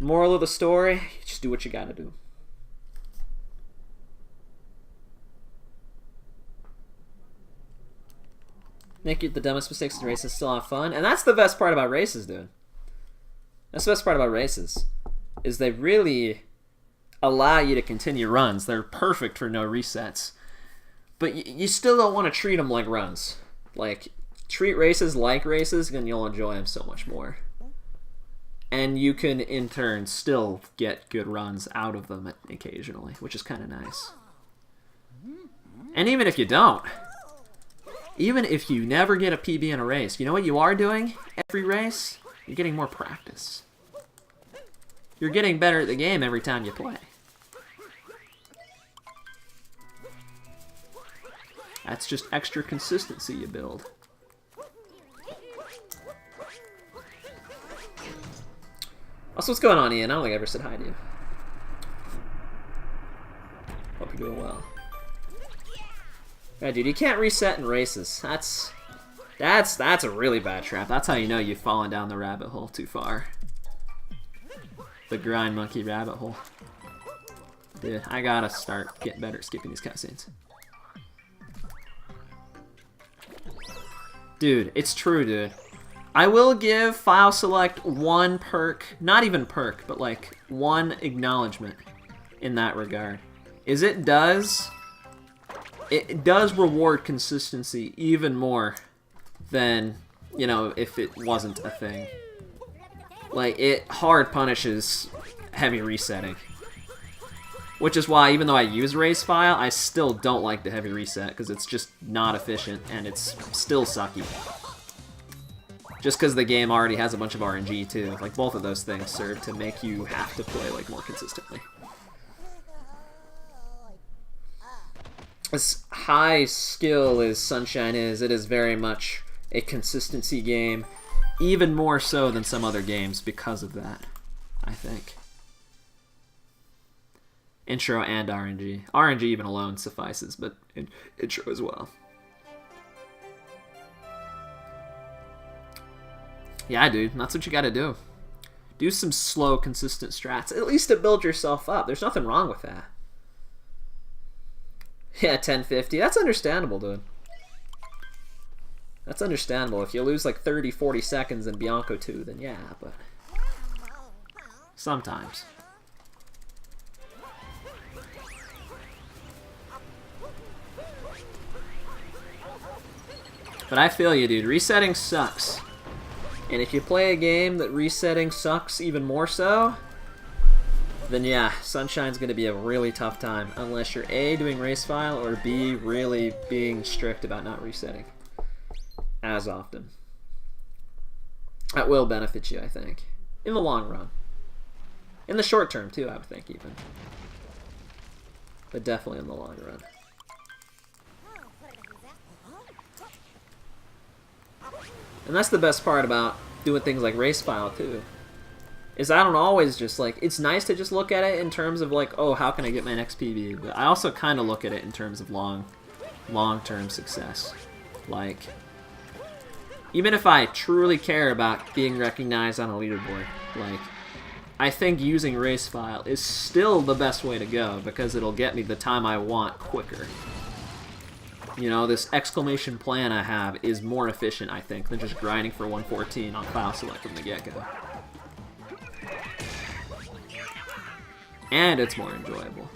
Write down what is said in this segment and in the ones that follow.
Moral of the story, just do what you gotta do. Make the dumbest mistakes in races, still have fun. And that's the best part about races, dude. That's the best part about races. Is they really allow you to continue runs. They're perfect for no resets. But you still don't want to treat them like runs. Like, treat races like races, and you'll enjoy them so much more. And you can, in turn, still get good runs out of them occasionally, which is kind of nice. And even if you don't, even if you never get a PB in a race, you know what you are doing every race? You're getting more practice. You're getting better at the game every time you play. That's just extra consistency you build. Also, what's going on, Ian? I don't think I ever said hi to you. Hope you're doing well. Yeah, dude, you can't reset in races. That's a really bad trap. That's how you know you've fallen down the rabbit hole too far. The grind monkey rabbit hole. Dude, I gotta start getting better at skipping these cutscenes. Dude, it's true, dude. I will give File Select one perk, not even perk, but like one acknowledgement in that regard. Is it does reward consistency even more than, you know, if it wasn't a thing. Like, it hard punishes heavy resetting. Which is why, even though I use Race File, I still don't like the heavy reset, because it's just not efficient, and it's still sucky. Just because the game already has a bunch of RNG, too. Like, both of those things serve to make you have to play, like, more consistently. As high skill as Sunshine is, it is very much a consistency game. Even more so than some other games because of that, I think. Intro and RNG. RNG even alone suffices, but intro as well. Yeah, dude, that's what you gotta do. Do some slow, consistent strats, at least to build yourself up. There's nothing wrong with that. Yeah, 1050. That's understandable, dude. That's understandable. If you lose like 30, 40 seconds in Bianco 2, then yeah, but sometimes. But I feel you, dude. Resetting sucks. And if you play a game that resetting sucks even more so, then yeah, Sunshine's going to be a really tough time. Unless you're A, doing race file, or B, really being strict about not resetting as often. That will benefit you, I think. In the long run. In the short term, too, I would think, even. But definitely in the long run. And that's the best part about doing things like race file, too. Is I don't always just, like, it's nice to just look at it in terms of, like, oh, how can I get my next PB? But I also kind of look at it in terms of long-term success. Like, even if I truly care about being recognized on a leaderboard, like, I think using race file is still the best way to go because it'll get me the time I want quicker. You know, this exclamation plan I have is more efficient, I think, than just grinding for 114 on File Select from the get-go. And it's more enjoyable.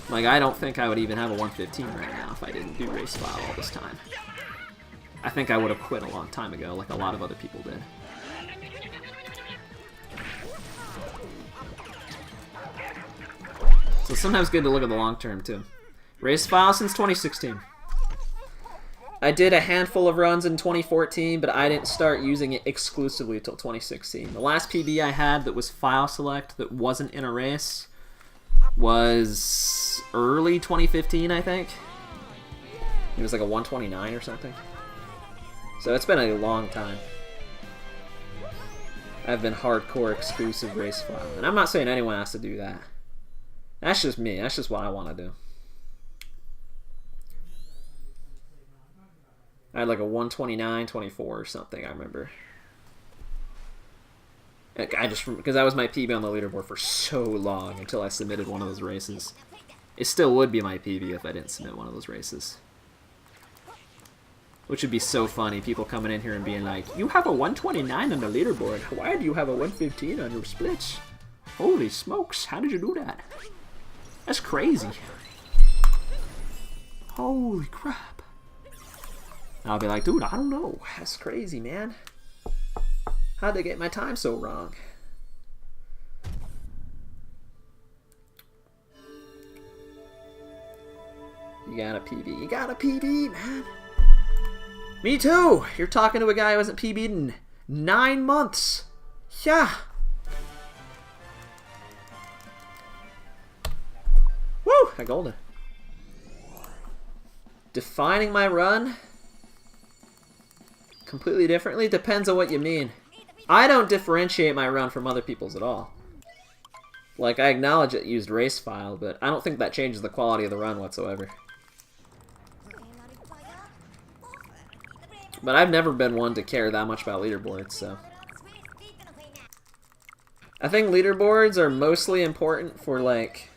Like, I don't think I would even have a 115 right now if I didn't do race file all this time. I think I would have quit a long time ago, like a lot of other people did. So it's sometimes good to look at the long term, too. Race file since 2016. I did a handful of runs in 2014, but I didn't start using it exclusively until 2016. The last PB I had that was File Select that wasn't in a race was early 2015, I think. It was like a 129 or something. So it's been a long time. I've been hardcore exclusive race file. And I'm not saying anyone has to do that. That's just me. That's just what I want to do. I had like a 129, 24 or something, I remember. I just, because that was my PB on the leaderboard for so long until I submitted one of those races. It still would be my PB if I didn't submit one of those races. Which would be so funny, people coming in here and being like, you have a 129 on the leaderboard. Why do you have a 115 on your splits? Holy smokes, how did you do that? That's crazy. Holy crap. I'll be like, dude, I don't know. That's crazy, man. How'd they get my time so wrong? You got a PB. You got a PB, man. Me too. You're talking to a guy who hasn't PB'd in 9 months. Yeah. Woo! I golden. Defining my run completely differently depends on what you mean. I don't differentiate my run from other people's at all. Like, I acknowledge it used race file, but I don't think that changes the quality of the run whatsoever. But I've never been one to care that much about leaderboards, so. I think leaderboards are mostly important for, like,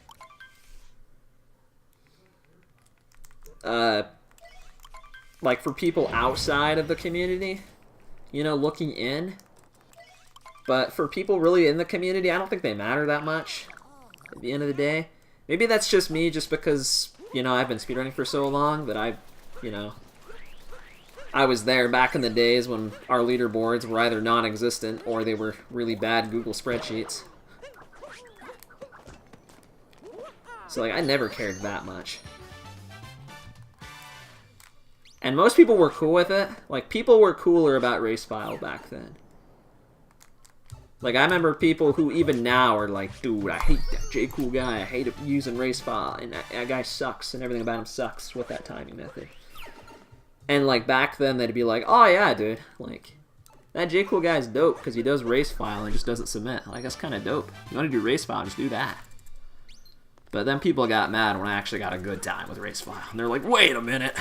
for people outside of the community, you know, looking in. But for people really in the community, I don't think they matter that much at the end of the day. Maybe that's just me, just because, you know, I've been speedrunning for so long that you know, I was there back in the days when our leaderboards were either non-existent or they were really bad Google spreadsheets. So, like, I never cared that much. And most people were cool with it. Like, people were cooler about race file back then. Like, I remember people who even now are like, dude, I hate that J-Cool guy. I hate using race file. And that guy sucks, and everything about him sucks with that timing method. And, like, back then, they'd be like, oh, yeah, dude. Like, that J-Cool guy's dope because he does race file and just doesn't submit. Like, that's kind of dope. You want to do race file, just do that. But then people got mad when I actually got a good time with race file. And they're like, wait a minute.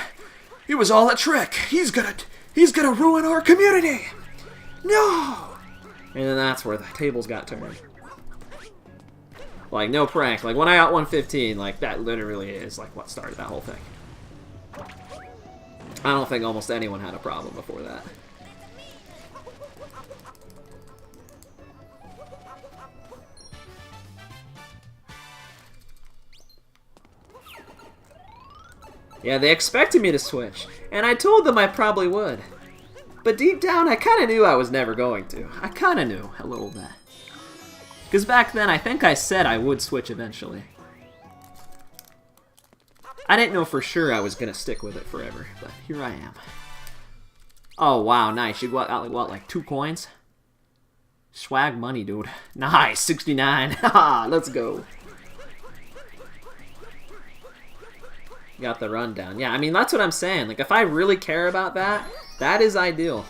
It was all a trick. He's gonna ruin our community. No! And then that's where the tables got turned. Like, no prank. Like, when I got 115, like, that literally is, like, what started that whole thing. I don't think almost anyone had a problem before that. Yeah, they expected me to switch, and I told them I probably would. But deep down, I kind of knew I was never going to. I kind of knew, a little bit. Because back then, I think I said I would switch eventually. I didn't know for sure I was going to stick with it forever, but here I am. Oh, wow, nice. You got, like, what, like 2 coins? Swag money, dude. Nice, 69. Haha, let's go. Got the rundown. Yeah, I mean, that's what I'm saying. Like, if I really care about that, that is ideal.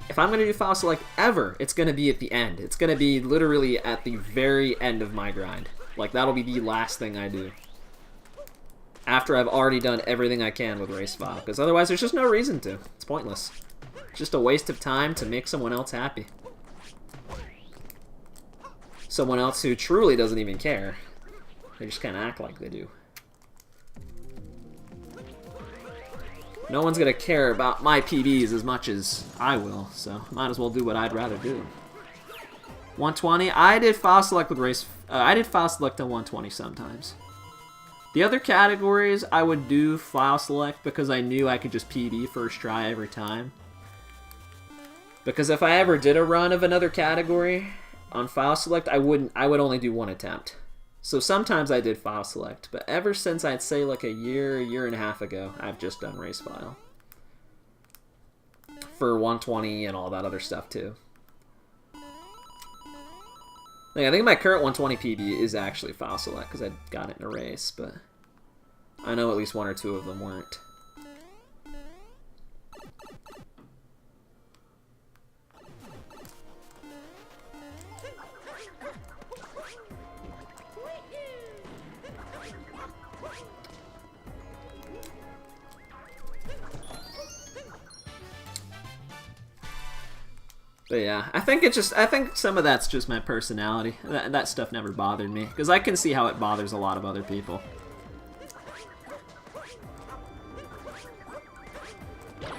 If I'm going to do file select ever, it's going to be at the end. It's going to be literally at the very end of my grind. Like, that'll be the last thing I do. After I've already done everything I can with race file. Because otherwise, there's just no reason to. It's pointless. It's just a waste of time to make someone else happy. Someone else who truly doesn't even care. They just kind of act like they do. No one's going to care about my PBs as much as I will, so might as well do what I'd rather do. 120, I did file select with race. I did file select on 120 sometimes. The other categories I would do file select because I knew I could just PB first try every time. Because if I ever did a run of another category on file select, I would only do 1 attempt. So sometimes I did file select, but ever since I'd say like a year and a half ago, I've just done race file. For 120 and all that other stuff too. Like, I think my current 120 PB is actually file select because I got it in a race, but I know at least 1 or 2 of them weren't. But yeah, I think some of that's just my personality. That stuff never bothered me, because I can see how it bothers a lot of other people.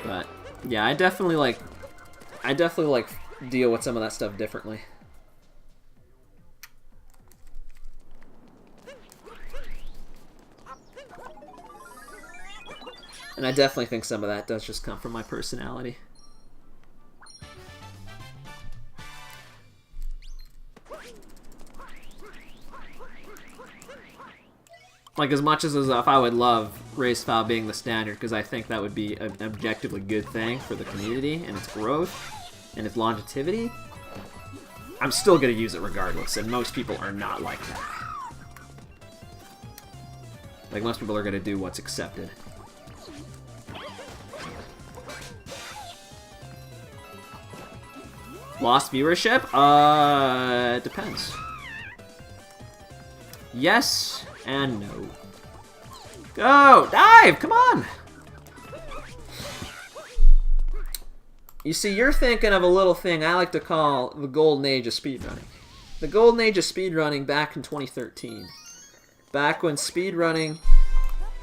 But yeah, I definitely like deal with some of that stuff differently. And I definitely think some of that does just come from my personality. Like, as much as if I would love RaceFile being the standard, because I think that would be an objectively good thing for the community and its growth and its longevity, I'm still going to use it regardless, and most people are not like that. Like, most people are going to do what's accepted. Lost viewership? It depends. Yes and no. Go! Dive! Come on! You see, you're thinking of a little thing I like to call the golden age of speedrunning. The golden age of speedrunning back in 2013. Back when speedrunning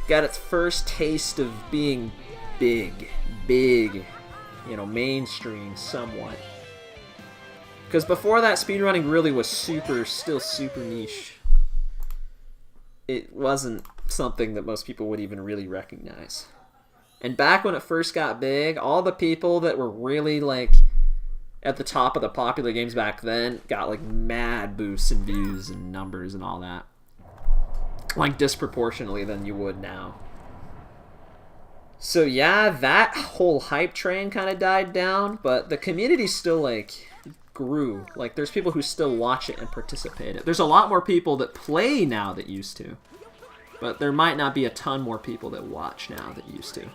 got its first taste of being big, you know, mainstream somewhat. Because before that, speedrunning really was still super niche. It wasn't something that most people would even really recognize. And back when it first got big, all the people that were really, like, at the top of the popular games back then got, like, mad boosts in views and numbers and all that. Like, disproportionately than you would now. So yeah, that whole hype train kind of died down, but the community still, like, grew. Like, there's people who still watch it and participate in it. There's a lot more people that play now that used to. But there might not be a ton more people that watch now that used to.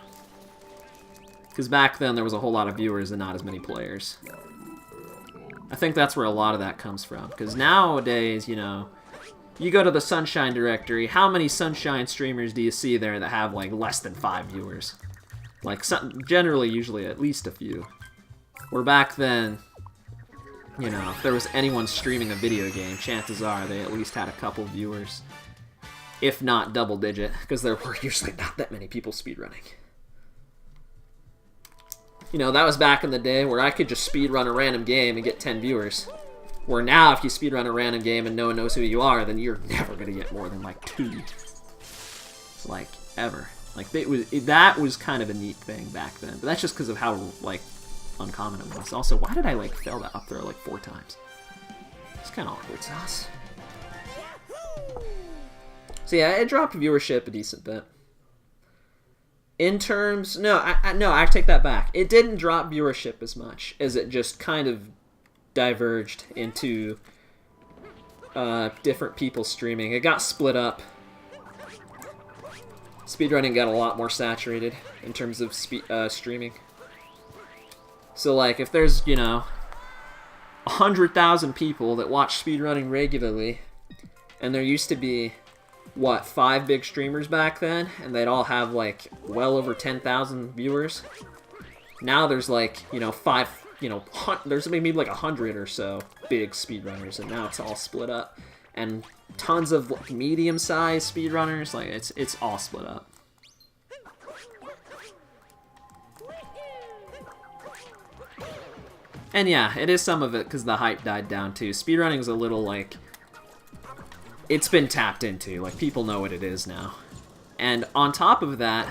Because back then there was a whole lot of viewers and not as many players. I think that's where a lot of that comes from. Because nowadays, you know, you go to the Sunshine directory, how many Sunshine streamers do you see there that have, like, less than 5 viewers? Like, generally, usually at least a few. Where back then, you know, if there was anyone streaming a video game, chances are they at least had a couple viewers. If not double digit, because there were usually not that many people speedrunning. You know, that was back in the day where I could just speedrun a random game and get 10 viewers. Where now, if you speedrun a random game and no one knows who you are, then you're never going to get more than, like, 2. Like, ever. Like, that was kind of a neat thing back then. But that's just because of how, like, uncommon it was. Also, why did I, like, fail that up throw, like, 4 times? It's kind of awkward sauce. So yeah, it dropped viewership a decent bit. In terms... No, I take that back. It didn't drop viewership as much as it just kind of diverged into different people streaming. It got split up. Speedrunning got a lot more saturated in terms of streaming. So, like, if there's, you know, 100,000 people that watch speedrunning regularly, and there used to be, what, 5 big streamers back then, and they'd all have, like, well over 10,000 viewers. Now there's, like, you know, there's maybe like 100 or so big speedrunners, and now it's all split up. And tons of, like, medium-sized speedrunners, like, it's all split up. And yeah, it is some of it because the hype died down too. Speedrunning is a little, like, it's been tapped into. Like, people know what it is now. And on top of that,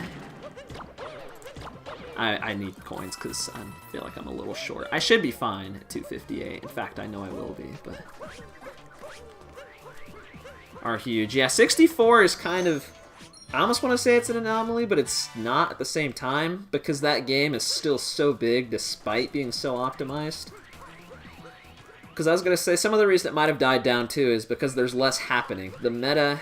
I need coins because I feel like I'm a little short. I should be fine at 258. In fact, I know I will be, but... Are huge. Yeah, 64 is kind of... I almost want to say it's an anomaly, but it's not at the same time, because that game is still so big despite being so optimized. Because I was going to say, some of the reason it might have died down too is because there's less happening. The meta...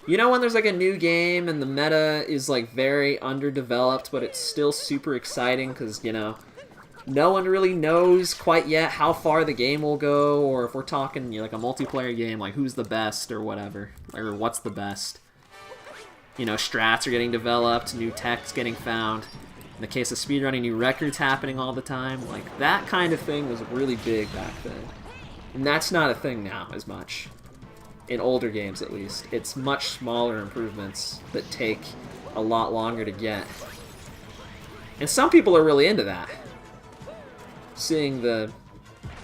You know when there's like a new game and the meta is like very underdeveloped, but it's still super exciting because, you know, no one really knows quite yet how far the game will go, or if we're talking, you know, like a multiplayer game, like who's the best or whatever, or what's the best. You know, strats are getting developed, new tech's getting found. In the case of speedrunning, new records happening all the time. Like, that kind of thing was really big back then. And that's not a thing now as much. In older games, at least. It's much smaller improvements that take a lot longer to get. And some people are really into that. Seeing the...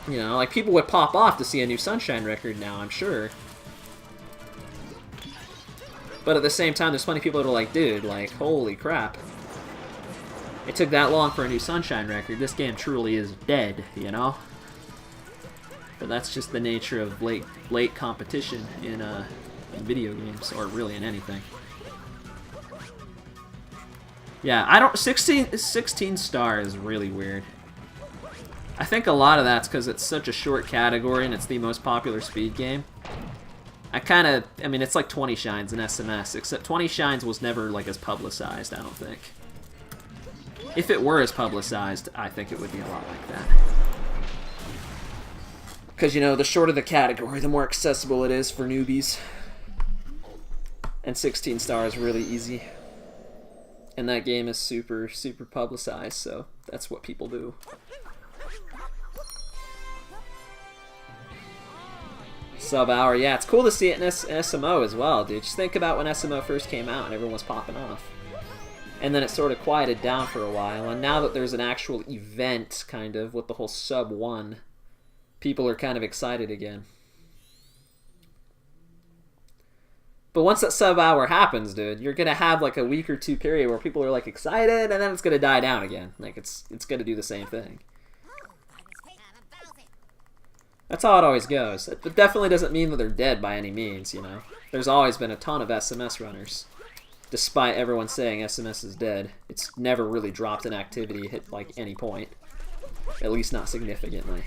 You know, like, people would pop off to see a new Sunshine record now, I'm sure. But at the same time, there's plenty of people that are like, dude, like, holy crap. It took that long for a new Sunshine record. This game truly is dead, you know? But that's just the nature of late competition in video games, or really in anything. Yeah, I don't... 16 star is really weird. I think a lot of that's because it's such a short category and it's the most popular speed game. I mean, it's like 20 Shines in SMS, except 20 Shines was never, like, as publicized, I don't think. If it were as publicized, I think it would be a lot like that. Because, you know, the shorter the category, the more accessible it is for newbies. And 16 star is really easy. And that game is super, super publicized, so that's what people do. Sub-hour, yeah, it's cool to see it in SMO as well, dude. Just think about when SMO first came out and everyone was popping off. And then it sort of quieted down for a while, and now that there's an actual event, kind of, with the whole Sub-1, people are kind of excited again. But once that sub-hour happens, dude, you're going to have like a week or two period where people are like excited, and then it's going to die down again. Like, it's going to do the same thing. That's how it always goes. It definitely doesn't mean that they're dead by any means, you know. There's always been a ton of SMS runners. Despite everyone saying SMS is dead, it's never really dropped in activity at like any point. At least not significantly.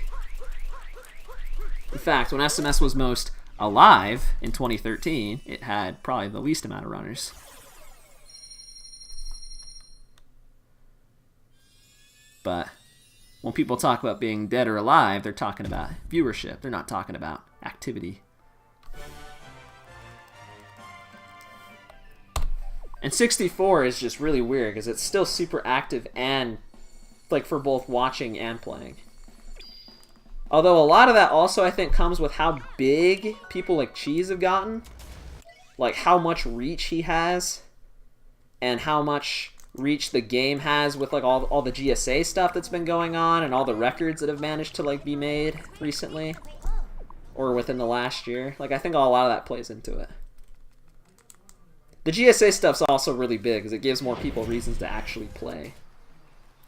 In fact, when SMS was most alive in 2013, it had probably the least amount of runners. But when people talk about being dead or alive, they're talking about viewership. They're not talking about activity. And 64 is just really weird because it's still super active and like for both watching and playing. Although a lot of that also I think comes with how big people like Cheese have gotten. Like how much reach he has and how much reach the game has with like all the GSA stuff that's been going on and all the records that have managed to like be made recently or within the last year. Like I think a lot of that plays into it. The GSA stuff's also really big because it gives more people reasons to actually play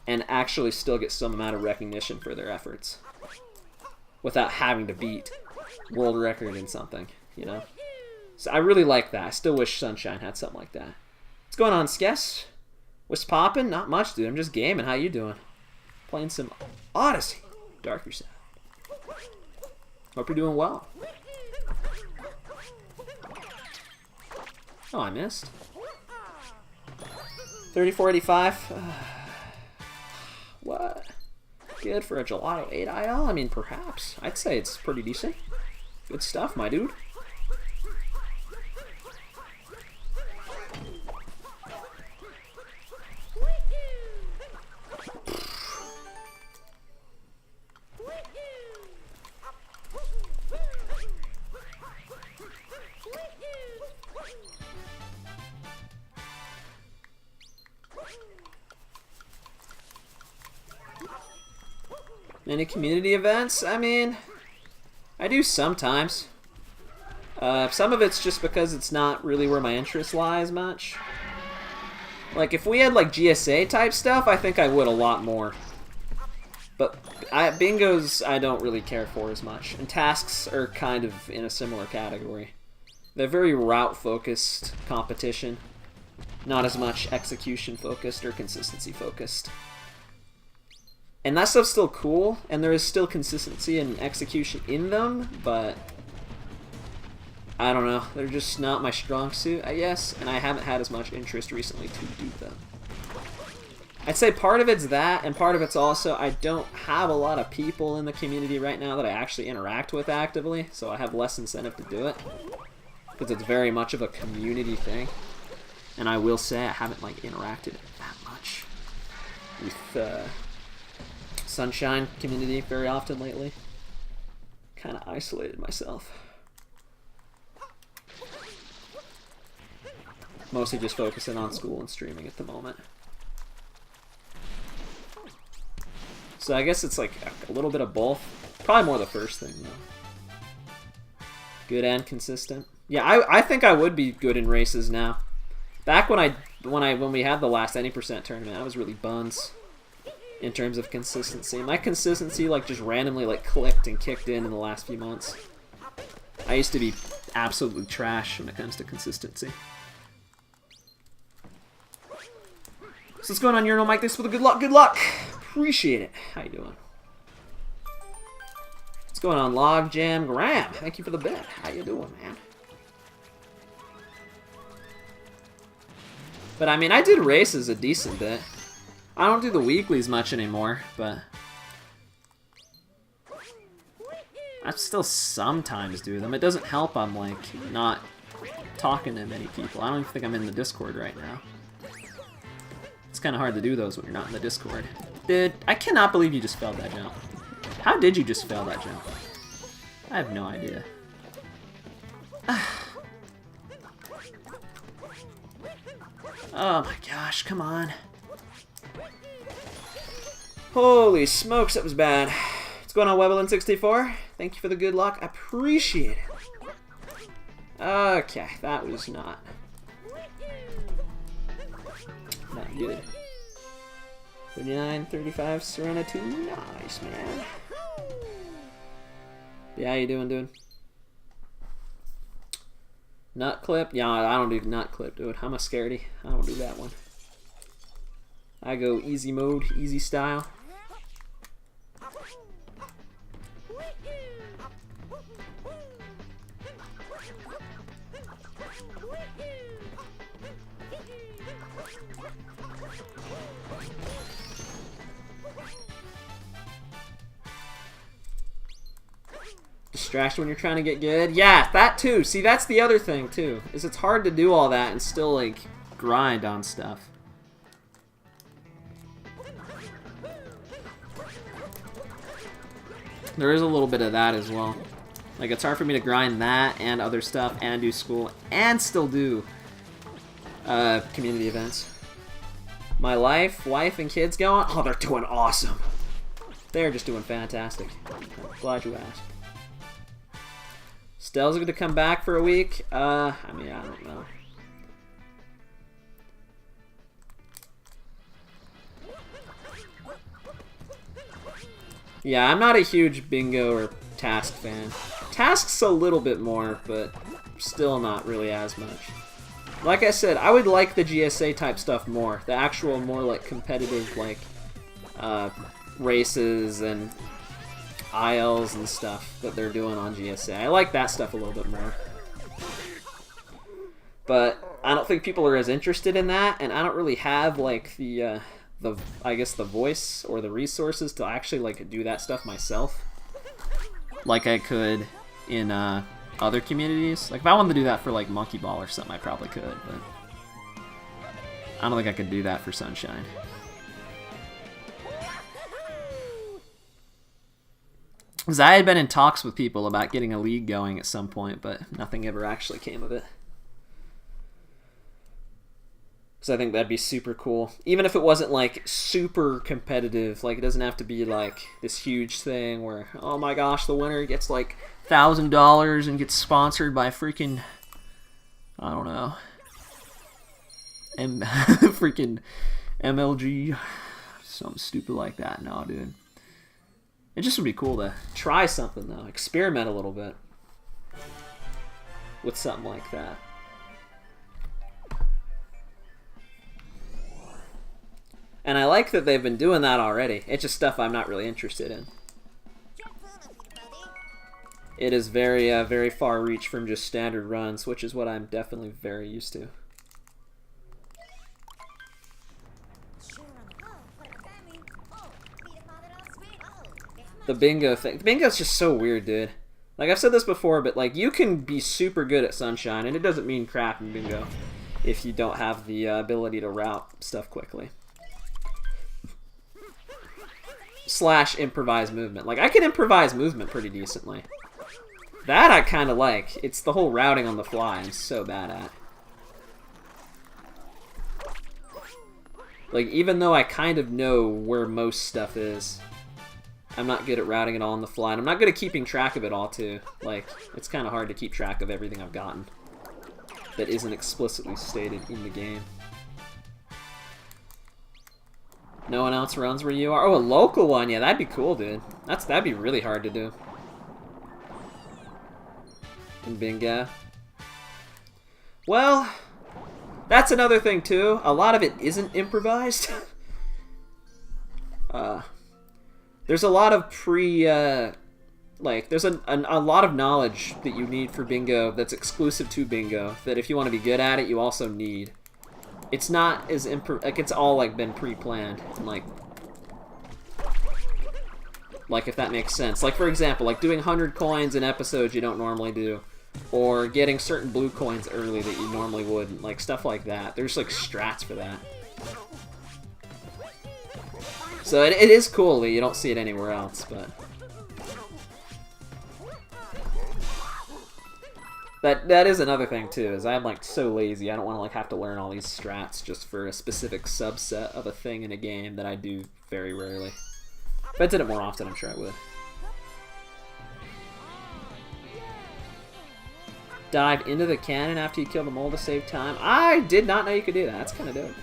and actually still get some amount of recognition for their efforts without having to beat world record in something, you know? So I really like that. I still wish Sunshine had something like that. What's going on, Skess? What's poppin'? Not much, dude. I'm just gaming. How you doing? Playing some Odyssey. Darker Side. Hope you're doing well. Oh, I missed. 3485. What? Good for a Gelato 8 IL? I mean, perhaps. I'd say it's pretty decent. Good stuff, my dude. Any community events? I mean, I do sometimes. Some of it's just because it's not really where my interest lies much. Like, if we had, like, GSA type stuff, I think I would a lot more. But bingos, I don't really care for as much. And tasks are kind of in a similar category. They're very route-focused competition. Not as much execution-focused or consistency-focused. And that stuff's still cool, and there is still consistency and execution in them, but I don't know. They're just not my strong suit, I guess, and I haven't had as much interest recently to do them. I'd say part of it's that, and part of it's also I don't have a lot of people in the community right now that I actually interact with actively, so I have less incentive to do it, because it's very much of a community thing. And I will say I haven't like interacted that much. with Sunshine community very often lately. Kind of isolated myself. Mostly just focusing on school and streaming at the moment. So I guess it's like a little bit of both. Probably more the first thing though. Good and consistent. Yeah, I think I would be good in races now. Back when we had the last any percent tournament, I was really buns in terms of consistency. My consistency like just randomly like clicked and kicked in the last few months. I used to be absolutely trash when it comes to consistency. So what's going on, Urinal Mike? Thanks for the good luck. Good luck. Appreciate it. How you doing? What's going on, Logjam Graham? Thank you for the bet. How you doing, man? But I mean, I did races a decent bit. I don't do the weeklies much anymore, but I still sometimes do them. It doesn't help I'm like not talking to many people. I don't even think I'm in the Discord right now. It's kind of hard to do those when you're not in the Discord. Dude, I cannot believe you just failed that jump. How did you just fail that jump? I have no idea. Oh my gosh, come on. Holy smokes, that was bad. What's going on, Webelin64? Thank you for the good luck. I appreciate it. Okay, that was not good. 39, 35, Serena 2. Nice, man. Yeah, how you doing, dude? Nut clip? Yeah, I don't do nut clip, dude. I'm a scaredy. I don't do that one. I go easy mode, easy style. Distraction when you're trying to get good. Yeah, that too. See, that's the other thing too. Is it's hard to do all that and still like grind on stuff. There is a little bit of that as well. Like it's hard for me to grind that and other stuff and do school and still do community events. My wife and kids going? Oh, they're doing awesome. They're just doing fantastic. Glad you asked. Stell's going to come back for a week. I mean, I don't know. Yeah, I'm not a huge Bingo or Task fan. Task's a little bit more, but still not really as much. Like I said, I would like the GSA type stuff more. The actual more like competitive like races and ILs and stuff that they're doing on GSA. I like that stuff a little bit more. But I don't think people are as interested in that, and I don't really have like the I guess the voice or the resources to actually like do that stuff myself. Like I could in other communities. Like if I wanted to do that for like Monkey Ball or something, I probably could, but I don't think I could do that for Sunshine. Because I had been in talks with people about getting a league going at some point, but nothing ever actually came of it. Because I think that'd be super cool. Even if it wasn't like super competitive, like it doesn't have to be like this huge thing where, oh my gosh, the winner gets like $1,000 and gets sponsored by freaking, I don't know, freaking MLG, something stupid like that. No, dude. It just would be cool to try something, though. Experiment a little bit with something like that. And I like that they've been doing that already. It's just stuff I'm not really interested in. It is very, very far reach from just standard runs, which is what I'm definitely very used to. The bingo thing. The bingo's just so weird, dude. Like, I've said this before, but, like, you can be super good at Sunshine, and it doesn't mean crap in bingo if you don't have the ability to route stuff quickly. slash improvise movement. Like, I can improvise movement pretty decently. That I kind of like. It's the whole routing on the fly I'm so bad at. Like, even though I kind of know where most stuff is, I'm not good at routing it all on the fly. And I'm not good at keeping track of it all, too. Like, it's kind of hard to keep track of everything I've gotten that isn't explicitly stated in the game. No one else runs where you are? Oh, a local one? Yeah, that'd be cool, dude. That'd be really hard to do. In Bingo. Well, that's another thing, too. A lot of it isn't improvised. There's a lot of there's a lot of knowledge that you need for Bingo that's exclusive to Bingo, that if you want to be good at it, you also need. It's not as it's all like been pre-planned, and like if that makes sense. Like, for example, like doing 100 coins in episodes you don't normally do, or getting certain blue coins early that you normally wouldn't, like stuff like that. There's like strats for that. So it is cool that you don't see it anywhere else, but that is another thing too, is I'm like so lazy. I don't want to like have to learn all these strats just for a specific subset of a thing in a game that I do very rarely. If I did it more often, I'm sure I would. Dive into the cannon after you kill the mole to save time. I did not know you could do that. That's kind of dope.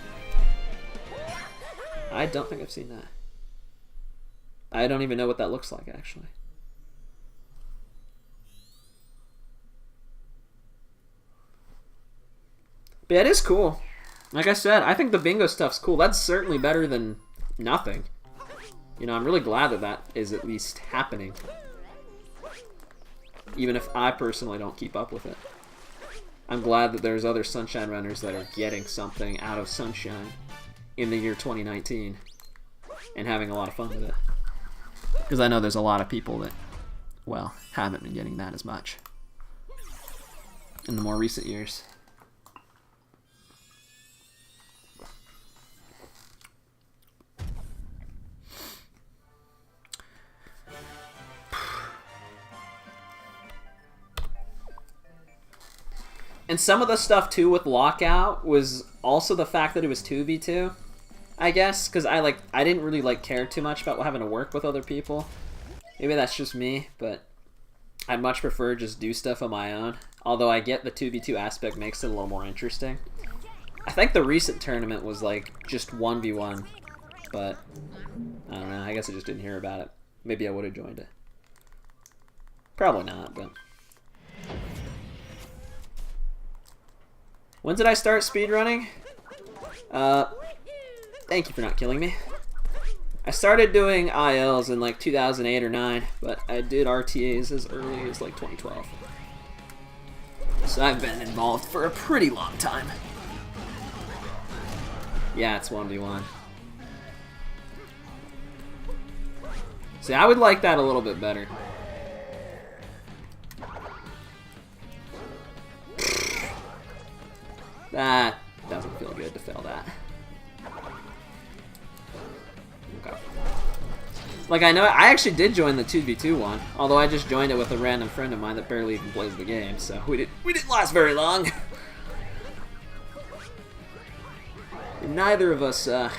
I don't think I've seen that. I don't even know what that looks like, actually. But yeah, it is cool. Like I said, I think the Bingo stuff's cool. That's certainly better than nothing. You know, I'm really glad that that is at least happening. Even if I personally don't keep up with it. I'm glad that there's other Sunshine runners that are getting something out of Sunshine in the year 2019 and having a lot of fun with it. Because I know there's a lot of people that, well, haven't been getting that as much in the more recent years. And some of the stuff, too, with Lockout was also the fact that it was 2v2, I guess. Because I didn't really, care too much about having to work with other people. Maybe that's just me, but I'd much prefer just do stuff on my own. Although I get the 2v2 aspect makes it a little more interesting. I think the recent tournament was, just 1v1. But, I don't know. I guess I just didn't hear about it. Maybe I would have joined it. Probably not, but... When did I start speedrunning? Thank you for not killing me. I started doing ILs in 2008 or 9, but I did RTAs as early as 2012. So I've been involved for a pretty long time. Yeah, it's 1v1. See, I would like that a little bit better. That doesn't feel good to fail that. Okay. I know I actually did join the 2v2 one, although I just joined it with a random friend of mine that barely even plays the game, so we didn't last very long. And neither of us are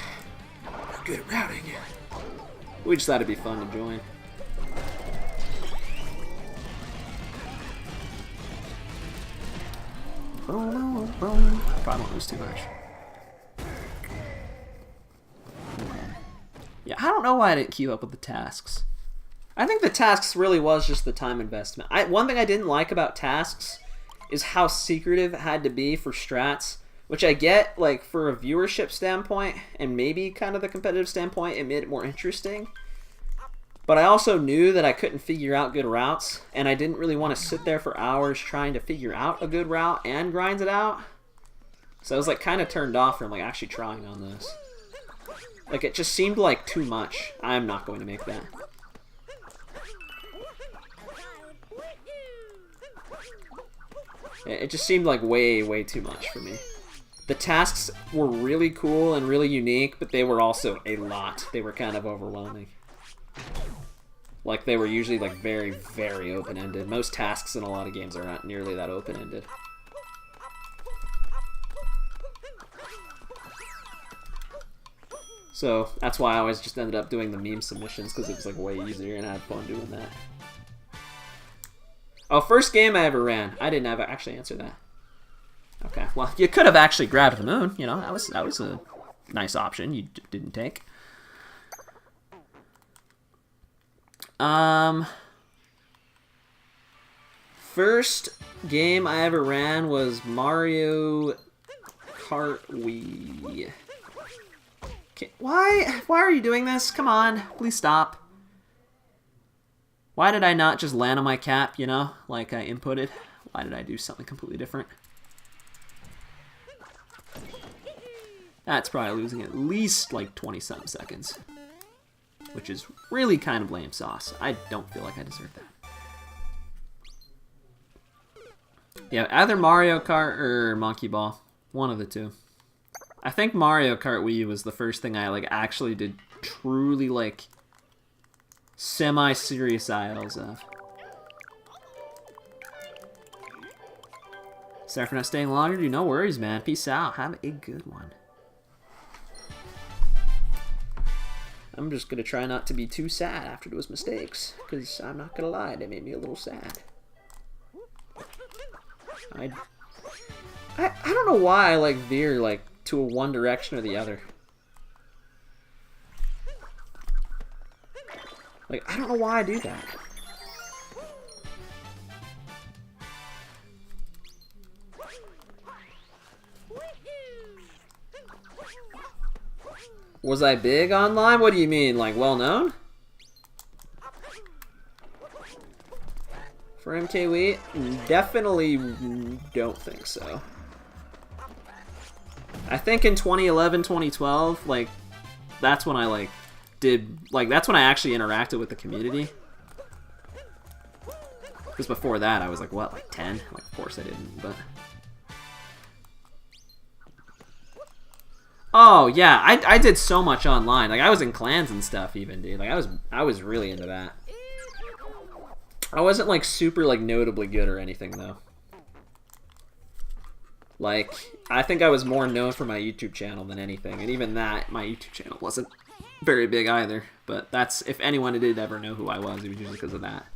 good at routing. We just thought it'd be fun to join. Probably won't lose too much. Yeah, I don't know why I didn't keep up with the tasks. I think the tasks really was just the time investment. One thing I didn't like about tasks is how secretive it had to be for strats, which I get, for a viewership standpoint, and maybe kind of the competitive standpoint, it made it more interesting. But I also knew that I couldn't figure out good routes, and I didn't really want to sit there for hours trying to figure out a good route and grind it out. So I was kind of turned off from actually trying on this. It just seemed like too much. I'm not going to make that. It just seemed like way, way too much for me. The tasks were really cool and really unique, but they were also a lot. They were kind of overwhelming. Like, they were usually, like, very, very open-ended. Most tasks in a lot of games are not nearly that open-ended. So, that's why I always just ended up doing the meme submissions, because it was, like, way easier, and I had fun doing that. Oh, first game I ever ran. I didn't ever actually answer that. Okay, well, you could have actually grabbed the moon. You know, that was a nice option you didn't take. First game I ever ran was Mario Kart Wii. Okay, why are you doing this? Come on, please stop. Why did I not just land on my cap, you know, like I inputted? Why did I do something completely different? That's probably losing at least like 20-something seconds, which is really kind of lame sauce. I don't feel like I deserve that. Yeah, either Mario Kart or Monkey Ball. One of the two. I think Mario Kart Wii was the first thing I like actually did truly like semi-serious ILs of. Sorry for not staying longer, dude. No worries, man. Peace out. Have a good one. I'm just gonna try not to be too sad after those mistakes, because I'm not gonna lie, they made me a little sad. I don't know why I like veer like to a one direction or the other. Like, I don't know why I do that. Was I big online? What do you mean? Like, well known? For MKW? Definitely don't think so. I think in 2011, 2012, like, that's when I, like, that's when I actually interacted with the community. Because before that, I was like, what, like 10? Like, of course I didn't, but... Oh, yeah, I did so much online. Like, I was in clans and stuff even, dude. Like, I was really into that. I wasn't, like, super, like, notably good or anything, though. Like, I think I was more known for my YouTube channel than anything. And even that, my YouTube channel wasn't very big either. But that's, if anyone did ever know who I was, it was usually because of that.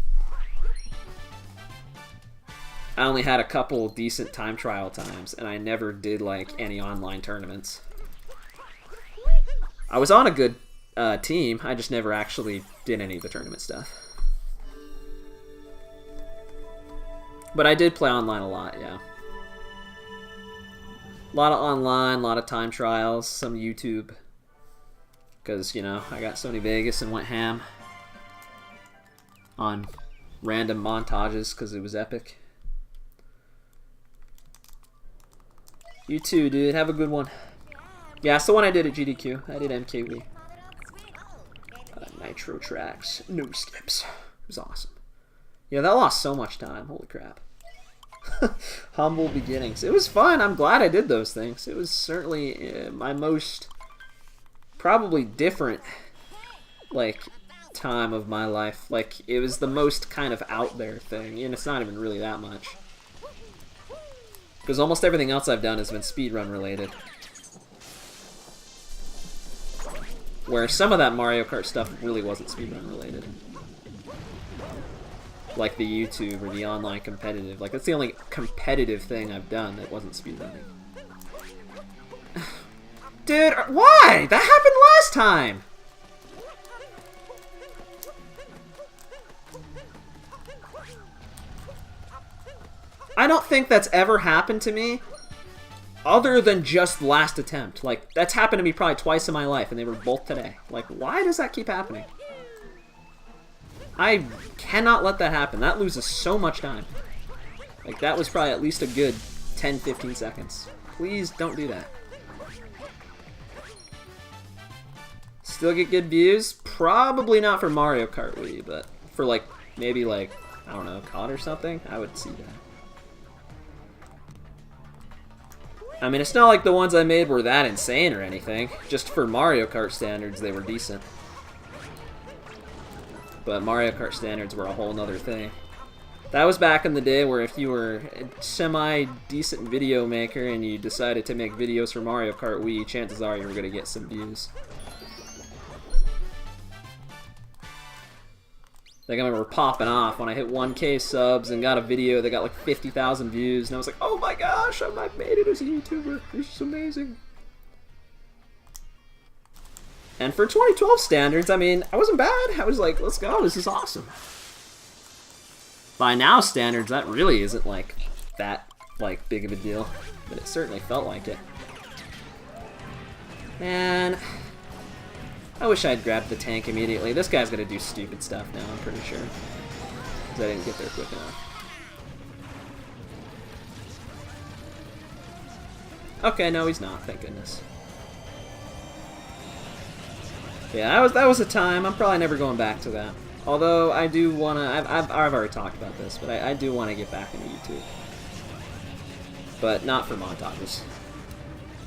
I only had a couple decent time trial times, and I never did, like, any online tournaments. I was on a good team, I just never actually did any of the tournament stuff. But I did play online a lot, yeah. A lot of online, a lot of time trials, some YouTube. Because, you know, I got Sony Vegas and went ham on random montages because it was epic. You too, dude. Have a good one. Yeah, it's the one I did at GDQ. I did MKW. Nitro tracks. No skips. It was awesome. Yeah, that lost so much time. Holy crap. Humble beginnings. It was fun. I'm glad I did those things. It was certainly my most probably different like time of my life. Like, it was the most kind of out there thing, and it's not even really that much. Because almost everything else I've done has been speedrun related. Where some of that Mario Kart stuff really wasn't speedrun related. Like the YouTube or the online competitive. Like, that's the only competitive thing I've done that wasn't speedrunning. Dude, why? That happened last time! I don't think that's ever happened to me other than just last attempt. Like, that's happened to me probably twice in my life, and they were both today. Like, why does that keep happening? I cannot let that happen. That loses so much time. Like, that was probably at least a good 10-15 seconds. Please don't do that. Still get good views? Probably not for Mario Kart Wii, but for, like, maybe, like, I don't know, COD or something, I would see that. I mean, it's not like the ones I made were that insane or anything. Just for Mario Kart standards, they were decent. But Mario Kart standards were a whole nother thing. That was back in the day where if you were a semi-decent video maker and you decided to make videos for Mario Kart Wii, chances are you were going to get some views. Like, I remember popping off when I hit 1K subs and got a video that got like 50,000 views, and I was like, oh my gosh, I've made it as a YouTuber. This is amazing. And for 2012 standards, I mean, I wasn't bad. I was like, let's go, this is awesome. By now standards, that really isn't like that like big of a deal, but it certainly felt like it. Man, I wish I'd grabbed the tank immediately. This guy's gonna do stupid stuff now, I'm pretty sure. Because I didn't get there quick enough. Okay, no, he's not, thank goodness. Yeah, that was a time. I'm probably never going back to that. Although I do want to, I've already talked about this, but I do want to get back into YouTube. But not for montages.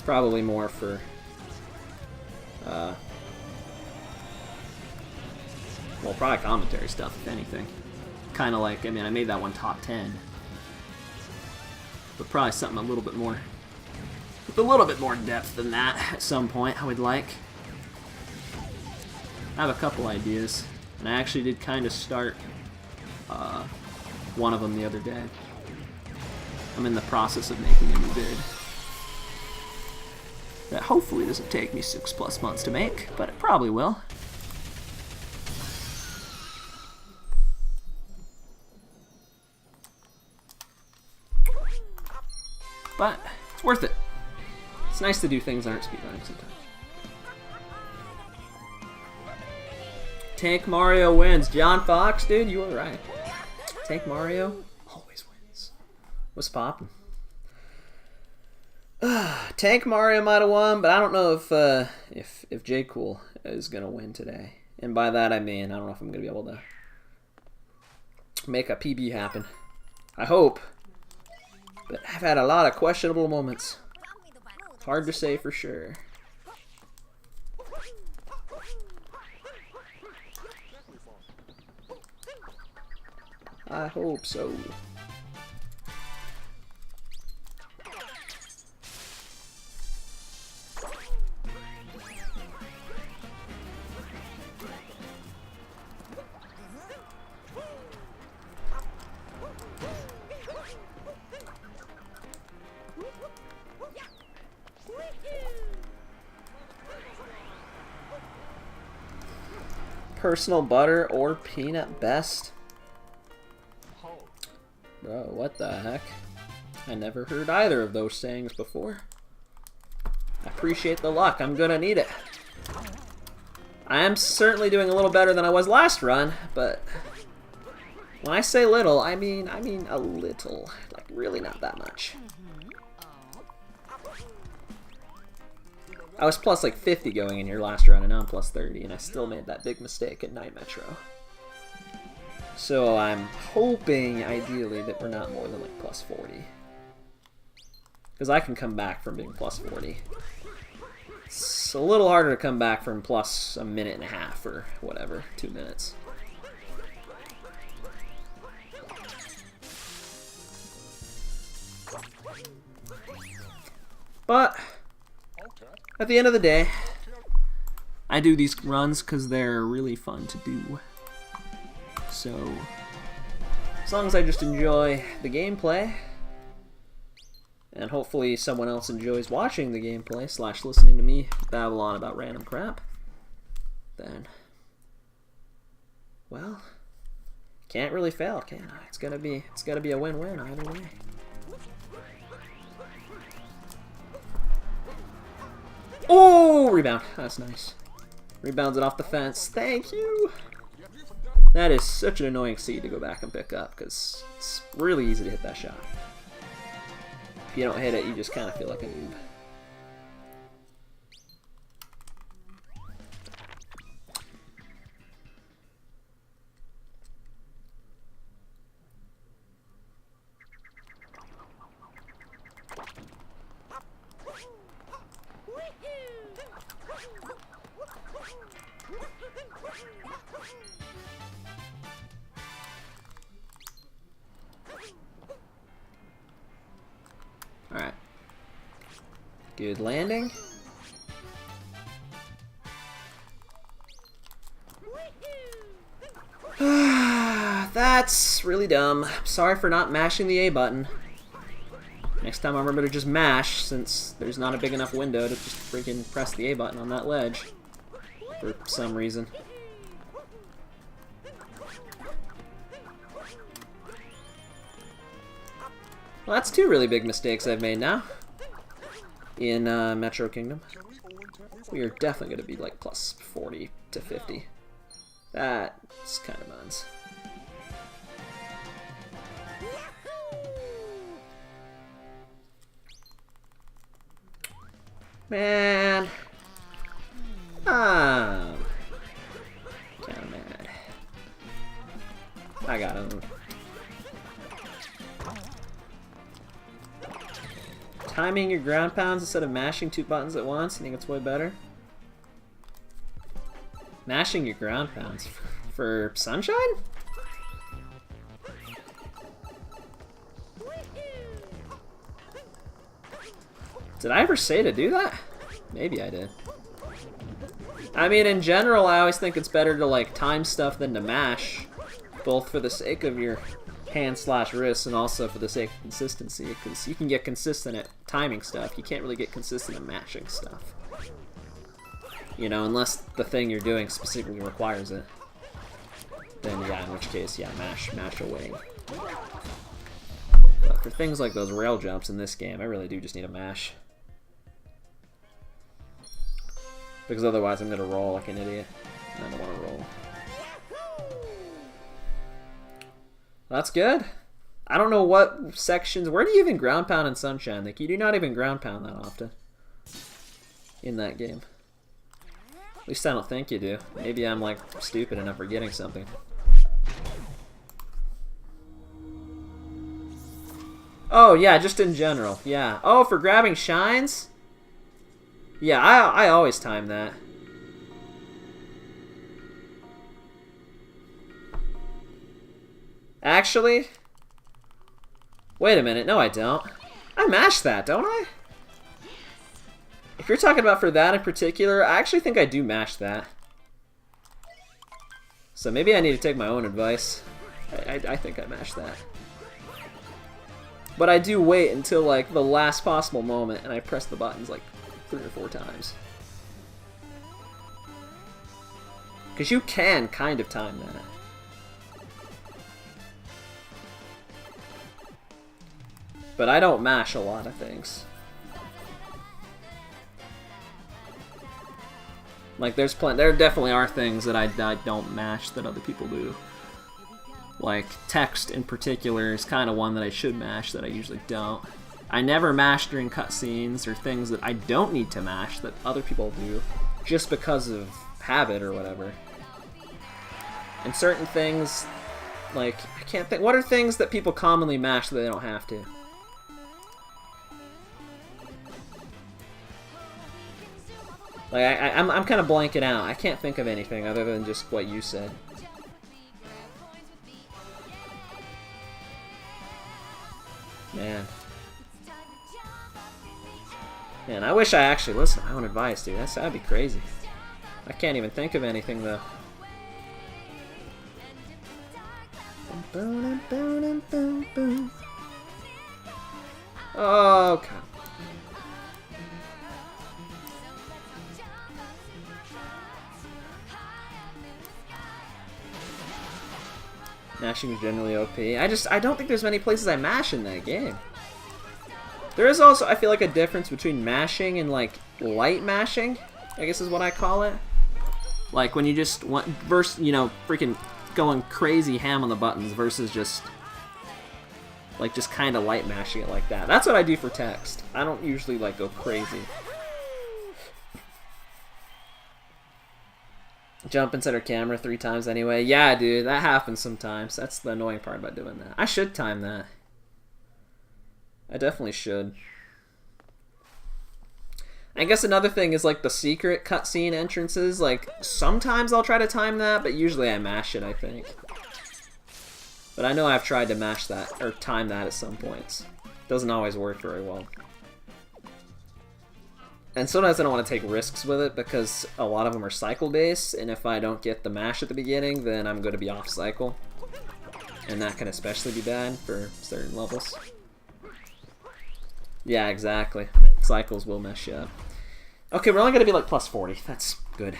Probably more for, well, probably commentary stuff, if anything. Kind of like, I mean, I made that one top 10. But probably something a little bit more, with a little bit more depth than that at some point, I would like. I have a couple ideas. And I actually did kind of start one of them the other day. I'm in the process of making a new vid. That hopefully doesn't take me 6+ months to make, but it probably will. But it's worth it. It's nice to do things that aren't speedrunning sometimes. Tank Mario wins. John Fox, dude, you were right. Tank Mario always wins. What's poppin'? Tank Mario might have won, but I don't know if J. Cool is gonna win today. And by that I mean I don't know if I'm gonna be able to make a PB happen. I hope, but I've had a lot of questionable moments. Hard to say for sure. I hope so. Personal butter or peanut best? Bro, what the heck? I never heard either of those sayings before. I appreciate the luck. I'm gonna need it. I am certainly doing a little better than I was last run, but when I say little, I mean a little. Like, really not that much. I was plus like 50 going in your last run, and now I'm plus 30, and I still made that big mistake at Night Metro. So I'm hoping, ideally, that we're not more than like plus 40. Because I can come back from being plus 40. It's a little harder to come back from plus a minute and a half or whatever, 2 minutes. But at the end of the day, I do these runs because they're really fun to do. So, as long as I just enjoy the gameplay, and hopefully someone else enjoys watching the gameplay / listening to me babble on about random crap, then, well, can't really fail, can I? It's gotta be a win-win either way. Oh, rebound. That's nice. Rebounds it off the fence. Thank you. That is such an annoying seed to go back and pick up because it's really easy to hit that shot. If you don't hit it, you just kind of feel like a noob. Good landing. That's really dumb. Sorry for not mashing the A button. Next time I'll remember to just mash, since there's not a big enough window to just freaking press the A button on that ledge. For some reason. Well, that's two really big mistakes I've made now. In Metro Kingdom. We are definitely going to be like plus 40 to 50. That's kind of buns. Man. Kind of mad. I got him. Timing your ground pounds instead of mashing two buttons at once. You think it's way better? Mashing your ground pounds for Sunshine? Did I ever say to do that? Maybe I did. I mean, in general, I always think it's better to like time stuff than to mash, both for the sake of your hand/wrist and also for the sake of consistency, because you can get consistent at timing stuff. You can't really get consistent at mashing stuff. You know, unless the thing you're doing specifically requires it. Then yeah, in which case, yeah, mash away. But for things like those rail jumps in this game, I really do just need a mash. Because otherwise I'm gonna roll like an idiot. And I don't want to roll. That's good. I don't know what sections... Where do you even ground pound in Sunshine? Like, you do not even ground pound that often. In that game. At least I don't think you do. Maybe I'm, like, stupid and I'm forgetting something. Oh, yeah, just in general. Yeah. Oh, for grabbing shines? Yeah, I always time that. Actually, wait a minute. No, I don't. I mash that, don't I? If you're talking about for that in particular, I actually think I do mash that. So maybe I need to take my own advice. I think I mash that. But I do wait until like the last possible moment and I press the buttons like 3 or 4 times. Because you can kind of time that. But I don't mash a lot of things. Like there definitely are things that I don't mash that other people do. Like text in particular is kind of one that I should mash that I usually don't. I never mash during cutscenes or things that I don't need to mash that other people do just because of habit or whatever. And certain things, like, I can't think, what are things that people commonly mash that they don't have to? Like, I'm kind of blanking out. I can't think of anything other than just what you said. Man. Man, I wish I actually listened to my own advice, dude. That'd be crazy. I can't even think of anything, though. Oh, okay. Mashing is generally OP. I don't think there's many places I mash in that game. There is also, I feel like, a difference between mashing and, like, light mashing, I guess is what I call it. Like, when you just want, versus, you know, freaking going crazy ham on the buttons versus just, like, just kind of light mashing it like that. That's what I do for text. I don't usually, like, go crazy. Jump and set our camera 3 times anyway. Yeah, dude, that happens sometimes. That's the annoying part about doing that. I should time that. I definitely should. I guess another thing is like the secret cutscene entrances. Like, sometimes I'll try to time that, but usually I mash it, I think. But I know I've tried to mash that, or time that at some points. Doesn't always work very well. And sometimes I don't want to take risks with it because a lot of them are cycle based, and if I don't get the mash at the beginning, then I'm going to be off cycle. And that can especially be bad for certain levels. Yeah, exactly. Cycles will mess you up. Okay, we're only going to be like plus 40. That's good.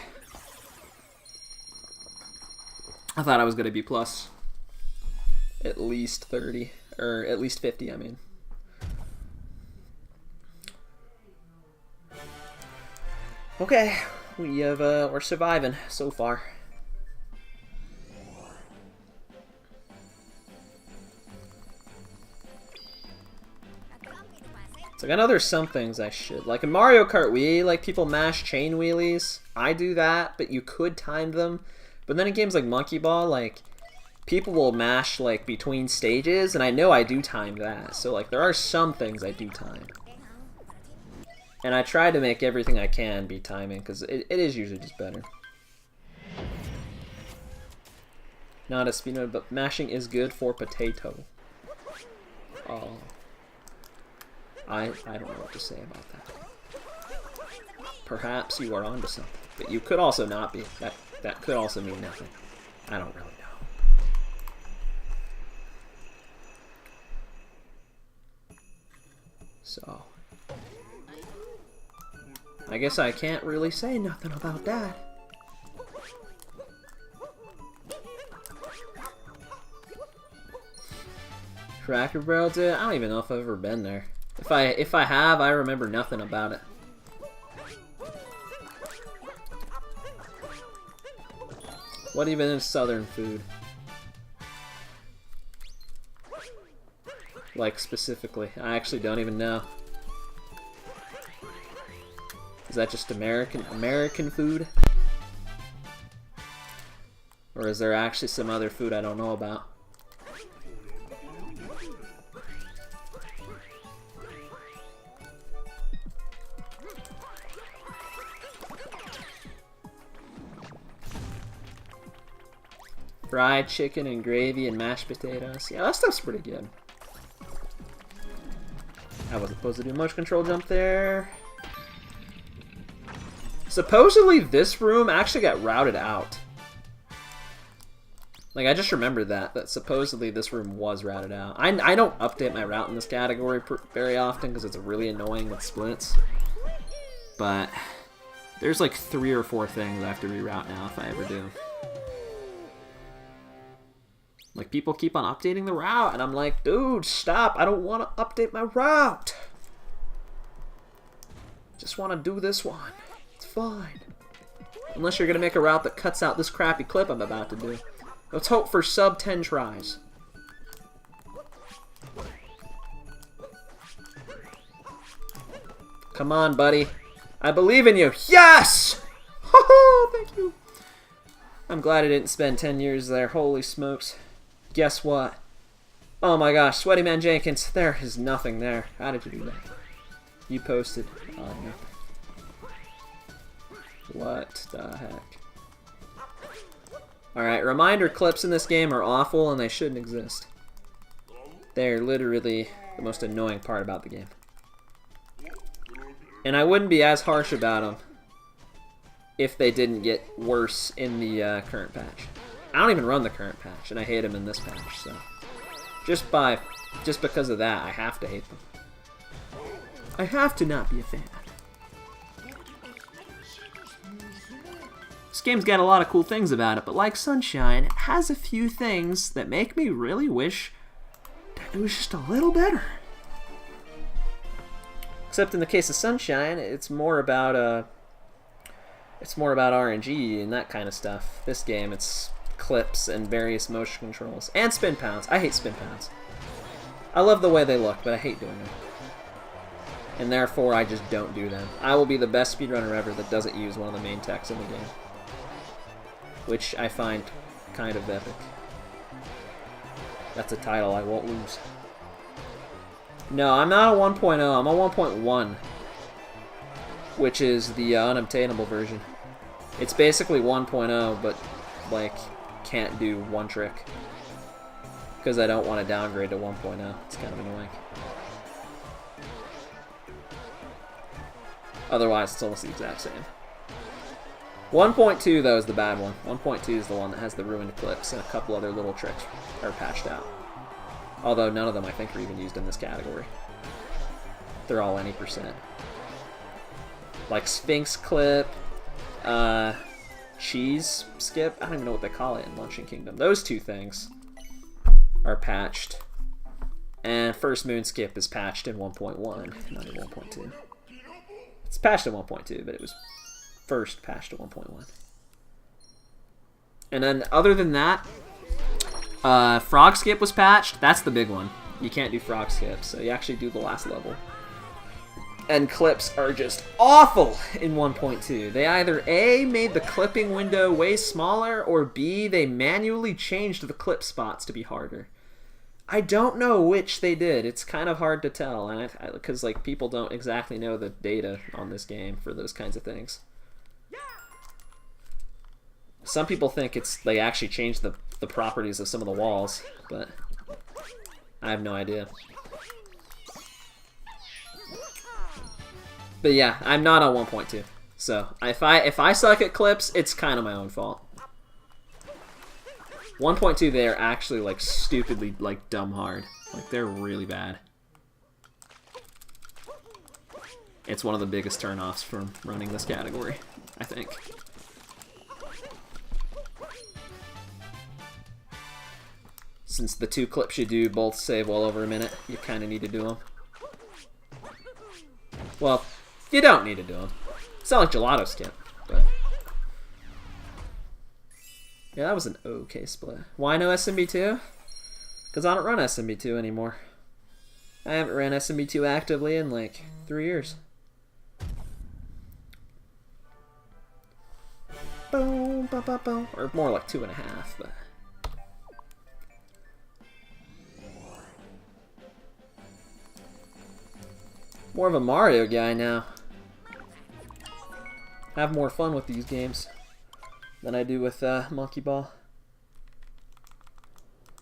I thought I was going to be plus at least 30, or at least 50, I mean. Okay, we're surviving so far. So I know there's some things I should. Like in Mario Kart Wii, like people mash chain wheelies. I do that, but you could time them. But then in games like Monkey Ball, like people will mash like between stages, and I know I do time that. So like there are some things I do time. And I try to make everything I can be timing, because it is usually just better. Not a speedrun, but mashing is good for potato. Oh. I don't know what to say about that. Perhaps you are onto something, but you could also not be. That could also mean nothing. I don't really know. So I guess I can't really say nothing about that. Cracker Barrel, dude? I don't even know if I've ever been there. If I have, I remember nothing about it. What even is Southern food? Like specifically, I actually don't even know. Is that just American food? Or is there actually some other food I don't know about? Fried chicken and gravy and mashed potatoes. Yeah, that stuff's pretty good. I wasn't supposed to do motion control jump there. Supposedly this room actually got routed out. Like, I just remembered that supposedly this room was routed out. I don't update my route in this category very often because it's really annoying with splits. But there's like 3 or 4 things I have to reroute now if I ever do. Like, people keep on updating the route, and I'm like, dude, stop. I don't want to update my route. Just want to do this one. It's fine. Unless you're going to make a route that cuts out this crappy clip I'm about to do. Let's hope for sub 10 tries. Come on, buddy. I believe in you. Yes! Thank you. I'm glad I didn't spend 10 years there. Holy smokes. Guess what? Oh my gosh, Sweaty Man Jenkins. There is nothing there. How did you do that? You posted. Oh, nothing. What the heck? Alright, reminder clips in this game are awful and they shouldn't exist. They're literally the most annoying part about the game. And I wouldn't be as harsh about them if they didn't get worse in the current patch. I don't even run the current patch, and I hate them in this patch, so... Just because of that, I have to hate them. I have to not be a fan. This game's got a lot of cool things about it, but like Sunshine, it has a few things that make me really wish that it was just a little better. Except in the case of Sunshine, it's more about RNG and that kind of stuff. This game, it's clips and various motion controls. And spin pounds. I hate spin pounds. I love the way they look, but I hate doing them. And therefore, I just don't do them. I will be the best speedrunner ever that doesn't use one of the main techs in the game. Which I find kind of epic. That's a title I won't lose. No, I'm not a 1.0. I'm a 1.1. Which is the unobtainable version. It's basically 1.0, but, like, can't do one trick. Because I don't want to downgrade to 1.0. It's kind of annoying. Otherwise, it's almost the exact same. 1.2, though, is the bad one. 1.2 is the one that has the ruined clips, and a couple other little tricks are patched out. Although none of them, I think, are even used in this category. They're all any percent. Like Sphinx clip, cheese skip, I don't even know what they call it in Luncheon Kingdom. Those two things are patched. And First Moon skip is patched in 1.1, not in 1.2. It's patched in 1.2, but it was first patched at 1.1. And then other than that, Frog skip was patched. That's the big one. You can't do Frog skip, so you actually do the last level. And clips are just awful in 1.2. They either A, made the clipping window way smaller, or B, they manually changed the clip spots to be harder. I don't know which they did. It's kind of hard to tell, and because like people don't exactly know the data on this game for those kinds of things. Some people think they actually changed the properties of some of the walls, but I have no idea. But yeah, I'm not on 1.2. So if I suck at clips, it's kind of my own fault. 1.2, they're actually like stupidly like dumb hard. Like they're really bad. It's one of the biggest turnoffs from running this category, I think. Since the two clips you do both save well over a minute, you kind of need to do them. Well, you don't need to do them. It's not like Gelato skip, but... Yeah, that was an okay split. Why no SMB2? Because I don't run SMB2 anymore. I haven't ran SMB2 actively in like 3 years. Boom, ba, ba, boom. Or more like 2.5, but... More of a Mario guy now. Have more fun with these games than I do with Monkey Ball.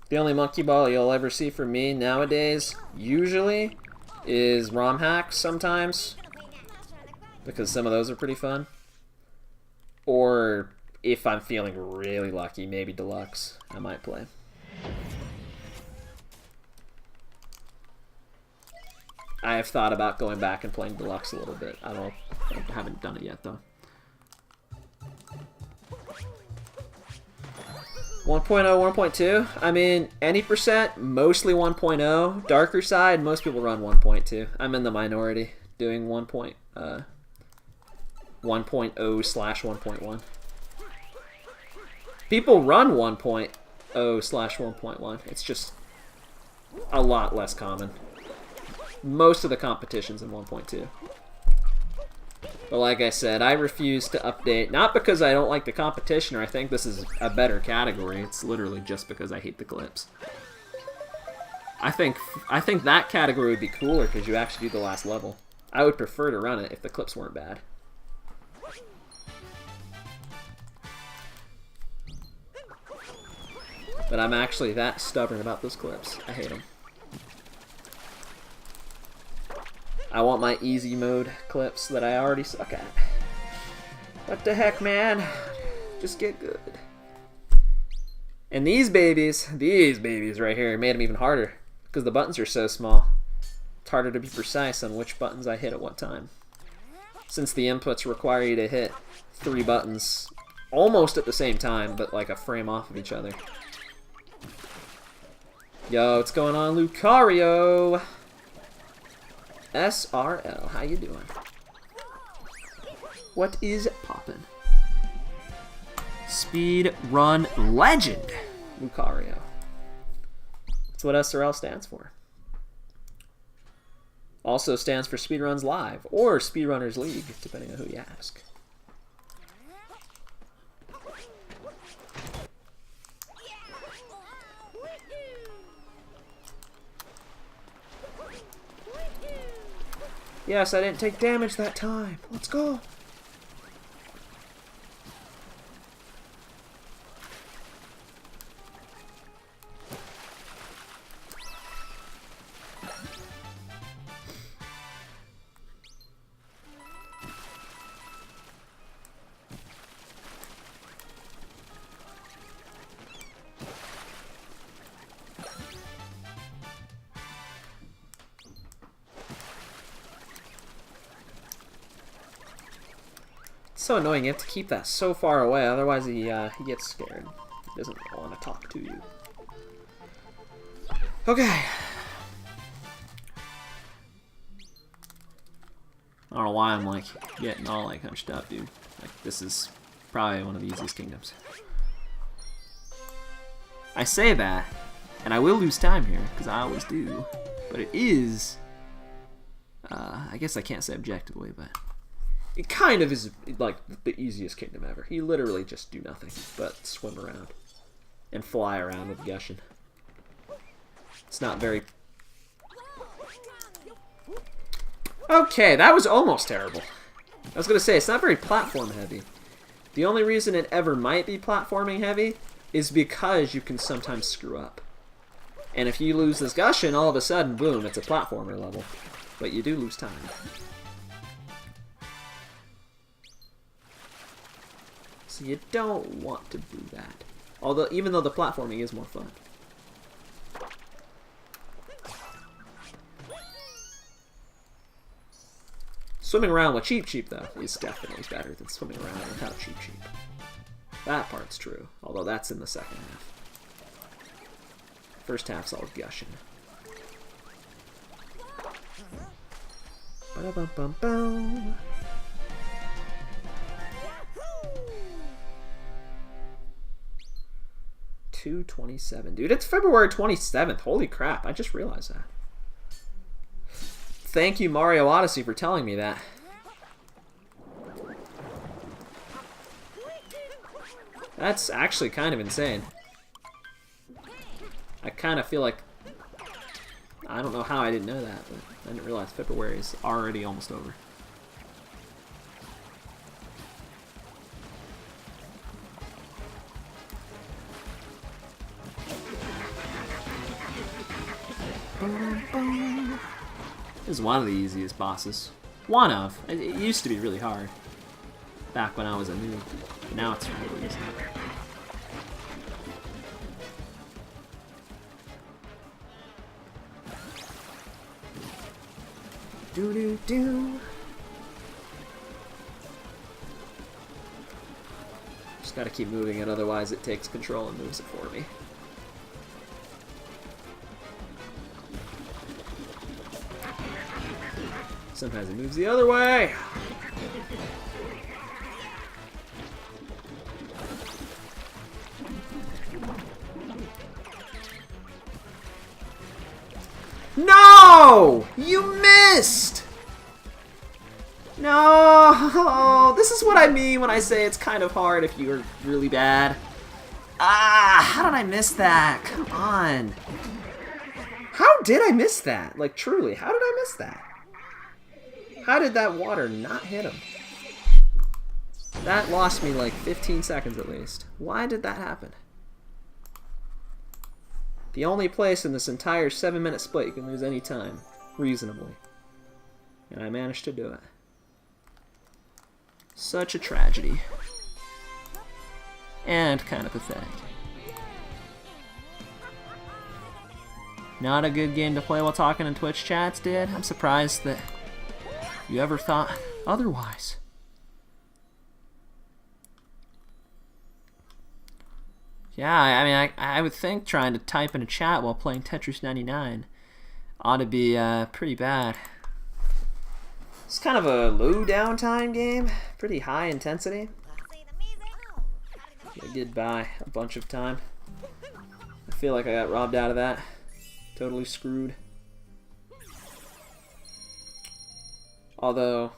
The only Monkey Ball you'll ever see from me nowadays, usually, is ROM hacks sometimes. Because some of those are pretty fun. Or, if I'm feeling really lucky, maybe Deluxe, I might play. I have thought about going back and playing Deluxe a little bit. I haven't done it yet, though. 1.0, 1.2. I mean, any percent, mostly 1.0. Darker side, most people run 1.2. I'm in the minority doing 1.0/1.1. People run 1.0/1.1. It's just a lot less common. Most of the competition's in 1.2. But like I said, I refuse to update, not because I don't like the competition or I think this is a better category, it's literally just because I hate the clips. I think that category would be cooler because you actually do the last level. I would prefer to run it if the clips weren't bad. But I'm actually that stubborn about those clips. I hate them. I want my easy mode clips that I already suck at. What the heck, man? Just get good. And these babies right here made them even harder because the buttons are so small. It's harder to be precise on which buttons I hit at what time. Since the inputs require you to hit 3 buttons almost at the same time, but like a frame off of each other. Yo, what's going on, Lucario? SRL, how you doing? What is poppin'? Speed Run Legend, Lucario. That's what SRL stands for. Also stands for Speedruns Live, or Speedrunners League, depending on who you ask. Yes, I didn't take damage that time. Let's go. so annoying. You have to keep that so far away, otherwise he gets scared. He doesn't want to talk to you. Okay. I don't know why I'm like getting all like hunched up, dude. Like this is probably one of the easiest kingdoms. I say that, and I will lose time here because I always do. But it is, I guess I can't say objectively, but it kind of is like the easiest kingdom ever. You literally just do nothing but swim around and fly around with Gushing. It's not very... Okay, that was almost terrible. I was going to say, it's not very platform heavy. The only reason it ever might be platforming heavy is because you can sometimes screw up. And if you lose this Gushing, all of a sudden, boom, it's a platformer level. But you do lose time. So you don't want to do that. Although, even though the platforming is more fun. Swimming around with Cheep Cheep, though, is definitely better than swimming around without Cheep Cheep. That part's true, although that's in the second half. First half's all Gushing. Ba-da-bum-bum-bum. $2.27. Dude, it's February 27th. Holy crap, I just realized that. Thank you, Mario Odyssey, for telling me that. That's actually kind of insane. I kind of feel like... I don't know how I didn't know that, but I didn't realize February is already almost over. This is one of the easiest bosses. One of. It used to be really hard. Back when I was a noob. But now it's really easy. Do-do-do. Just gotta keep moving it, otherwise it takes control and moves it for me. Sometimes it moves the other way. No! You missed! No! This is what I mean when I say it's kind of hard if you're really bad. Ah! How did I miss that? Come on. How did I miss that? Like, truly, how did I miss that? How did that water not hit him? That lost me like 15 seconds at least. Why did that happen? The only place in this entire 7-minute split you can lose any time, reasonably. And I managed to do it. Such a tragedy. And kind of pathetic. Not a good game to play while talking in Twitch chats, dude. I'm surprised that you ever thought otherwise. Yeah, I mean, I would think trying to type in a chat while playing Tetris 99 ought to be pretty bad. It's kind of a low downtime game, pretty high intensity. I did buy a bunch of time. I feel like I got robbed out of that. Totally screwed. Although,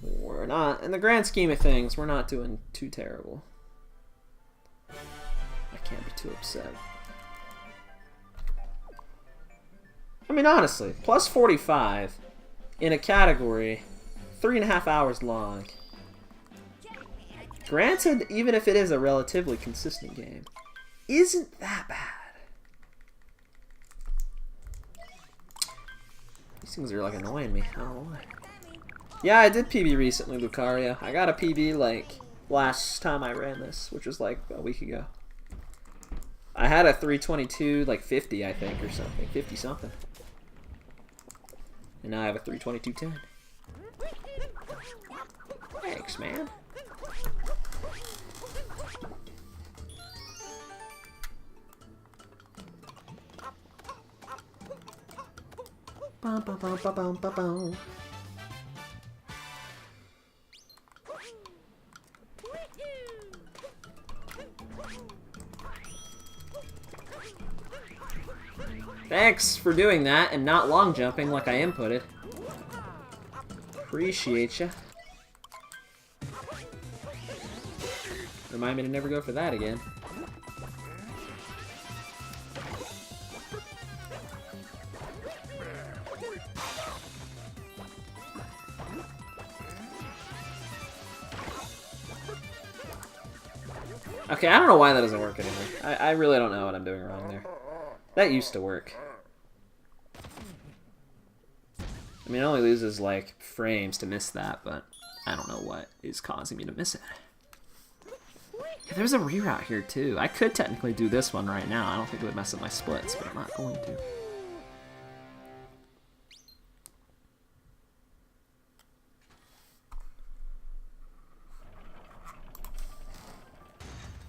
we're not, in the grand scheme of things, we're not doing too terrible. I can't be too upset. I mean, honestly, plus 45 in a category 3.5 hours long. Granted, even if it is a relatively consistent game, isn't that bad. These things are like annoying me. I don't know why. Yeah, I did PB recently, Lucario. I got a PB like last time I ran this, which was like a week ago. I had a 322 like 50, I think, or something, 50 something, and now I have a 322.10. Thanks, man. Bum, bum, bum, bum, bum, bum, bum. Thanks for doing that and not long jumping like I inputted. Appreciate ya. Remind me to never go for that again. Okay, I don't know why that doesn't work anymore. I really don't know what I'm doing wrong there. That used to work. I mean, it only loses, like, frames to miss that, but I don't know what is causing me to miss it. Yeah, there's a reroute here, too. I could technically do this one right now. I don't think it would mess up my splits, but I'm not going to.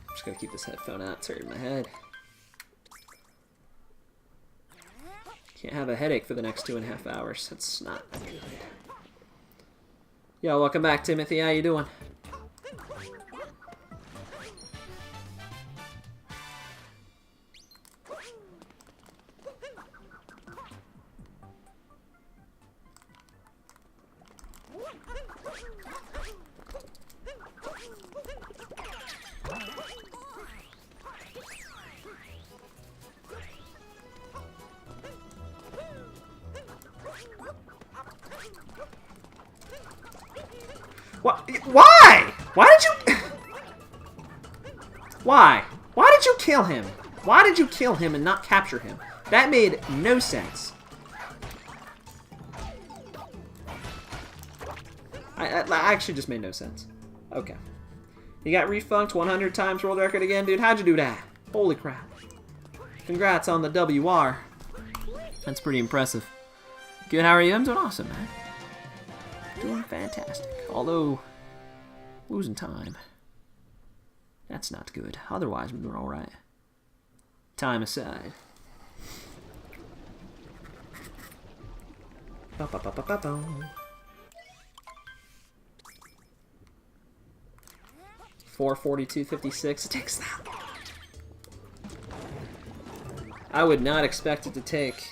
I'm just gonna keep this headphone out. It's hurting my head. Can't have a headache for the next 2.5 hours. That's not good. Yo, welcome back, Timothy. How you doing? What? Why? Why did you... Why? Why did you kill him? Why did you kill him and not capture him? That made no sense. I actually just made no sense. Okay. You got refunked 100 times world record again, dude? How'd you do that? Holy crap. Congrats on the WR. That's pretty impressive. Good, how are you? I'm doing awesome, man. Doing fantastic. Although, losing time. That's not good. Otherwise, we're doing alright. Time aside. Ba -ba -ba -ba -ba -ba. 4:42:56. It takes that long. I would not expect it to take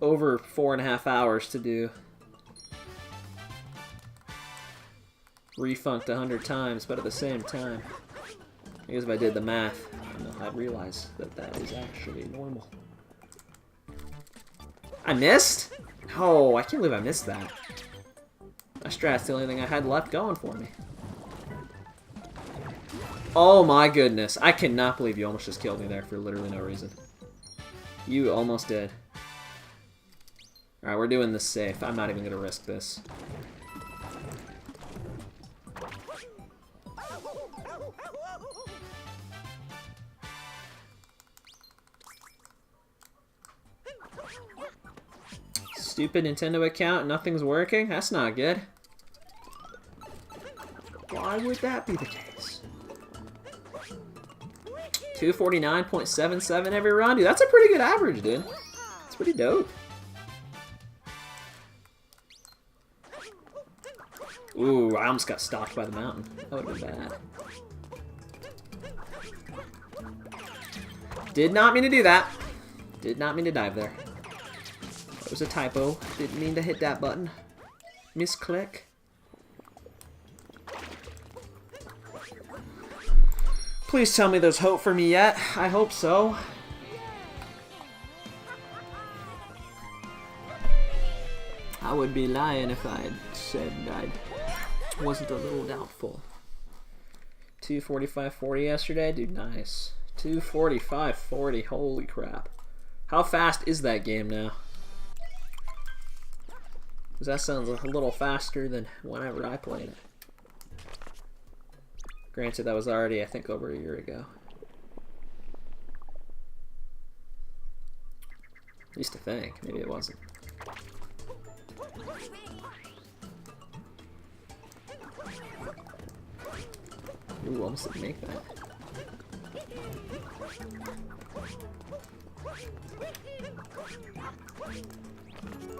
over 4.5 hours to do. Refunked 100 times, but at the same time, I guess if I did the math, I'd realize that that is actually normal. I missed? Oh, I can't believe I missed that. My strat's the only thing I had left going for me. Oh my goodness, I cannot believe you almost just killed me there for literally no reason. You almost did. Alright, we're doing this safe. I'm not even going to risk this. Stupid Nintendo account, nothing's working? That's not good. Why would that be the case? 249.77 every run? Dude, that's a pretty good average, dude. It's pretty dope. Ooh, I almost got stalked by the mountain. That would have been bad. Did not mean to do that. Did not mean to dive there. That was a typo. Didn't mean to hit that button. Misclick. Please tell me there's hope for me yet. I hope so. I would be lying if I had said I wasn't a little doubtful. 2:45:40 yesterday? Dude, nice. 2:45:40. Holy crap. How fast is that game now? Because that sounds a little faster than whenever I played it. Granted, that was already, I think, over a year ago. At least I think. Maybe it wasn't. Ooh, almost didn't make that.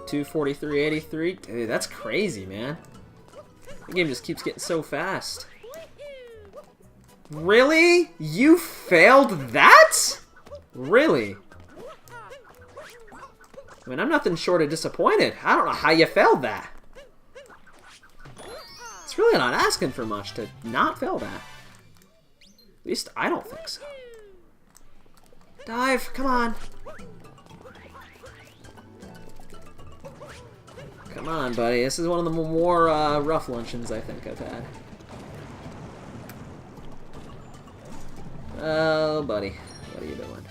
$243.83. Dude, that's crazy, man. The game just keeps getting so fast. Really? You failed that? Really? I mean, I'm nothing short of disappointed. I don't know how you failed that. It's really not asking for much to not fail that. At least I don't think so. Dive, come on. Come on, buddy. This is one of the more rough luncheons I think I've had. Oh, buddy. What are you doing?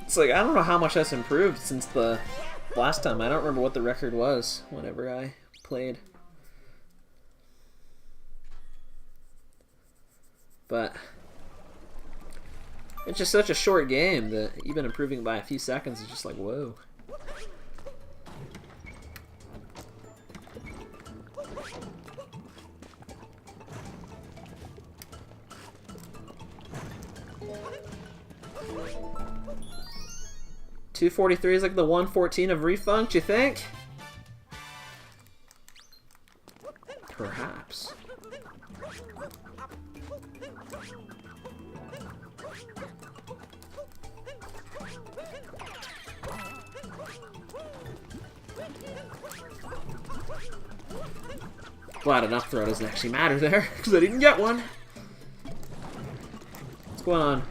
It's like, I don't know how much that's improved since the last time. I don't remember what the record was whenever I played. But it's just such a short game that even improving by a few seconds is just like, whoa. $243 is like the 114 of Refunct, you think? Perhaps. Glad an up throw doesn't actually matter there, because I didn't get one. What's going on?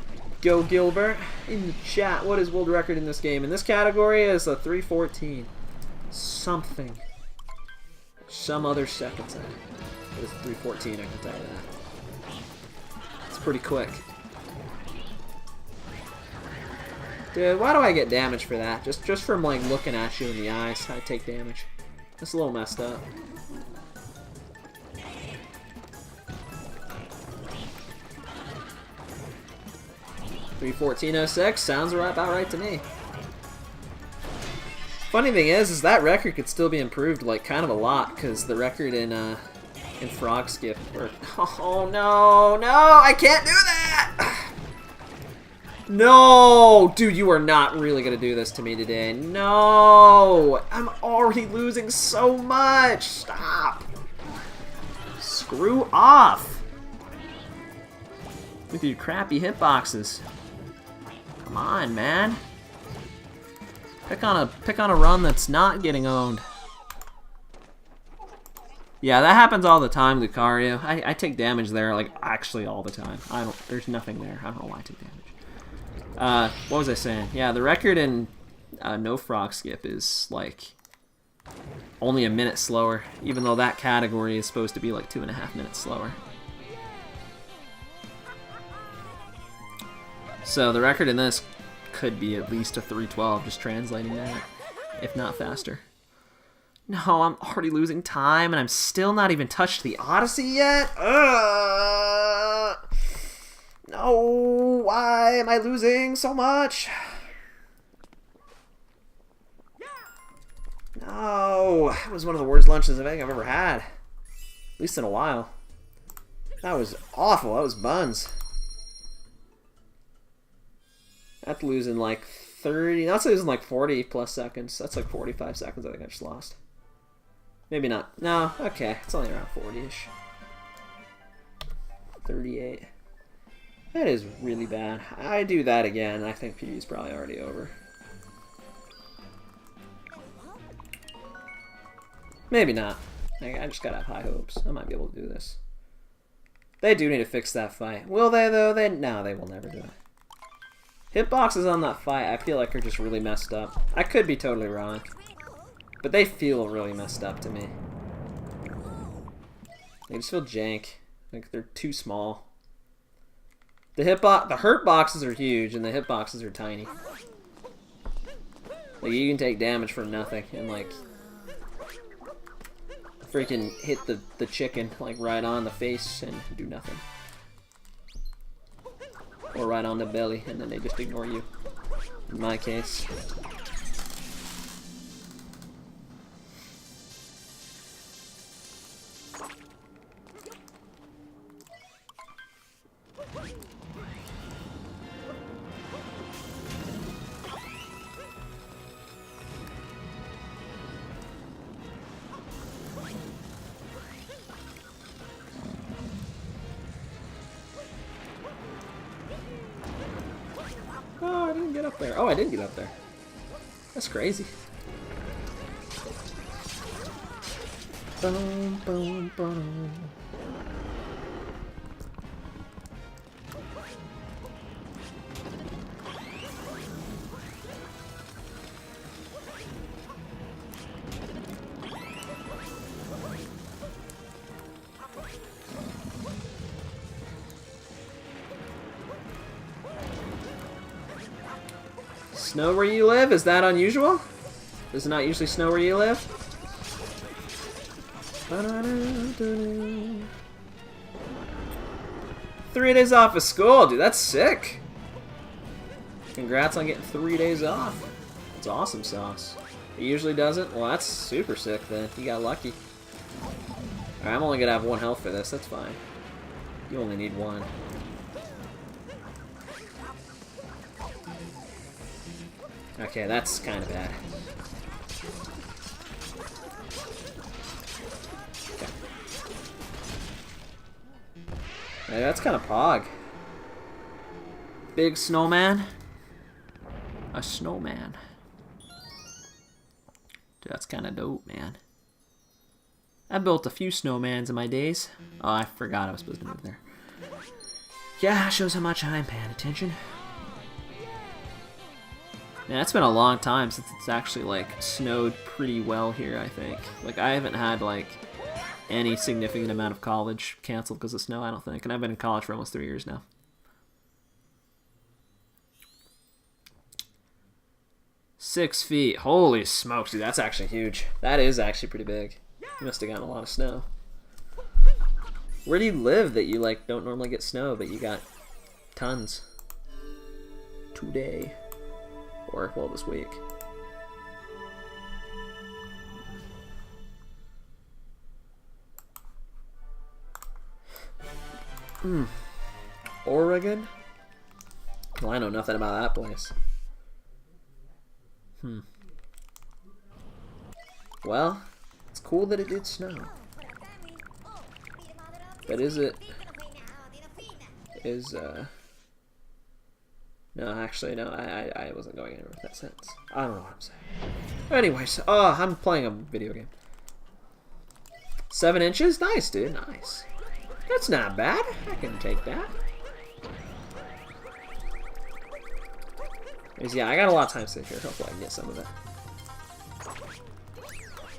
Go Gilbert in the chat. What is world record in this game? In this category is a 314. Something. Some other seconds. It is 314, I can tell you that. It's pretty quick. Dude, why do I get damage for that? Just from like looking at you in the eyes, I take damage. That's a little messed up. $314.06 sounds about right to me. Funny thing is that record could still be improved like kind of a lot because the record in Frog Skip. Oh no, no, I can't do that. No, dude, you are not really gonna do this to me today. No, I'm already losing so much. Stop. Screw off with your crappy hitboxes. Come on, man. Pick on a run that's not getting owned. Yeah, that happens all the time, Lucario. I take damage there, like, actually all the time. There's nothing there. I don't know why I take damage. What was I saying? Yeah, the record in No Frog Skip is, like, only a minute slower, even though that category is supposed to be, like, 2.5 minutes slower. So the record in this could be at least a 312, just translating that, if not faster. No, I'm already losing time, and I'm still not even touched the Odyssey yet? No, why am I losing so much? No, that was one of the worst lunches I think I've ever had. At least in a while. That was awful, that was buns. That's losing like 30, that's losing like 40 plus seconds. That's like 45 seconds I think I just lost. Maybe not. No, okay. It's only around 40-ish. 38. That is really bad. I do that again, I think PvE's probably already over. Maybe not. I just gotta have high hopes. I might be able to do this. They do need to fix that fight. Will they, though? No, they will never do it. Hitboxes on that fight, I feel like are just really messed up. I could be totally wrong. But they feel really messed up to me. They just feel jank. Like they're too small. The hurt boxes are huge and the hitboxes are tiny. Like you can take damage from nothing and like freaking hit the chicken like right on the face and do nothing. right on the belly, and then they just ignore you. In my case. Oh, I didn't get up there. Oh, I did get up there. That's crazy. Boom, boom, boom. Snow where you live? Is that unusual? Does it not usually snow where you live? 3 days off of school, dude. That's sick. Congrats on getting 3 days off. That's awesome sauce. It usually doesn't? Well, that's super sick then. You got lucky. Alright, I'm only gonna have 1 health for this. That's fine. You only need 1. Okay, that's kind of bad. Okay. Hey, that's kind of pog. Big snowman. A snowman. Dude, that's kind of dope, man. I built a few snowmans in my days. Oh, I forgot I was supposed to move there. Yeah, shows how much I'm paying attention. Man, it's been a long time since it's actually, like, snowed pretty well here, I think. Like, I haven't had, like, any significant amount of college canceled because of snow, I don't think. And I've been in college for almost 3 years now. Six feet. Holy smokes, dude, that's actually huge. That is actually pretty big. You must have gotten a lot of snow. Where do you live that you, like, don't normally get snow, but you got tons? Today. Or, well, this week. Oregon? Well, I know nothing about that place. Well, it's cool that it did snow. But is it... No, actually, no, I wasn't going anywhere with that sentence. I don't know what I'm saying. Anyways, I'm playing a video game. 7 inches? Nice, dude, nice. That's not bad. I can take that. Yeah, I got a lot of time saved here. Hopefully I can get some of it.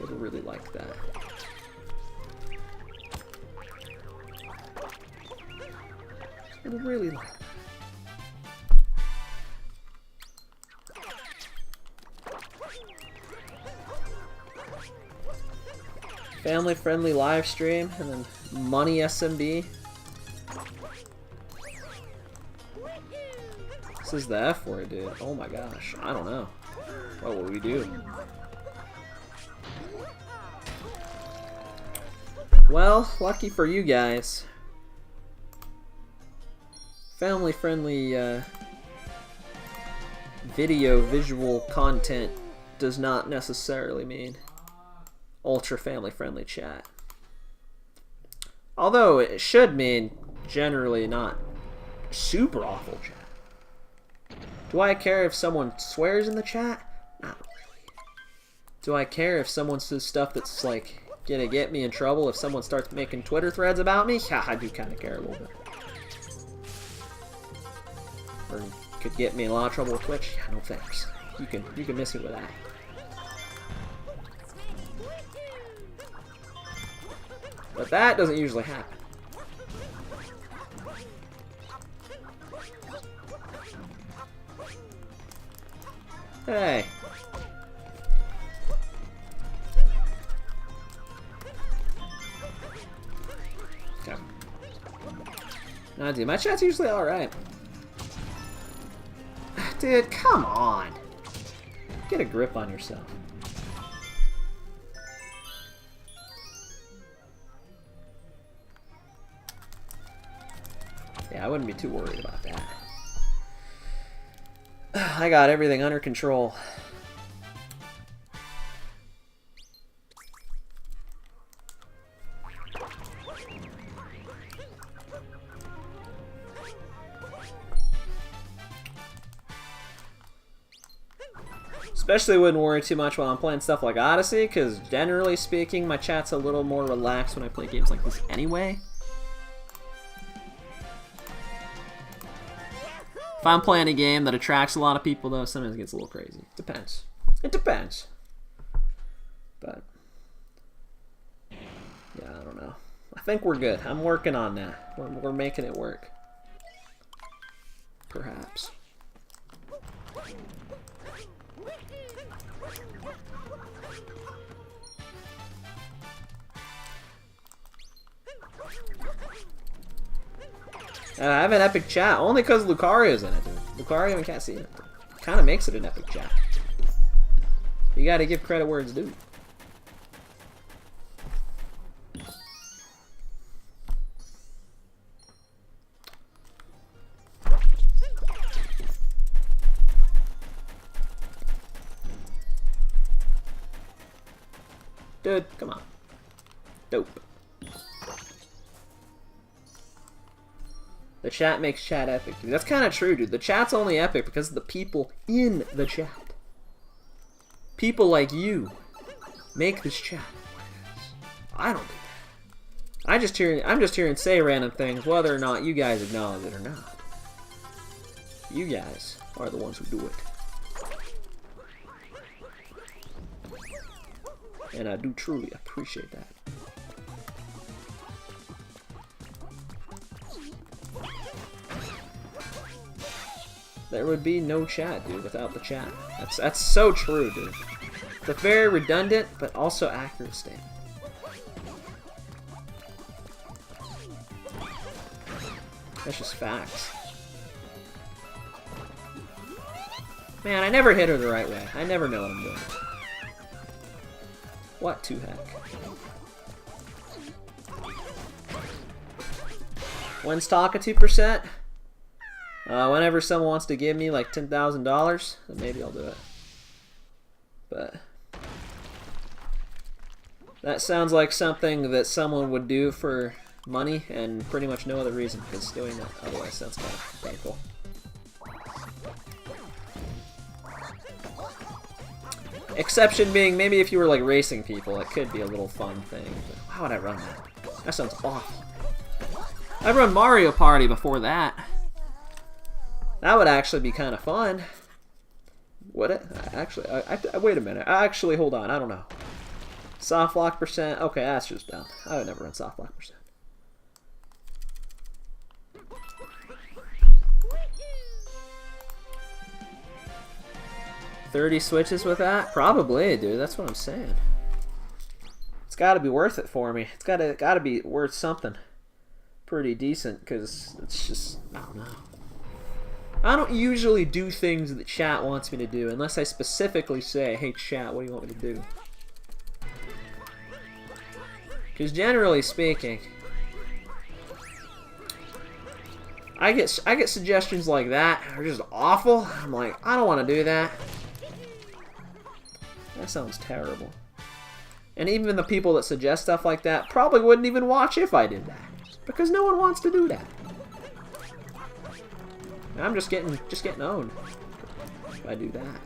Would really like that. Would really like that. Family-friendly live stream, and then money SMB. This is the F word, dude. Oh my gosh. I don't know. What will we do? Well, lucky for you guys. Family-friendly visual content does not necessarily mean ultra family-friendly chat. Although it should mean generally not super awful chat. Do I care if someone swears in the chat? Not really. Do I care if someone says stuff that's like gonna get me in trouble if someone starts making Twitter threads about me? Yeah, I do kind of care a little bit. Or could get me in a lot of trouble with Twitch? Yeah, no thanks. You can miss me with that. But that doesn't usually happen. Hey. Okay. Nah, dude, my chat's usually alright. Dude, come on. Get a grip on yourself. Yeah, I wouldn't be too worried about that. I got everything under control. Especially wouldn't worry too much while I'm playing stuff like Odyssey, because generally speaking, my chat's a little more relaxed when I play games like this anyway. If I'm playing a game that attracts a lot of people, though, sometimes it gets a little crazy. Depends. It depends. But, yeah, I don't know. I think we're good. I'm working on that. We're making it work. Perhaps. I have an epic chat, only because Lucario's in it, dude. Lucario and Cassina. Kind of makes it an epic chat. You gotta give credit where it's due. Dude, come on. Dope. The chat makes chat epic, dude. That's kind of true, dude. The chat's only epic because of the people in the chat. People like you make this chat. I don't do that. I'm just hearing say random things, whether or not you guys acknowledge it or not. You guys are the ones who do it. And I do truly appreciate that. There would be no chat, dude, without the chat. That's so true, dude. It's a very redundant, but also accurate statement. That's just facts. Man, I never hit her the right way. I never know what I'm doing. What to heck? When's Taka 2%? Whenever someone wants to give me like $10,000, then maybe I'll do it. But that sounds like something that someone would do for money and pretty much no other reason, because doing that otherwise sounds kind of painful. Exception being maybe if you were like racing people, it could be a little fun thing. But why would I run that? That sounds awful. I've run Mario Party before that. That would actually be kind of fun. Would it? Actually, wait a minute. Actually, hold on. I don't know. Soft lock percent. Okay, that's just dumb. I would never run soft lock percent. $30 switches with that? Probably, dude. That's what I'm saying. It's got to be worth it for me. It's got to be worth something pretty decent, because it's just, I don't know. I don't usually do things that chat wants me to do unless I specifically say, hey chat, what do you want me to do? Because generally speaking, I get suggestions like that are just awful. I'm like, I don't want to do that. That sounds terrible. And even the people that suggest stuff like that probably wouldn't even watch if I did that, because no one wants to do that. I'm just getting owned if I do that.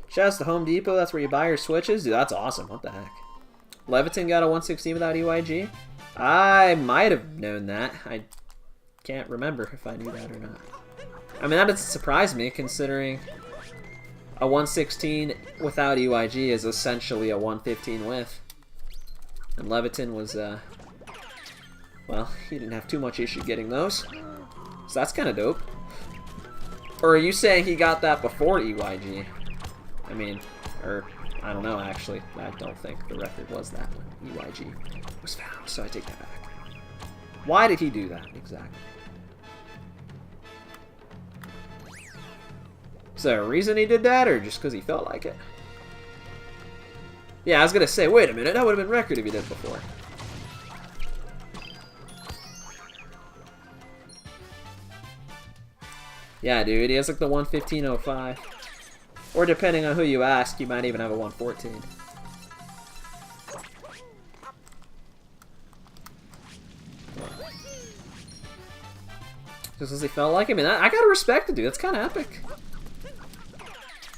Shouts to Home Depot, that's where you buy your Switches? Dude, that's awesome. What the heck? Leviton got a 116 without EYG? I might have known that. I can't remember if I knew that or not. I mean, that doesn't surprise me, considering a 116 without EYG is essentially a 115 with. And Leviton was, well, he didn't have too much issue getting those. So that's kind of dope. Or are you saying he got that before EYG? I mean, or I don't know actually. I don't think the record was that when EYG was found, so I take that back. Why did he do that exactly? Is there a reason he did that, or just because he felt like it? Yeah, I was gonna say, wait a minute, that would have been record if he did it before. Yeah, dude, he has like the 115.05. Or depending on who you ask, you might even have a 114. Just as he felt like it. I mean, I gotta respect it, dude. That's kind of epic.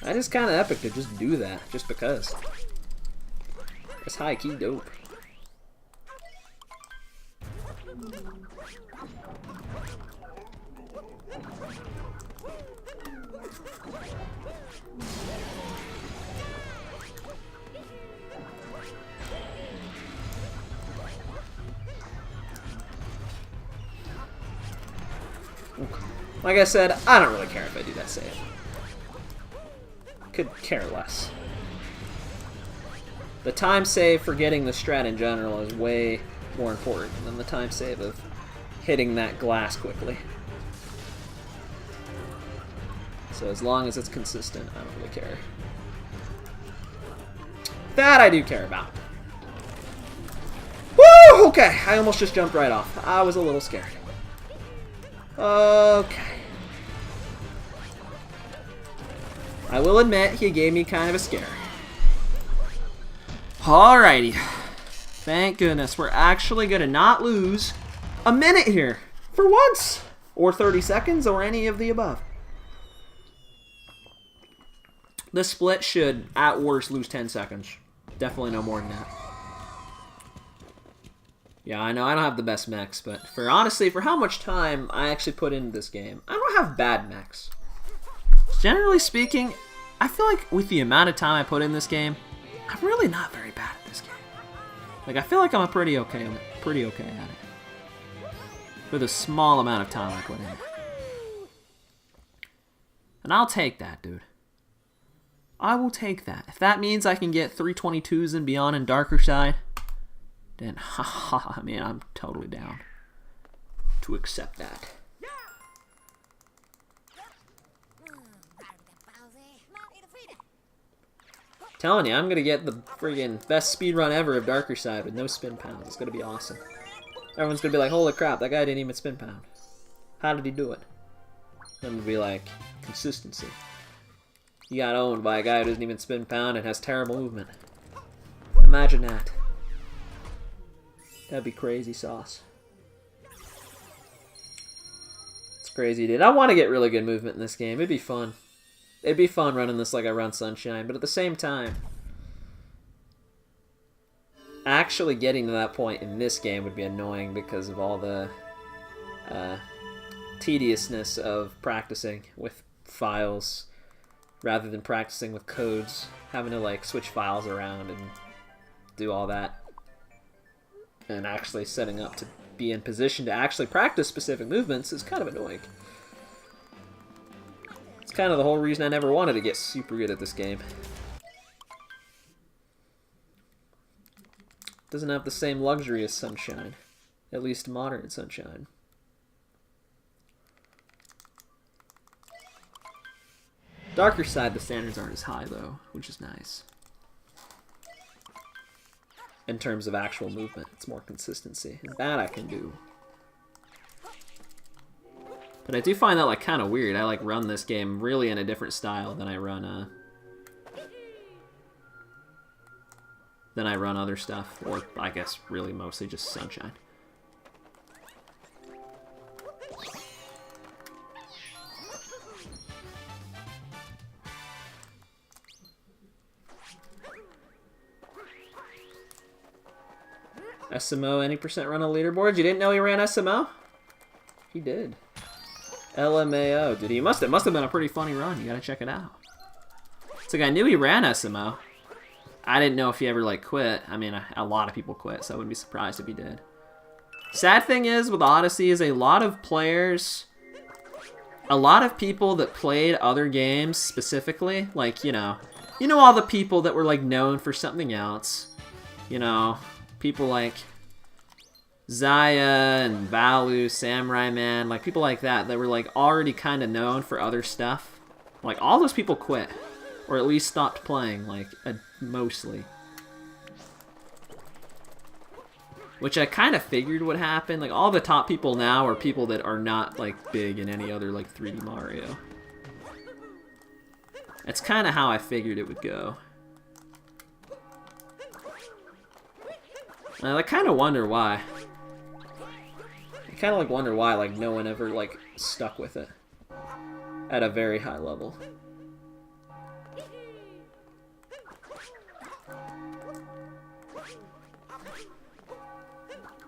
That is kind of epic to just do that, just because. That's high-key dope. Like I said, I don't really care if I do that save. Could care less. The time save for getting the strat in general is way more important than the time save of hitting that glass quickly. So as long as it's consistent, I don't really care. That I do care about. Woo! Okay, I almost just jumped right off. I was a little scared. Okay. I will admit, he gave me kind of a scare. Alrighty. Thank goodness. We're actually going to not lose a minute here. For once. Or 30 seconds, or any of the above. This split should, at worst, lose 10 seconds. Definitely no more than that. Yeah, I know I don't have the best mechs, but honestly, for how much time I actually put into this game, I don't have bad mechs. Generally speaking, I feel like with the amount of time I put in this game, I'm really not very bad at this game. Like, I feel like I'm pretty okay at it. For the small amount of time I put in. And I'll take that, dude. I will take that. If that means I can get 322s and beyond in Darker Side, then, haha, man, I'm totally down to accept that. Telling you, I'm gonna get the friggin' best speedrun ever of Darker Side with no spin pounds. It's gonna be awesome. Everyone's gonna be like, holy crap, that guy didn't even spin pound. How did he do it? Then we'll be like, consistency. He got owned by a guy who doesn't even spin pound and has terrible movement. Imagine that. That'd be crazy sauce. It's crazy, dude. I want to get really good movement in this game. It'd be fun. It'd be fun running this like I run Sunshine, but at the same time, actually getting to that point in this game would be annoying because of all the tediousness of practicing with files rather than practicing with codes, having to like switch files around and do all that, and actually setting up to be in position to actually practice specific movements is kind of annoying. It's kind of the whole reason I never wanted to get super good at this game. Doesn't have the same luxury as Sunshine. At least modern Sunshine. Darker Side, the standards aren't as high though, which is nice. In terms of actual movement, it's more consistency. And that I can do. But I do find that like kind of weird. I like run this game really in a different style than I run other stuff, or I guess really mostly just Sunshine. SMO, any percent run on leaderboards? You didn't know he ran SMO? He did. LMAO. Dude, it must have been a pretty funny run. You gotta check it out. It's like I knew he ran SMO. I didn't know if he ever like quit. I mean, a lot of people quit, so I wouldn't be surprised if he did. Sad thing is with Odyssey is a lot of players a lot of people that played other games specifically, like, you know all the people that were, like, known for something else. You know, people like Zaya and Valu, Samurai Man, like, people like that were, like, already kind of known for other stuff. Like, all those people quit. Or at least stopped playing, like, mostly. Which I kind of figured would happen. Like, all the top people now are people that are not, like, big in any other, like, 3D Mario. That's kind of how I figured it would go. And I kind of wonder why. I kind of, like, wonder why, like, no one ever, like, stuck with it. At a very high level.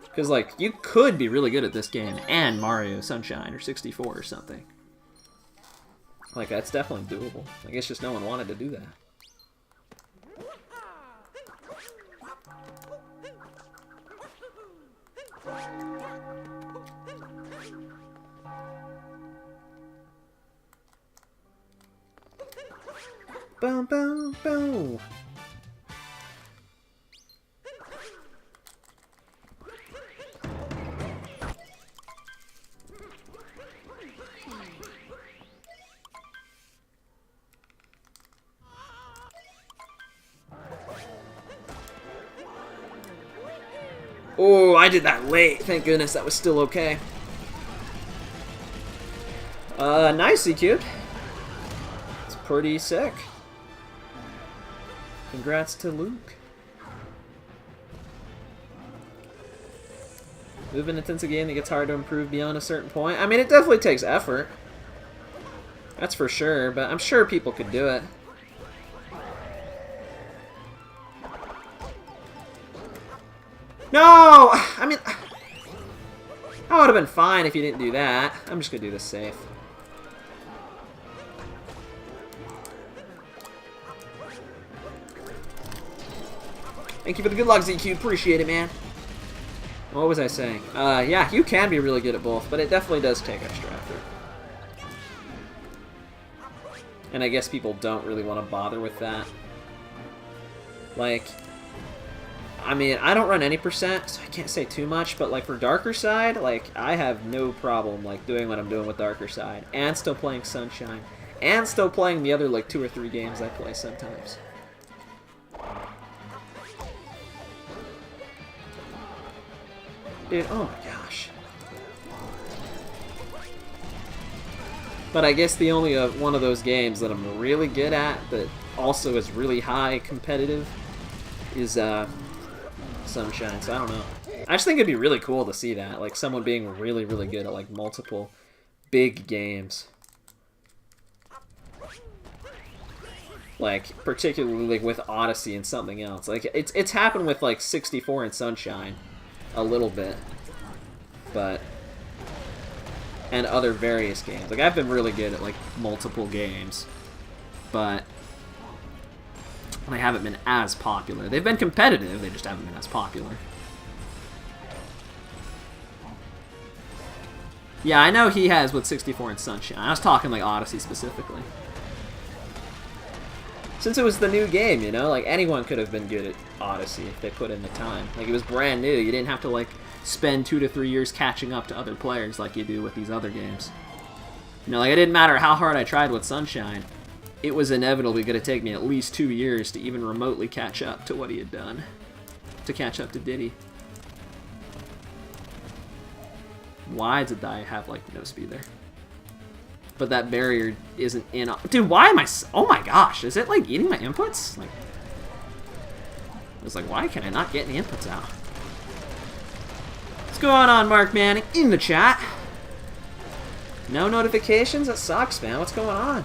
Because, like, you could be really good at this game and Mario Sunshine or 64 or something. Like, that's definitely doable. I guess just no one wanted to do that. Boom, boom, boom. Oh, I did that late. Thank goodness that was still okay. Nice, E-Cubed. It's pretty sick. Congrats to Luke. Movement intensive game that gets hard to improve beyond a certain point. I mean, it definitely takes effort. That's for sure, but I'm sure people could do it. No! I mean, that would have been fine if you didn't do that. I'm just gonna do this safe. Thank you for the good luck, ZQ. Appreciate it, man. What was I saying? Yeah, you can be really good at both, but it definitely does take extra effort. And I guess people don't really want to bother with that. Like, I mean, I don't run any percent, so I can't say too much, but like for Darker Side, like I have no problem like doing what I'm doing with Darker Side, and still playing Sunshine, and still playing the other like 2 or 3 games I play sometimes. Dude, oh my gosh. But I guess the only one of those games that I'm really good at that also is really high competitive is Sunshine, so I don't know. I just think it'd be really cool to see that, like someone being really, really good at like multiple big games. Like particularly like with Odyssey and something else. Like it's happened with like 64 and Sunshine a little bit, but and other various games. Like I've been really good at like multiple games, but they haven't been as popular. They've been competitive, they just haven't been as popular. Yeah, I know he has with 64 and Sunshine. I was talking like Odyssey specifically. Since it was the new game, you know, like anyone could have been good at Odyssey if they put in the time. Like it was brand new. You didn't have to like spend 2 to 3 years catching up to other players like you do with these other games. You know, like it didn't matter how hard I tried with Sunshine. It was inevitably going to take me at least 2 years to even remotely catch up to what he had done. To catch up to Diddy. Why did I have, like, no speed there? But that barrier isn't in... Dude, why am I... Oh my gosh, is it, like, eating my inputs? Like... I was like, why can I not get any inputs out? What's going on, Mark Manning? In the chat. No notifications? That sucks, man. What's going on?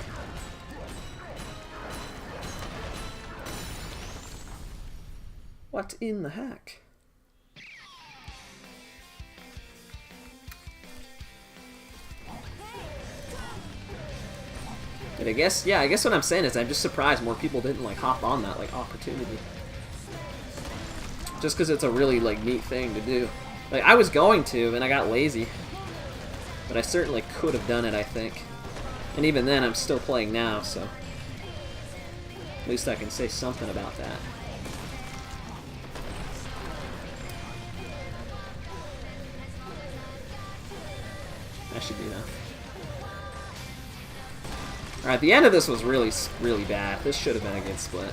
What in the heck? But I guess, yeah, I guess what I'm saying is I'm just surprised more people didn't, like, hop on that, like, opportunity. Just because it's a really, like, neat thing to do. Like, I was going to, and I got lazy. But I certainly could have done it, I think. And even then, I'm still playing now, so at least I can say something about that. That should be enough. Alright, the end of this was really, really bad. This should have been a good split.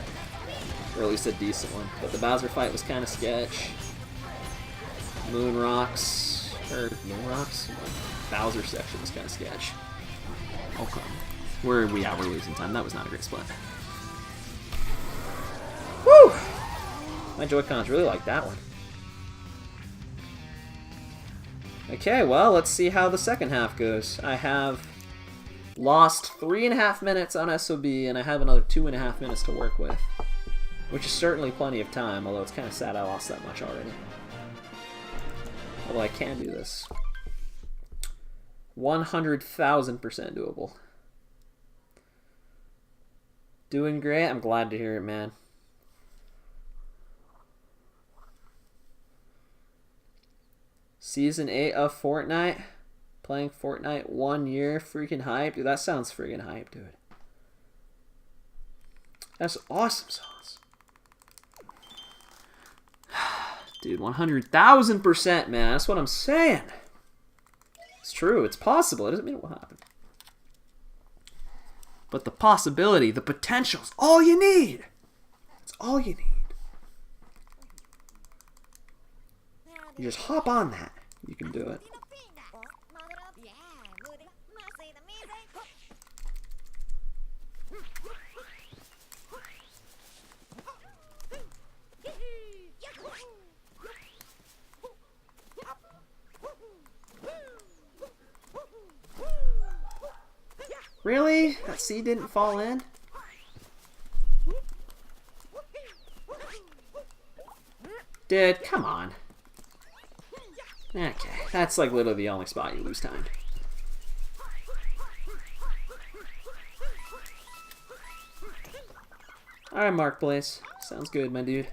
Or at least a decent one. But the Bowser fight was kind of sketch. Moon Rocks. Or Moon Rocks? Bowser section was kind of sketch. Okay. We're losing time. That was not a great split. Woo! My Joy-Cons really like that one. Okay, well, let's see how the second half goes. I have lost 3.5 minutes on SOB, and I have another 2.5 minutes to work with, which is certainly plenty of time, although it's kind of sad I lost that much already. Although I can do this. 100,000% doable. Doing great. I'm glad to hear it, man. Season 8 of Fortnite. Playing Fortnite 1 year. Freaking hype. Dude, that sounds freaking hype, dude. That's awesome sauce. Dude, 100,000%, man. That's what I'm saying. It's true. It's possible. It doesn't mean it will happen. But the possibility, the potential's all you need. It's all you need. You just hop on that. You can do it. Really? That seed didn't fall in? Dude, come on. Okay, that's like literally the only spot you lose time. Alright, Mark Blaze. Sounds good, my dude.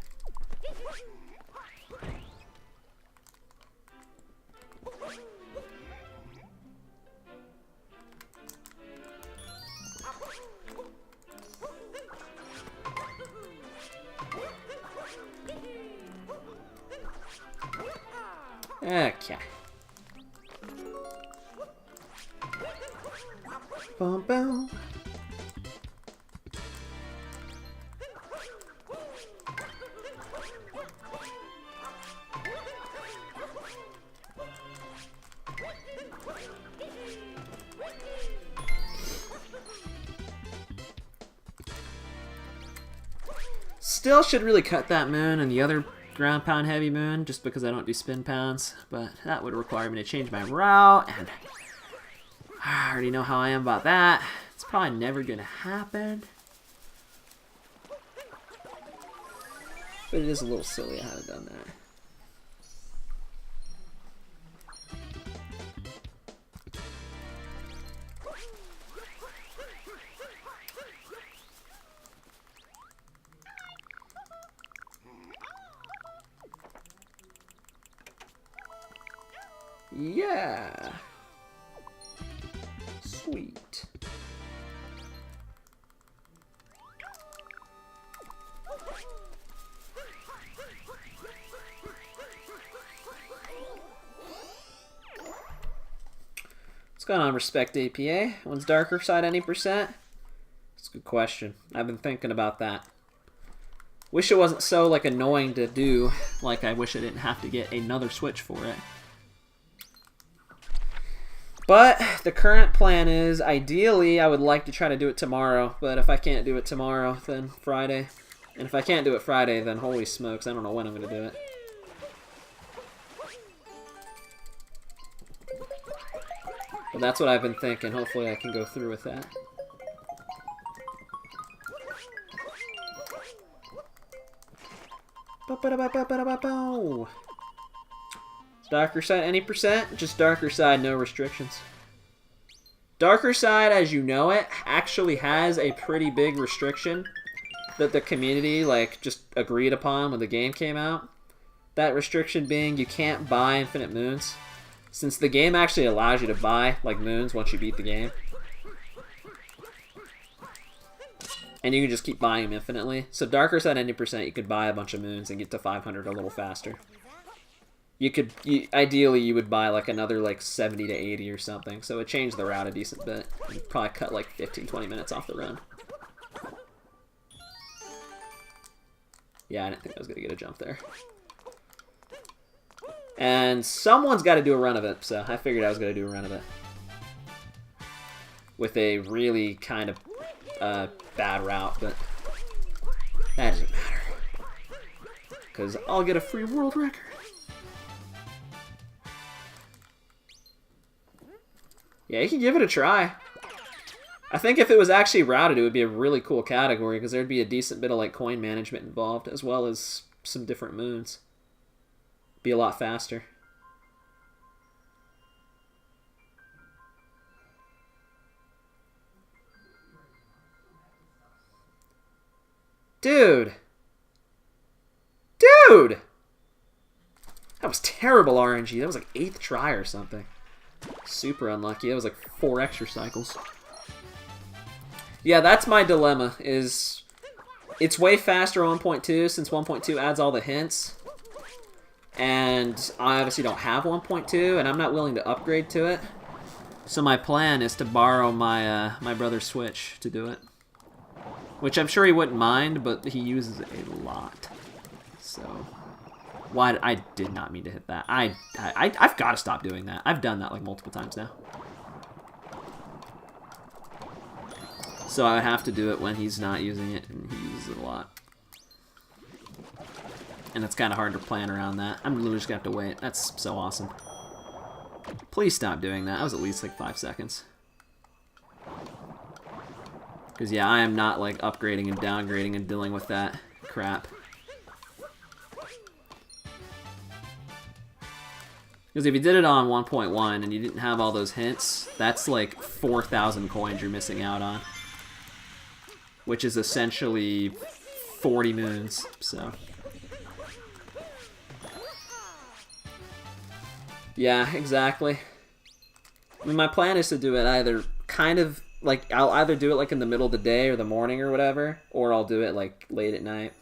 Okay. Boom, boom. Still should really cut that moon and the other ground pound heavy moon just because I don't do spin pounds, but that would require me to change my route, and I already know how I am about that. It's probably never gonna happen, but it is a little silly I haven't done that. Yeah. Sweet. What's going on, Respect APA? When's Darker Side any percent? That's a good question. I've been thinking about that. Wish it wasn't so like annoying to do. Like I wish I didn't have to get another Switch for it. But the current plan is, ideally, I would like to try to do it tomorrow. But if I can't do it tomorrow, then Friday. And if I can't do it Friday, then holy smokes, I don't know when I'm going to do it. But that's what I've been thinking. Hopefully I can go through with that. Darker Side, any percent? Just Darker Side, no restrictions. Darker Side, as you know it, actually has a pretty big restriction that the community, like, just agreed upon when the game came out. That restriction being you can't buy infinite moons. Since the game actually allows you to buy, like, moons once you beat the game. And you can just keep buying them infinitely. So Darker's at 90%, you could buy a bunch of moons and get to 500 a little faster. Ideally, you would buy like another like 70 to 80 or something. So it changed the route a decent bit. You'd probably cut like 15, 20 minutes off the run. Yeah, I didn't think I was going to get a jump there. And someone's got to do a run of it, so I figured I was going to do a run of it. With a really kind of bad route, but that doesn't matter. Because I'll get a free world record. Yeah, you can give it a try. I think if it was actually routed, it would be a really cool category, because there'd be a decent bit of like coin management involved, as well as some different moons. Be a lot faster. Dude! Dude! That was terrible RNG. That was like 8th try or something. Super unlucky. That was like 4 extra cycles. Yeah, that's my dilemma, is it's way faster 1.2 since 1.2 adds all the hints. And I obviously don't have 1.2, and I'm not willing to upgrade to it. So my plan is to borrow my my brother's Switch to do it. Which I'm sure he wouldn't mind, but he uses it a lot. So, why? I did not mean to hit that. I've got to stop doing that. I've done that like multiple times now. So I would have to do it when he's not using it, and he uses it a lot. And it's kind of hard to plan around that. I'm literally just going to have to wait. That's so awesome. Please stop doing that. That was at least like 5 seconds. Because, yeah, I am not, like, upgrading and downgrading and dealing with that crap. Because if you did it on 1.1 and you didn't have all those hints, that's, like, 4,000 coins you're missing out on. Which is essentially 40 moons, so... Yeah, exactly. I mean, my plan is to do it either kind of... Like, I'll either do it, like, in the middle of the day or the morning or whatever, or I'll do it, like, late at night.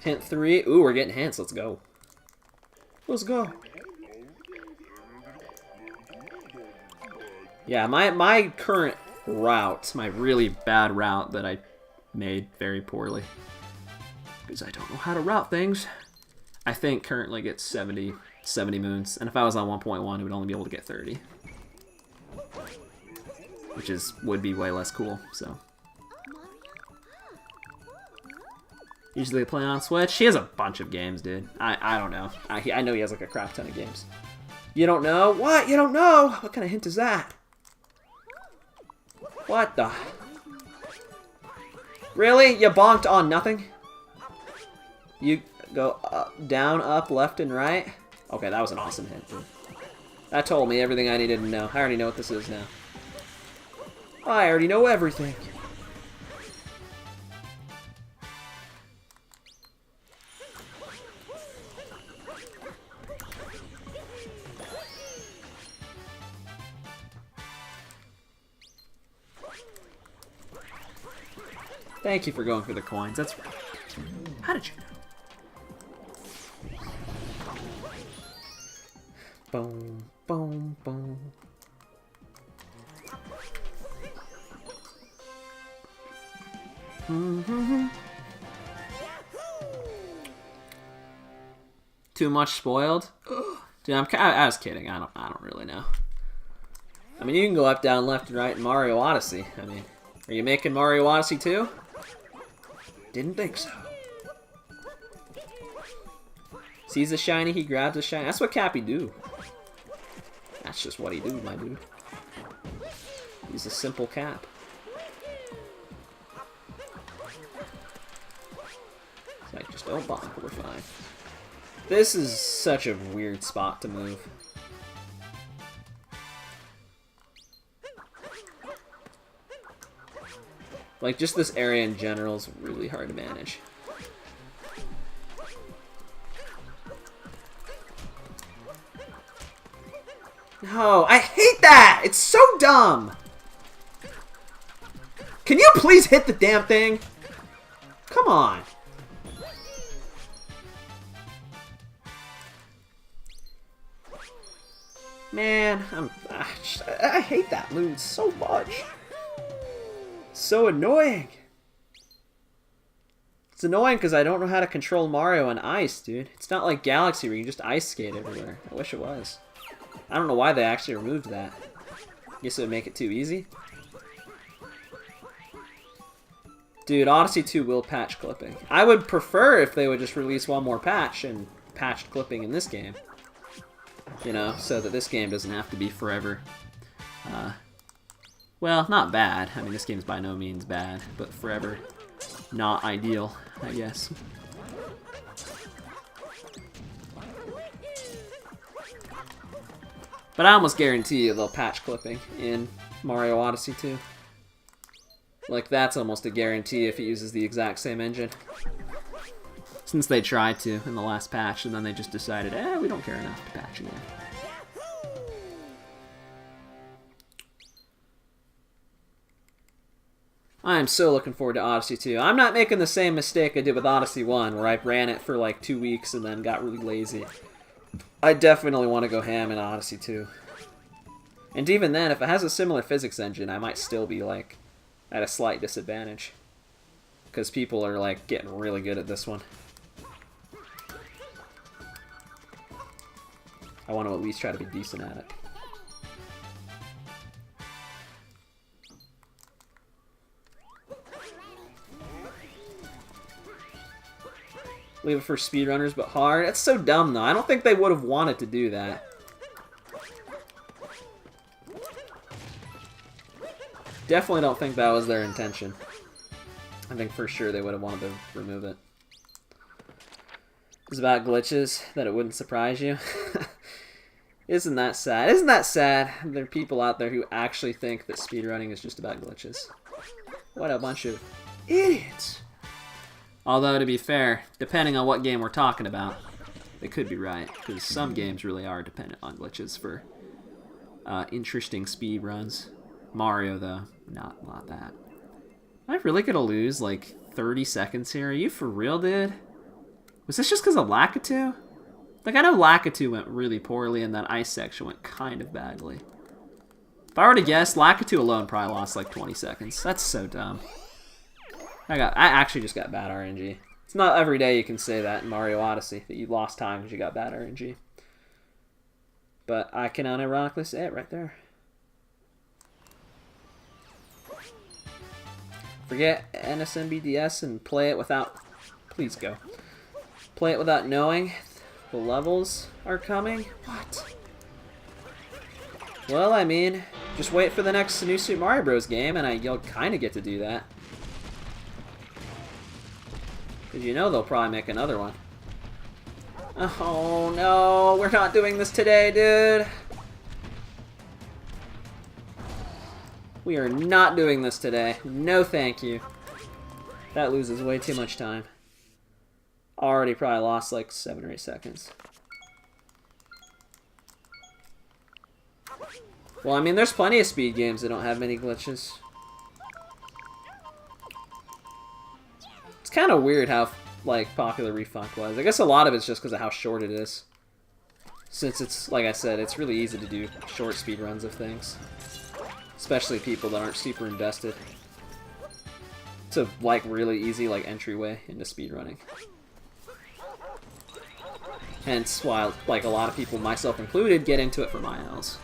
Hint 3. Ooh, we're getting hints. Let's go. Let's go. Yeah, my current route, my really bad route that I made very poorly, because I don't know how to route things, I think currently gets 70 moons, and if I was on 1.1, it would only be able to get 30. Which would be way less cool, so. Usually play on Switch. He has a bunch of games, dude. I don't know. I know he has like a crap ton of games. You don't know? What? You don't know? What kind of hint is that? What the? Really? You bonked on nothing? You go up, down, up, left, and right? Okay, that was an awesome hint, dude. That told me everything I needed to know. I already know what this is now. I already know everything. Thank you for going for the coins. That's right. How did you know? Boom, boom, boom. Too much spoiled? Dude, I was kidding. I don't really know. I mean, you can go up, down, left, and right in Mario Odyssey. I mean, are you making Mario Odyssey too? Didn't think so. Sees a shiny, he grabs a shiny. That's what Cappy do. That's just what he do, my dude. He's a simple Cap. It's like, just don't bonk, we're fine. This is such a weird spot to move. Like, just this area in general is really hard to manage. No, I hate that! It's so dumb! Can you please hit the damn thing? Come on. Man, I hate that move so much. So annoying. It's annoying because I don't know how to control Mario on ice, dude. It's not like Galaxy where you can just ice skate everywhere. I wish it was. I don't know why they actually removed that. Guess it would make it too easy. Dude, Odyssey 2 will patch clipping. I would prefer if they would just release one more patch and patched clipping in this game. You know, so that this game doesn't have to be forever. Well, not bad. I mean, this game's by no means bad, but forever not ideal, I guess. But I almost guarantee you they'll patch clipping in Mario Odyssey 2. Like, that's almost a guarantee if it uses the exact same engine. Since they tried to in the last patch, and then they just decided, we don't care enough to patch again. I am so looking forward to Odyssey 2. I'm not making the same mistake I did with Odyssey 1, where I ran it for like 2 weeks and then got really lazy. I definitely want to go ham in Odyssey 2. And even then, if it has a similar physics engine, I might still be like at a slight disadvantage. Because people are like getting really good at this one. I want to at least try to be decent at it. Leave it for speedrunners, but hard. That's so dumb, though. I don't think they would have wanted to do that. Definitely don't think that was their intention. I think for sure they would have wanted to remove it. It's about glitches, that it wouldn't surprise you. Isn't that sad? Isn't that sad? There are people out there who actually think that speedrunning is just about glitches. What a bunch of idiots. Although, to be fair, depending on what game we're talking about, they could be right, because some games really are dependent on glitches for interesting speed runs. Mario, though, not that. Am I really gonna lose, like, 30 seconds here? Are you for real, dude? Was this just because of Lakitu? Like, I know Lakitu went really poorly, and that ice section went kind of badly. If I were to guess, Lakitu alone probably lost, like, 20 seconds. That's so dumb. I actually just got bad RNG. It's not every day you can say that in Mario Odyssey, that you lost time because you got bad RNG. But I can unironically say it right there. Forget NSMBDS and play it without... Please go. Play it without knowing the levels are coming? What? Well, I mean, just wait for the next New Super Mario Bros. Game and you'll kind of get to do that. Because you know they'll probably make another one. Oh no, we're not doing this today, dude. We are not doing this today. No thank you. That loses way too much time. Already probably lost like 7 or 8 seconds. Well, I mean, there's plenty of speed games that don't have many glitches. It's kind of weird how like popular Refunk was. I guess a lot of it's just because of how short it is. Since it's, like I said, it's really easy to do short speed runs of things. Especially people that aren't super invested. It's a like really easy like entryway into speedrunning. Hence why like a lot of people, myself included, get into it for miles.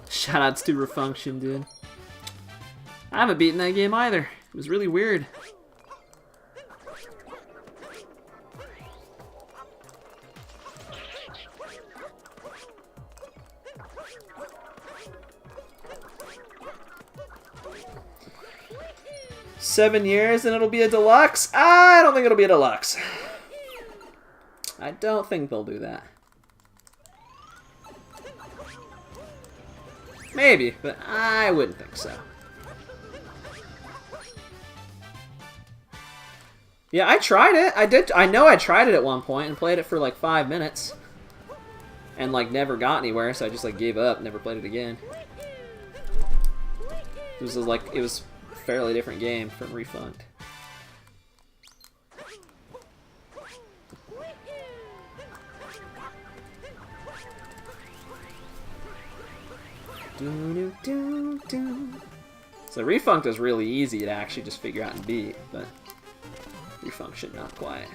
Shoutouts to Refunction, dude. I haven't beaten that game either. It was really weird. "7 years and it'll be a deluxe?" I don't think it'll be a deluxe. I don't think they'll do that. Maybe, but I wouldn't think so. Yeah, I tried it. I know I tried it at one point and played it for like 5 minutes. And like never got anywhere, so I just like gave up, never played it again. It was a fairly different game from Refunct. So Refunct is really easy to actually just figure out and beat, but Refunction not quite.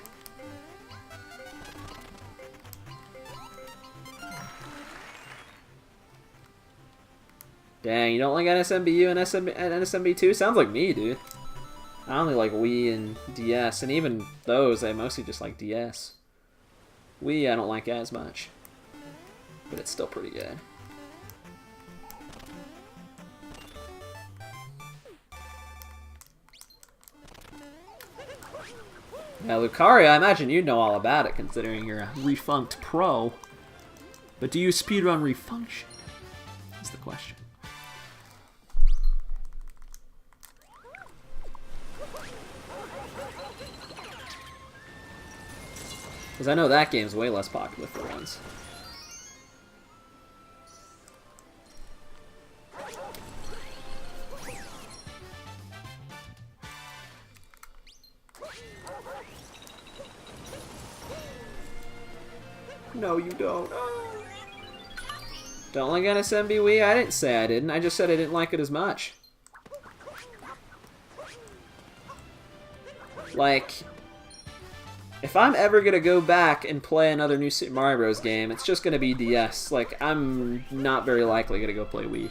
Dang, you don't like NSMBU and NSMB2? Sounds like me, dude. I only like Wii and DS, and even those, I mostly just like DS. Wii I don't like as much, but it's still pretty good. Now, Lucaria, I imagine you know all about it, considering you're a Refunct pro. But do you speedrun Refunction? Is the question. Because I know that game's way less popular for once. No, you don't. Don't like NSMB Wii? I didn't say I didn't. I just said I didn't like it as much. Like, if I'm ever gonna go back and play another new Super Mario Bros. Game, it's just gonna be DS. Like, I'm not very likely gonna go play Wii.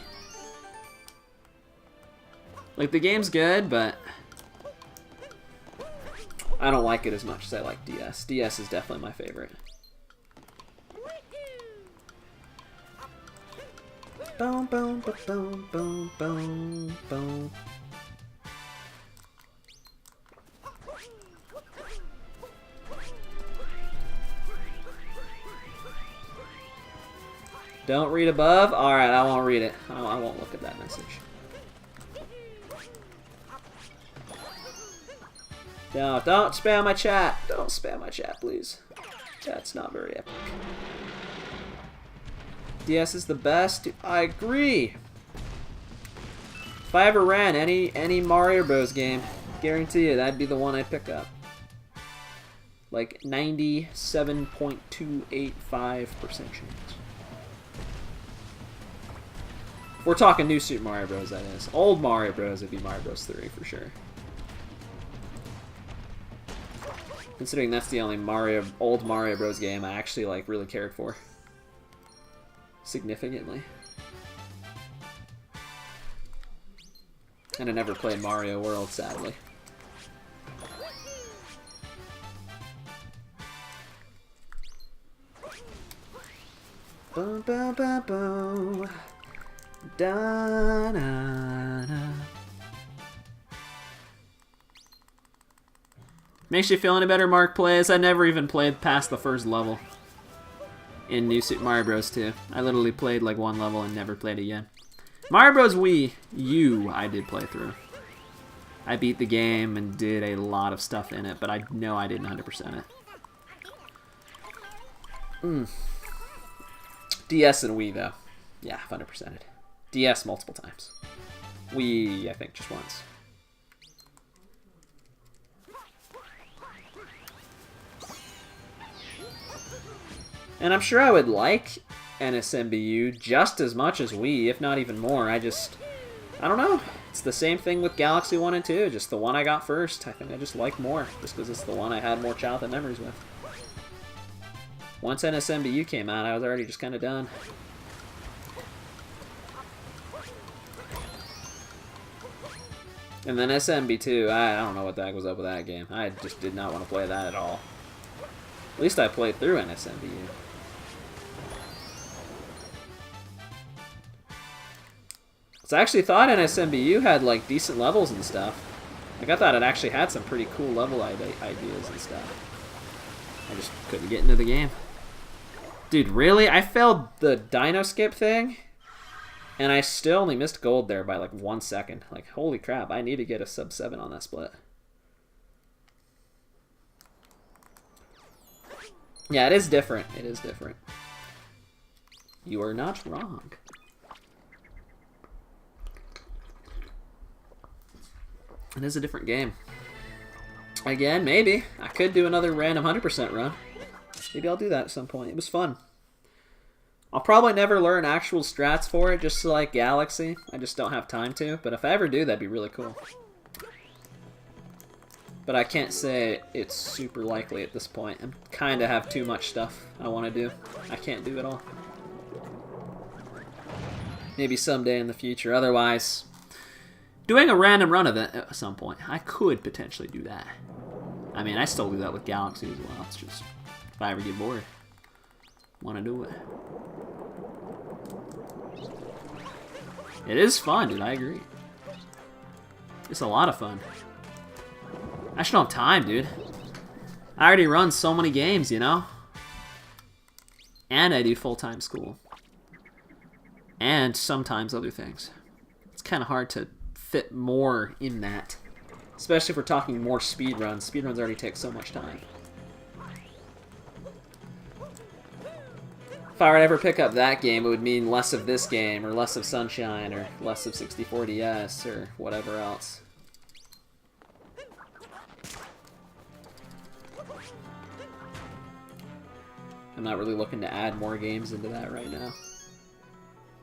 Like, the game's good, but I don't like it as much as I like DS. DS is definitely my favorite. Boom, boom, boom, boom, boom, boom. Don't read above? Alright, I won't read it. I won't look at that message. No, don't spam my chat. Don't spam my chat, please. That's not very epic. DS is the best. I agree. If I ever ran any Mario Bros. Game, guarantee you that'd be the one I'd pick up. Like 97.285% chance. We're talking new Super Mario Bros. That is. Old Mario Bros. Would be Mario Bros. 3 for sure. Considering that's the only old Mario Bros. Game I actually like really cared for. Significantly. And I never played Mario World, sadly. Boom, boom, boom, boom. Da, da, da. Makes you feel any better, Mark plays? I never even played past the first level in New Super Mario Bros. 2. I literally played like one level and never played it again. Mario Bros. Wii U I did play through. I beat the game and did a lot of stuff in it, but I know I didn't 100% it. DS and Wii though. Yeah, 100%ed. DS multiple times. Wii, I think, just once. And I'm sure I would like NSMBU just as much as Wii, if not even more. I don't know. It's the same thing with Galaxy 1 and 2, just the one I got first. I think I just like more, just because it's the one I had more childhood memories with. Once NSMBU came out, I was already just kind of done. And then SMB2, I don't know what the heck was up with that game. I just did not want to play that at all. At least I played through NSMBU. So I actually thought NSMBU had like decent levels and stuff. Like I thought it actually had some pretty cool level ideas and stuff. I just couldn't get into the game. Dude, really? I failed the Dino Skip thing? And I still only missed gold there by like 1 second. Like, holy crap, I need to get a sub 7 on that split. Yeah, it is different. It is different. You are not wrong. It is a different game. Again, maybe. I could do another random 100% run. Maybe I'll do that at some point. It was fun. I'll probably never learn actual strats for it, just like Galaxy. I just don't have time to. But if I ever do, that'd be really cool. But I can't say it's super likely at this point. I kind of have too much stuff I want to do. I can't do it all. Maybe someday in the future. Otherwise, doing a random run event at some point. I could potentially do that. I mean, I still do that with Galaxy as well. It's just, if I ever get bored, want to do it. It is fun, dude. I agree. It's a lot of fun. I just don't have time, dude. I already run so many games, you know? And I do full-time school. And sometimes other things. It's kind of hard to fit more in that. Especially if we're talking more speedruns. Speedruns already take so much time. If I were to ever pick up that game, it would mean less of this game, or less of Sunshine, or less of 64DS, or whatever else. I'm not really looking to add more games into that right now.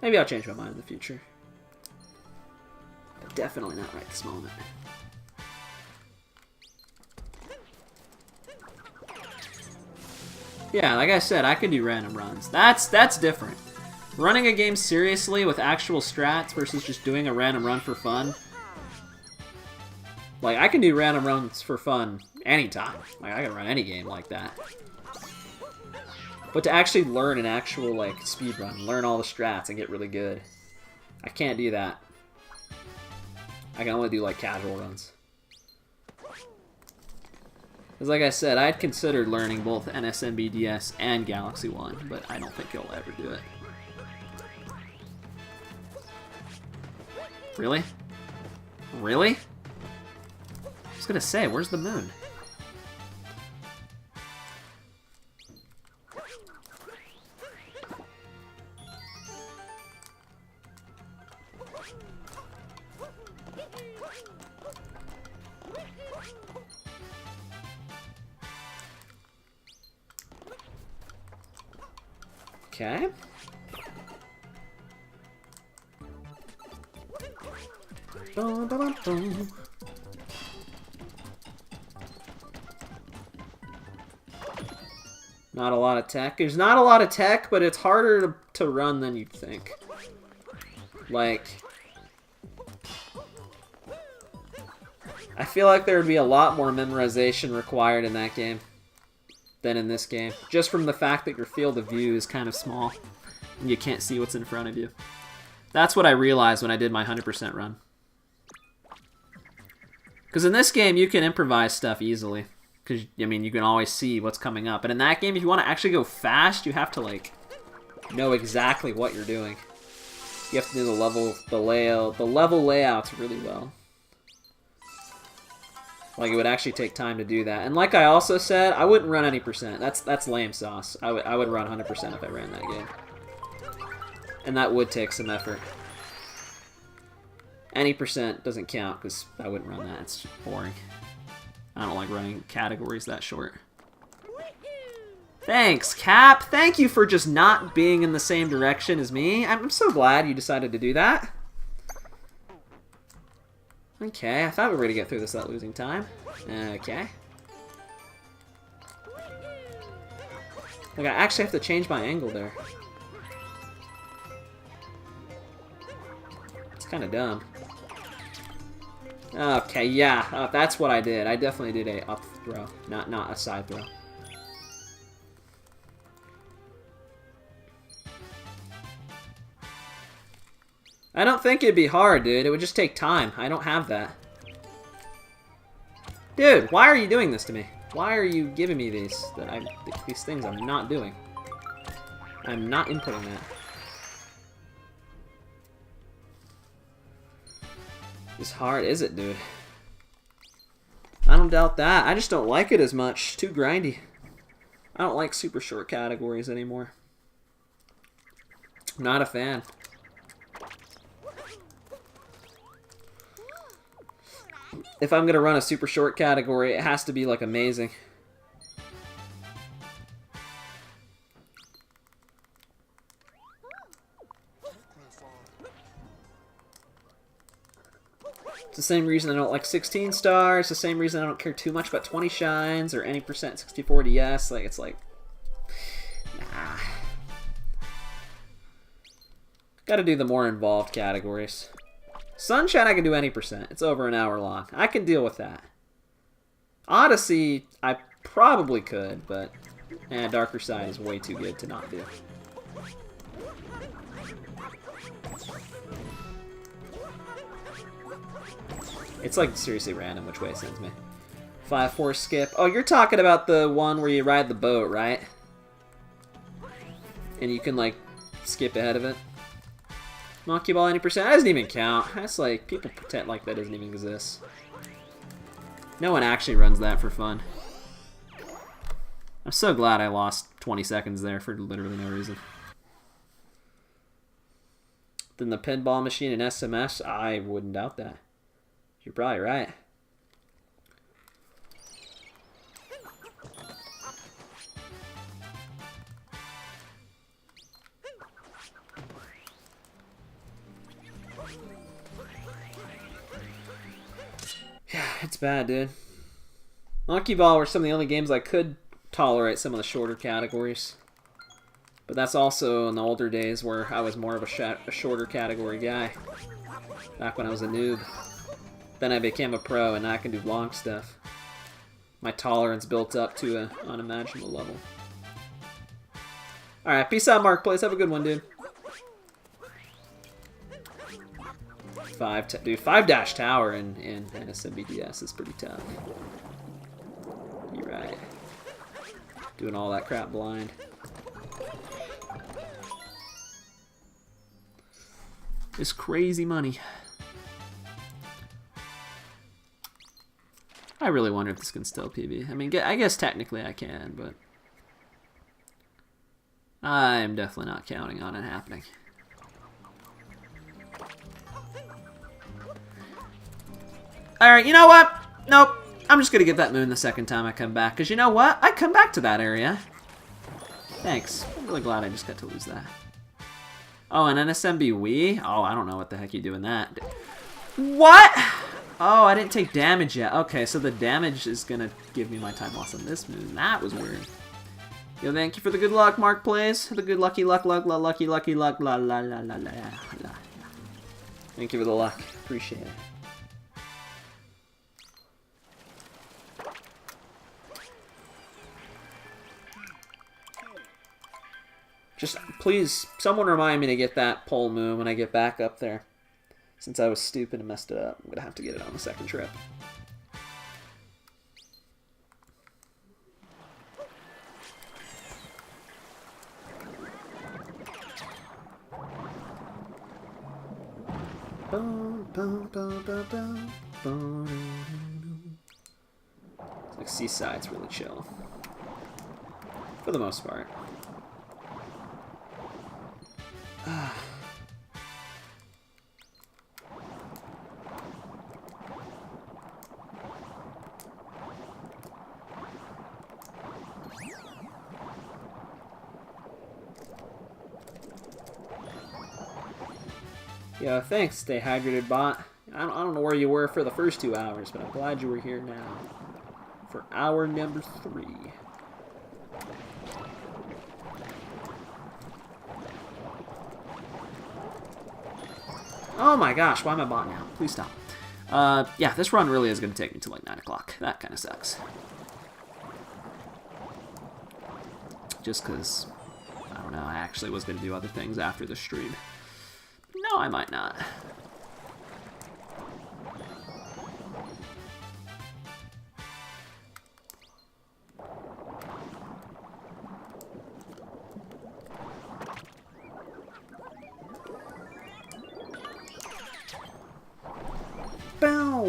Maybe I'll change my mind in the future. But definitely not right this moment. Yeah, like I said, I could do random runs. That's different. Running a game seriously with actual strats versus just doing a random run for fun. Like, I can do random runs for fun anytime. Like, I can run any game like that. But to actually learn an actual, like, speed run, learn all the strats and get really good, I can't do that. I can only do, like, casual runs. Because like I said, I'd considered learning both NSMBDS and Galaxy 1, but I don't think he'll ever do it. Really? Really? I was gonna say, where's the moon? Okay. Not a lot of tech. There's not a lot of tech, but it's harder to run than you'd think. Like, I feel like there would be a lot more memorization required in that game than in this game. Just from the fact that your field of view is kind of small and you can't see what's in front of you. That's what I realized when I did my 100% run. Because in this game, you can improvise stuff easily. Because, I mean, you can always see what's coming up. And in that game, if you want to actually go fast, you have to, like, know exactly what you're doing. You have to do the level layouts really well. Like, it would actually take time to do that. And like I also said, I wouldn't run any percent. That's lame sauce. I would run 100% if I ran that game. And that would take some effort. Any percent doesn't count, because I wouldn't run that. It's just boring. I don't like running categories that short. Thanks, Cap! Thank you for just not being in the same direction as me. I'm so glad you decided to do that. Okay, I thought we were going to get through this without losing time. Okay. Like, I actually have to change my angle there. It's kind of dumb. Okay, yeah, that's what I did. I definitely did a up throw, not a side throw. I don't think it'd be hard, dude. It would just take time. I don't have that. Dude, why are you doing this to me? Why are you giving me these things I'm not doing? I'm not inputting that. As hard is it, dude? I don't doubt that. I just don't like it as much. Too grindy. I don't like super short categories anymore. Not a fan. If I'm gonna run a super short category, it has to be like amazing. It's the same reason I don't like 16 stars, the same reason I don't care too much about 20 shines or any percent 64 DS. Like, it's like, nah. Gotta do the more involved categories. Sunshine, I can do any percent. It's over an hour long. I can deal with that. Odyssey, I probably could, but Darker Side is way too good to not do. It's like seriously random which way it sends me. 5-4 skip. Oh, you're talking about the one where you ride the boat, right? And you can like skip ahead of it. Monkey Ball 80%. That doesn't even count. That's like, people pretend like that doesn't even exist. No one actually runs that for fun. I'm so glad I lost 20 seconds there for literally no reason. Then the pinball machine and SMS, I wouldn't doubt that. You're probably right. Yeah, it's bad, dude. Monkey Ball were some of the only games I could tolerate some of the shorter categories. But that's also in the older days where I was more of a shorter category guy. Back when I was a noob. Then I became a pro and now I can do long stuff. My tolerance built up to an unimaginable level. Alright, peace out, Mark Plays. Have a good one, dude. 5 tower in SMBDS is pretty tough. You're right. Doing all that crap blind. It's crazy money. I really wonder if this can still PB. I mean, I guess technically I can, but I'm definitely not counting on it happening. Alright, you know what? Nope. I'm just going to get that moon the second time I come back. Because you know what? I come back to that area. Thanks. I'm really glad I just got to lose that. Oh, and NSMB Wii? Oh, I don't know what the heck you do in that. What? Oh, I didn't take damage yet. Okay, so the damage is going to give me my time loss on this moon. That was weird. Yo, thank you for the good luck, Mark Plays. The good lucky luck, luck, la, lucky luck, la, la, la, la, la, la. Thank you for the luck. Appreciate it. Just, please, someone remind me to get that pole moon when I get back up there. Since I was stupid and messed it up, I'm going to have to get it on the second trip. It's like Seaside's really chill. For the most part. Yeah, thanks, Stay Hydrated Bot. I don't know where you were for the first 2 hours, but I'm glad you were here now. For hour number 3. Oh my gosh, why am I bot now? Please stop. Yeah, this run really is going to take me to like 9 o'clock. That kind of sucks. Just because, I don't know, I actually was going to do other things after the stream. No, I might not.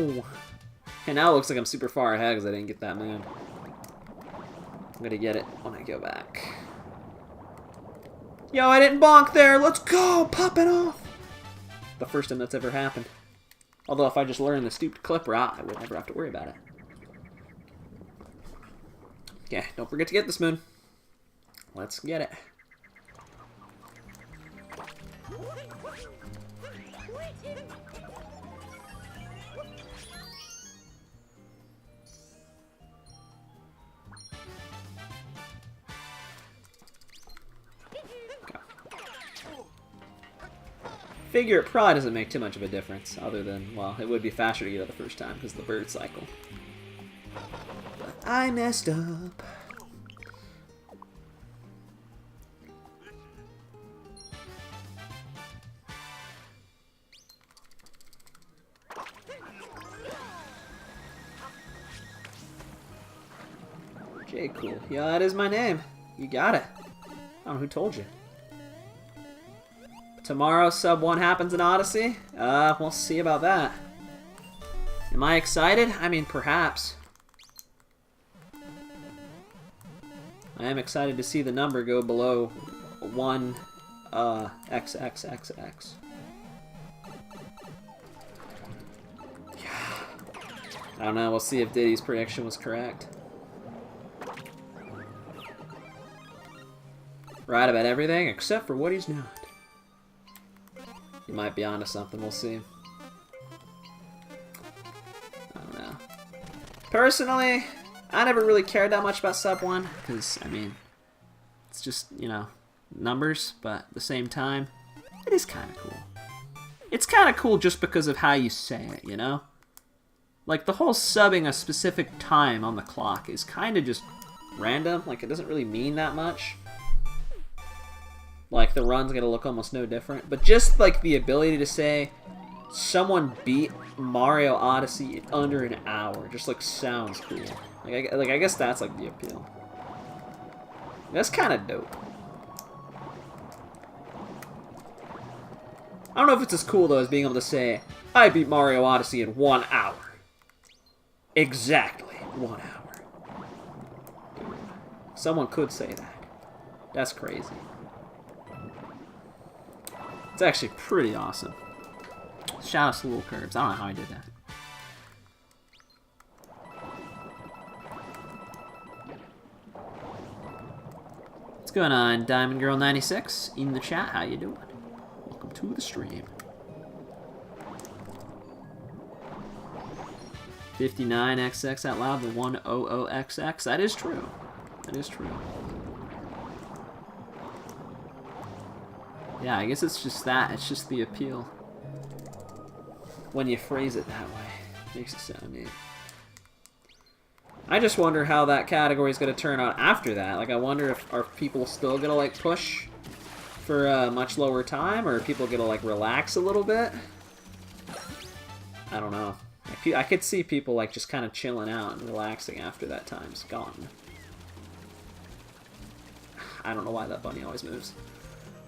No! And now it looks like I'm super far ahead because I didn't get that moon. I'm gonna get it when I go back. Yo, I didn't bonk there! Let's go! Pop it off! The first time that's ever happened. Although if I just learned the stupid clip route, I would never have to worry about it. Okay, don't forget to get this moon. Let's get it. Figure it probably doesn't make too much of a difference, other than, well, it would be faster to get it the first time because of the bird cycle. But I messed up. J. Cool. Yeah, that is my name. You got it. I don't know who told you. Tomorrow, sub 1 happens in Odyssey? We'll see about that. Am I excited? I mean, perhaps. I am excited to see the number go below 1, XXXX. Yeah. I don't know, we'll see if Diddy's prediction was correct. Right about everything, except for what he's not. He might be onto something, we'll see. I don't know. Personally, I never really cared that much about sub 1, because, I mean, it's just, you know, numbers, but at the same time, it is kind of cool. It's kind of cool just because of how you say it, you know? Like, the whole subbing a specific time on the clock is kind of just random, like, it doesn't really mean that much. Like, the run's gonna look almost no different. But just, like, the ability to say someone beat Mario Odyssey in under an hour just, like, sounds cool. I guess that's, like, the appeal. That's kind of dope. I don't know if it's as cool, though, as being able to say, I beat Mario Odyssey in 1 hour. Exactly 1 hour. Dude, someone could say that. That's crazy. It's actually pretty awesome. Shout out to Little Curbs. I don't know how I did that. What's going on, Diamond Girl 96 in the chat? How you doing? Welcome to the stream. 59XX out loud, the 100XX. That is true. That is true. Yeah, I guess it's just that. It's just the appeal. When you phrase it that way. Makes it sound neat. I just wonder how that category is going to turn out after that. Like, I wonder if are people still going to, like, push for a much lower time? Or are people going to, like, relax a little bit? I don't know. I could see people, like, just kind of chilling out and relaxing after that time's gone. I don't know why that bunny always moves.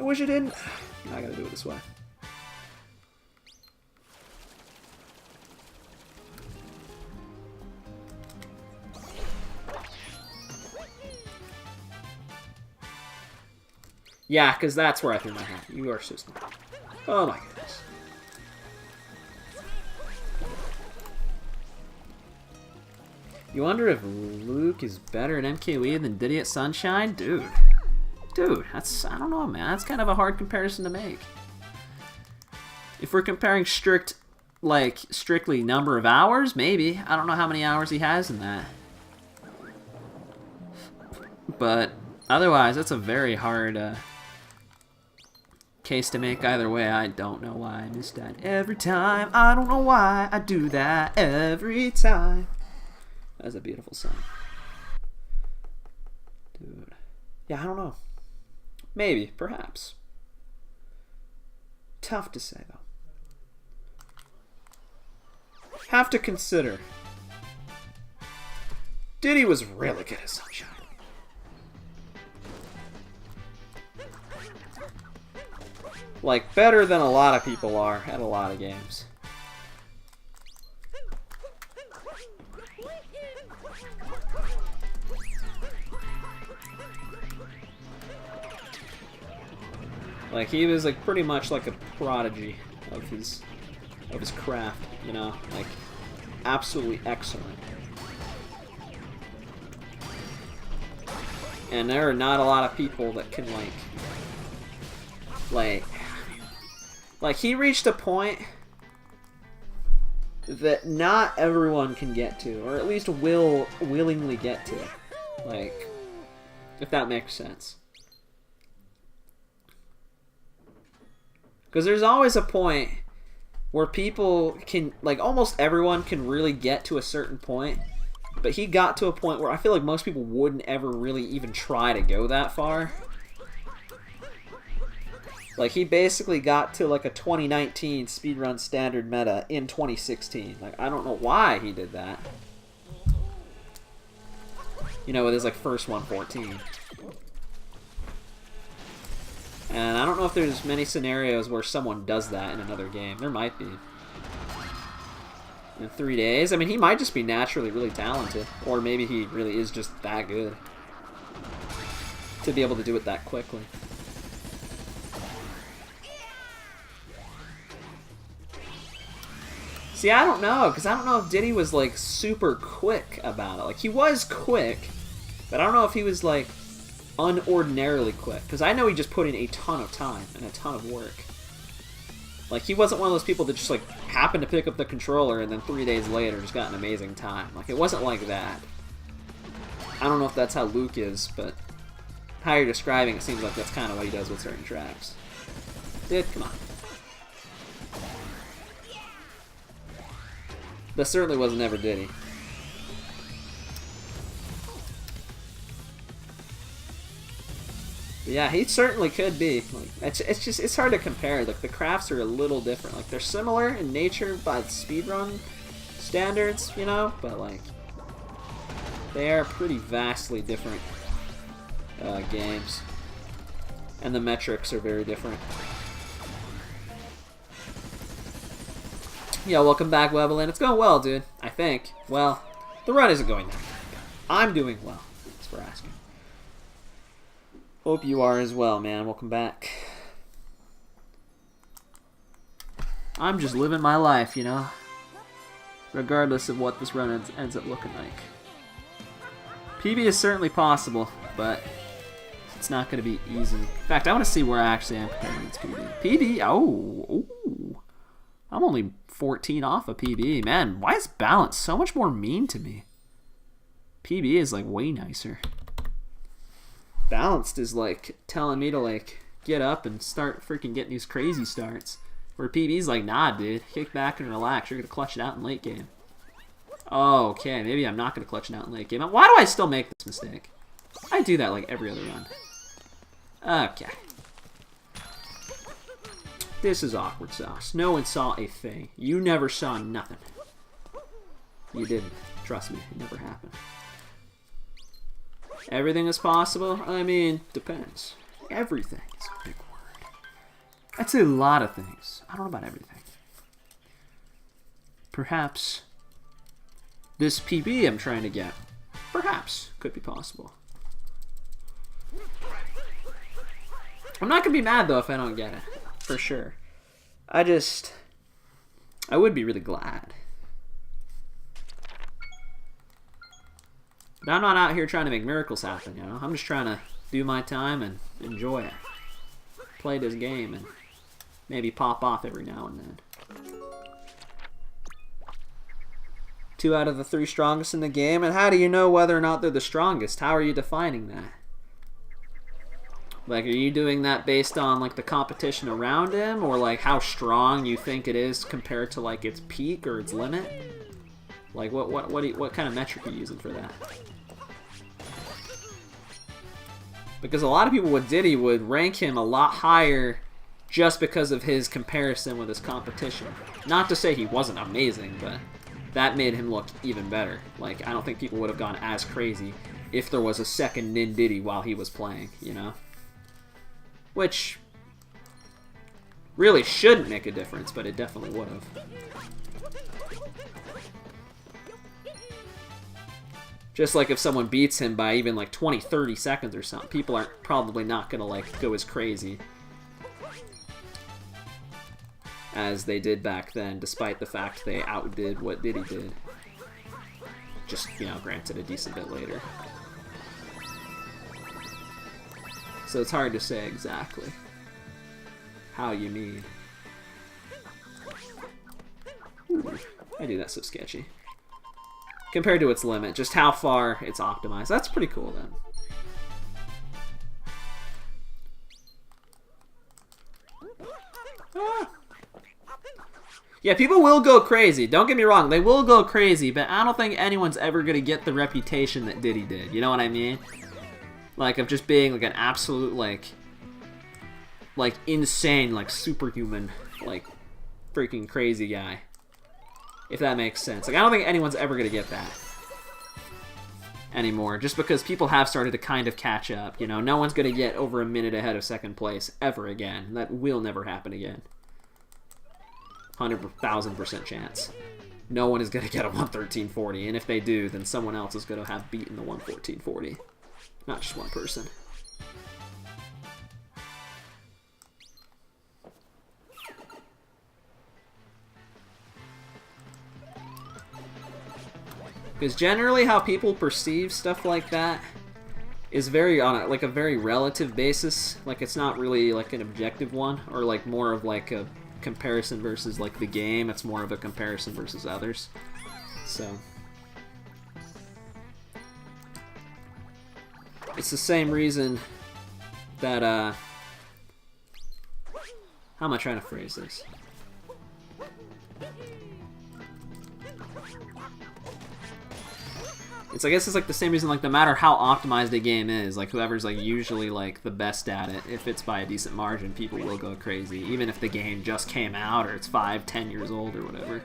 I wish it didn't. Now I gotta do it this way. Yeah, because that's where I threw my hat. You are so stupid. Oh my goodness. You wonder if Luke is better at MKLeo than Diddy at Sunshine? Dude. Dude, that's, I don't know, man. That's kind of a hard comparison to make. If we're comparing strictly number of hours, maybe. I don't know how many hours he has in that. But otherwise, that's a very hard case to make either way. I don't know why I missed that every time. I don't know why I do that every time. That's a beautiful song. Dude. Yeah, I don't know. Maybe, perhaps. Tough to say, though. Have to consider. Diddy was really good at Sunshine. Like, better than a lot of people are at a lot of games. Like, he was like pretty much like a prodigy of his craft, you know, like absolutely excellent. And there are not a lot of people that can like he reached a point that not everyone can get to, or at least will willingly get to. Like, if that makes sense. Because there's always a point where people can, like, almost everyone can really get to a certain point, but he got to a point where I feel like most people wouldn't ever really even try to go that far. Like, he basically got to, like, a 2019 speedrun standard meta in 2016. Like, I don't know why he did that. You know, with his, like, first 114. And I don't know if there's many scenarios where someone does that in another game. There might be. In 3 days? I mean, he might just be naturally really talented. Or maybe he really is just that good. To be able to do it that quickly. See, I don't know, because I don't know if Diddy was, like, super quick about it. Like, he was quick, but I don't know if he was, like, unordinarily quick. Because I know he just put in a ton of time and a ton of work. Like, he wasn't one of those people that just, like, happened to pick up the controller and then 3 days later just got an amazing time. Like, it wasn't like that. I don't know if that's how Luke is, but how you're describing it seems like that's kind of what he does with certain tracks. Dude, come on. That certainly wasn't ever Diddy. But yeah, he certainly could be. Like, it's hard to compare. Like, the crafts are a little different. Like, they're similar in nature by speedrun standards, you know, but like they are pretty vastly different games, and the metrics are very different. Yeah, welcome back, Webelin. It's going well, dude. I think. Well, the run isn't going that good. I'm doing well. Thanks for asking. Hope you are as well, man. Welcome back. I'm just living my life, you know? Regardless of what this run ends up looking like. PB is certainly possible, but it's not going to be easy. In fact, I want to see where I actually am compared against PB. PB? Oh, ooh. I'm only 14 off of PB. Man, why is Balance so much more mean to me? PB is, like, way nicer. Balanced is, like, telling me to, like, get up and start freaking getting these crazy starts. Where PB's like, nah, dude. Kick back and relax. You're going to clutch it out in late game. Oh, okay. Maybe I'm not going to clutch it out in late game. Why do I still make this mistake? I do that, like, every other run. Okay. This is awkward sauce. No one saw a thing. You never saw nothing. You didn't. Trust me, it never happened. Everything is possible? I mean, depends. Everything is a big word. I'd say a lot of things. I don't know about everything. Perhaps this PB I'm trying to get, perhaps, could be possible. I'm not going to be mad, though, if I don't get it. For sure. I would be really glad. But I'm not out here trying to make miracles happen, you know? I'm just trying to do my time and enjoy it. Play this game and maybe pop off every now and then. 2 out of the 3 strongest in the game, and how do you know whether or not they're the strongest? How are you defining that? Like, are you doing that based on, like, the competition around him? Or, like, how strong you think it is compared to, like, its peak or its limit? Like, what kind of metric are you using for that? Because a lot of people with Diddy would rank him a lot higher just because of his comparison with his competition. Not to say he wasn't amazing, but that made him look even better. Like, I don't think people would have gone as crazy if there was a second Nin Diddy while he was playing, you know? Which really shouldn't make a difference, but it definitely would have. Just like if someone beats him by even like 20, 30 seconds or something, people aren't probably not gonna like go as crazy as they did back then, despite the fact they outdid what Diddy did. Just, you know, granted a decent bit later. So it's hard to say exactly how you mean. Ooh, I do, that's so sketchy. Compared to its limit, just how far it's optimized. That's pretty cool then. Ah. Yeah, people will go crazy. Don't get me wrong, they will go crazy, but I don't think anyone's ever gonna get the reputation that Diddy did. You know what I mean? Like, of just being like an absolute, like insane, like superhuman, like freaking crazy guy. If that makes sense. Like, I don't think anyone's ever gonna get that anymore, just because people have started to kind of catch up. You know, no one's gonna get over a minute ahead of second place ever again. That will never happen again. 100,000% chance. No one is gonna get a 113.40, and if they do, then someone else is gonna have beaten the 114.40. Not just one person. Because generally how people perceive stuff like that is very on a very relative basis. Like, it's not really like an objective one, or like more of like a comparison versus like the game. It's more of a comparison versus others. So it's the same reason that how am I trying to phrase this? I guess it's like the same reason, like, no matter how optimized a game is, like, whoever's like usually like the best at it, if it's by a decent margin, people will go crazy, even if the game just came out or it's 5-10 years old or whatever.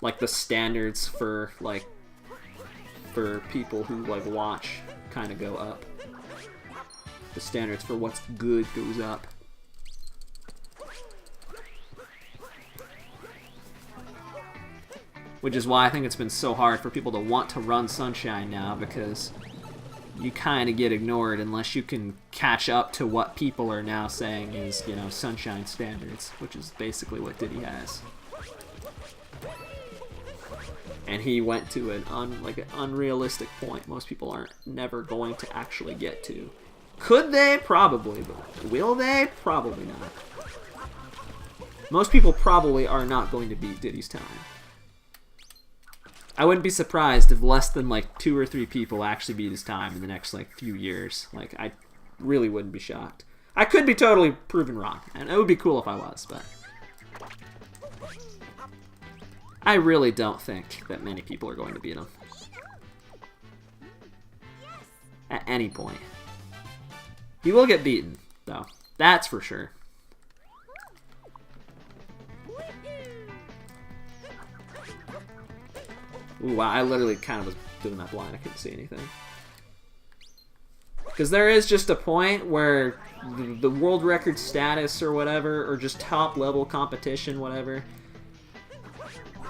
Like, the standards for people who like watch kind of go up. The standards for what's good goes up. Which is why I think it's been so hard for people to want to run Sunshine now, because you kind of get ignored unless you can catch up to what people are now saying is, you know, Sunshine standards, which is basically what Diddy has. And he went to an unrealistic point most people aren't never going to actually get to. Could they? Probably, but will they? Probably not. Most people probably are not going to beat Diddy's time. I wouldn't be surprised if less than like 2 or 3 people actually beat his time in the next like few years. Like, I really wouldn't be shocked. I could be totally proven wrong, and it would be cool if I was, but I really don't think that many people are going to beat him at any point. He will get beaten, though. That's for sure. Ooh, wow, I literally kind of was doing that blind. I couldn't see anything. Because there is just a point where the world record status or whatever, or just top level competition, whatever,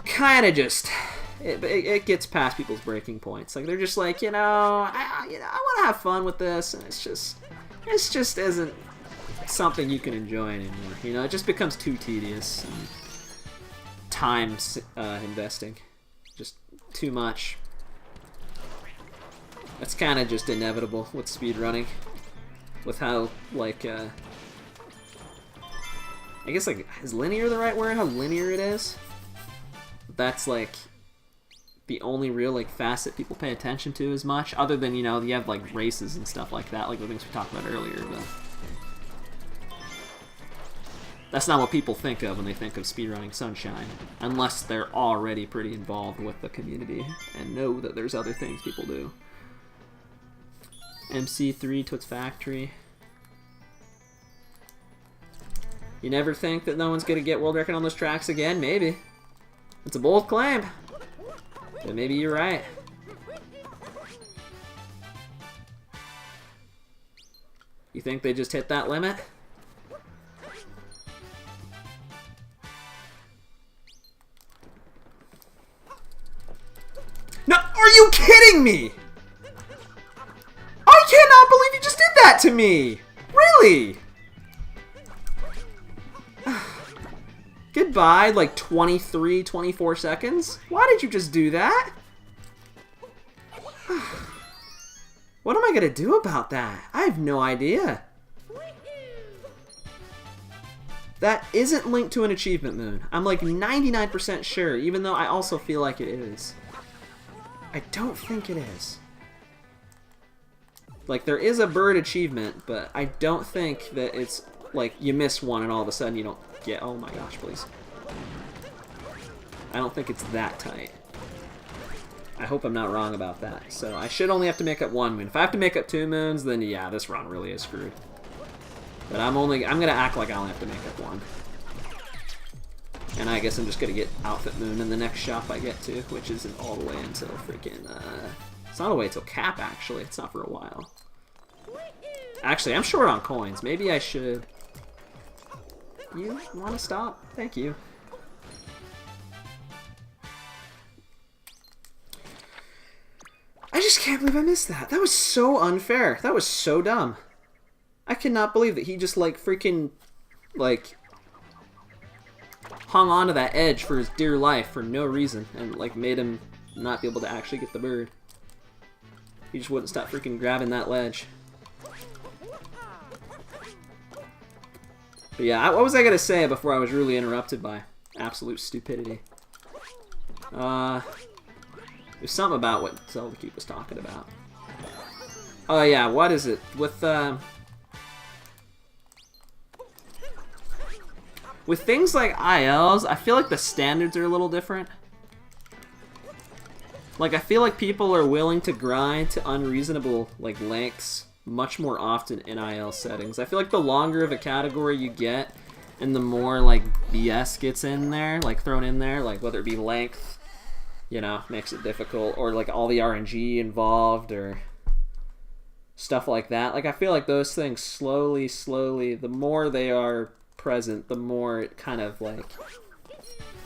kind of just, it gets past people's breaking points. Like, they're just like, I want to have fun with this, and it just isn't something you can enjoy anymore. You know, it just becomes too tedious and time investing. Just too much. That's kind of just inevitable with speedrunning. With how, like, I guess, like, is linear the right word? How linear it is? That's, like, the only real, like, facet people pay attention to as much. Other than, you know, you have, like, races and stuff like that, like the things we talked about earlier, but that's not what people think of when they think of speedrunning Sunshine, unless they're already pretty involved with the community and know that there's other things people do. MC3 Toots Factory. You never think that no one's going to get world record on those tracks again? Maybe. It's a bold claim. But maybe you're right. You think they just hit that limit? No, are you kidding me? that to me? Really? Goodbye, like 23, 24 seconds? Why did you just do that? What am I gonna do about that? I have no idea. That isn't linked to an achievement moon. I'm like 99% sure, even though I also feel like it is. I don't think it is. Like, there is a bird achievement, but I don't think that it's like you miss one and all of a sudden you don't get... Oh my gosh, please. I don't think it's that tight. I hope I'm not wrong about that. So I should only have to make up one moon. If I have to make up 2 moons, then yeah, this run really is screwed. But I'm gonna act like I only have to make up 1. And I guess I'm just gonna get Outfit Moon in the next shop I get to, which isn't all the way until freaking, it's not all the way until Cap, actually. It's not for a while. Actually, I'm short on coins. Maybe I should... You wanna stop? Thank you. I just can't believe I missed that. That was so unfair. That was so dumb. I cannot believe that he just, like, freaking, like, hung onto that edge for his dear life for no reason and, like, made him not be able to actually get the bird. He just wouldn't stop freaking grabbing that ledge. But yeah, what was I gonna say before I was really interrupted by absolute stupidity? There's something about what Zelda Keep was talking about. Oh yeah, what is it? With things like ILs, I feel like the standards are a little different. Like, I feel like people are willing to grind to unreasonable, like, lengths much more often in IL settings. I feel like the longer of a category you get, and the more, like, BS gets in there, like, thrown in there, like, whether it be length, you know, makes it difficult, or, like, all the RNG involved, or stuff like that. Like, I feel like those things slowly, the more they are present, the more it kind of, like,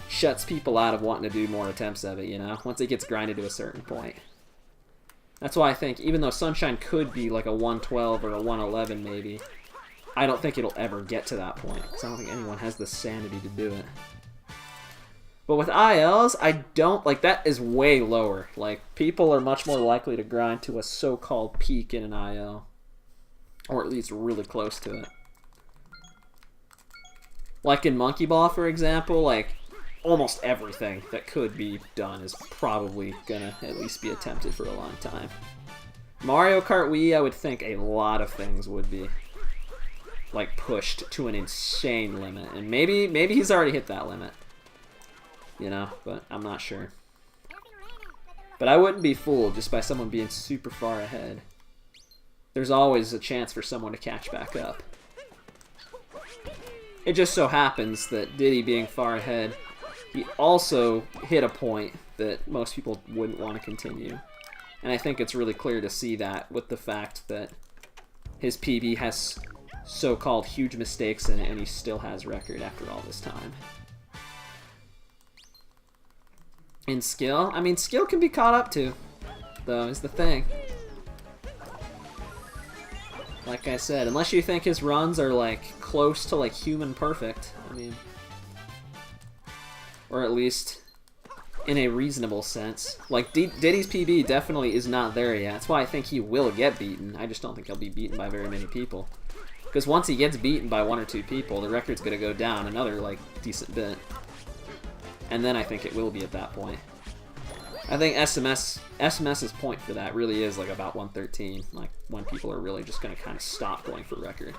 shuts people out of wanting to do more attempts of it, you know? Once it gets grinded to a certain point. That's why I think, even though Sunshine could be like a 112 or a 111 maybe, I don't think it'll ever get to that point, because I don't think anyone has the sanity to do it. But with ILs, I don't, like, that is way lower. Like, people are much more likely to grind to a so-called peak in an IL. Or at least really close to it. Like in Monkey Ball, for example, like, almost everything that could be done is probably gonna at least be attempted for a long time. Mario Kart Wii, I would think a lot of things would be, like, pushed to an insane limit. And maybe he's already hit that limit. You know, but I'm not sure. But I wouldn't be fooled just by someone being super far ahead. There's always a chance for someone to catch back up. It just so happens that Diddy being far ahead, he also hit a point that most people wouldn't want to continue. And I think it's really clear to see that with the fact that his PB has so-called huge mistakes in it and he still has record after all this time. In skill? I mean, skill can be caught up to, though, is the thing. Like I said, unless you think his runs are, like, close to, like, human perfect, I mean... Or at least in a reasonable sense. Like, Diddy's PB definitely is not there yet. That's why I think he will get beaten. I just don't think he'll be beaten by very many people. Because once he gets beaten by 1 or 2 people, the record's going to go down another, like, decent bit. And then I think it will be at that point. I think SMS's point for that really is, like, about 113. Like, when people are really just going to kind of stop going for record.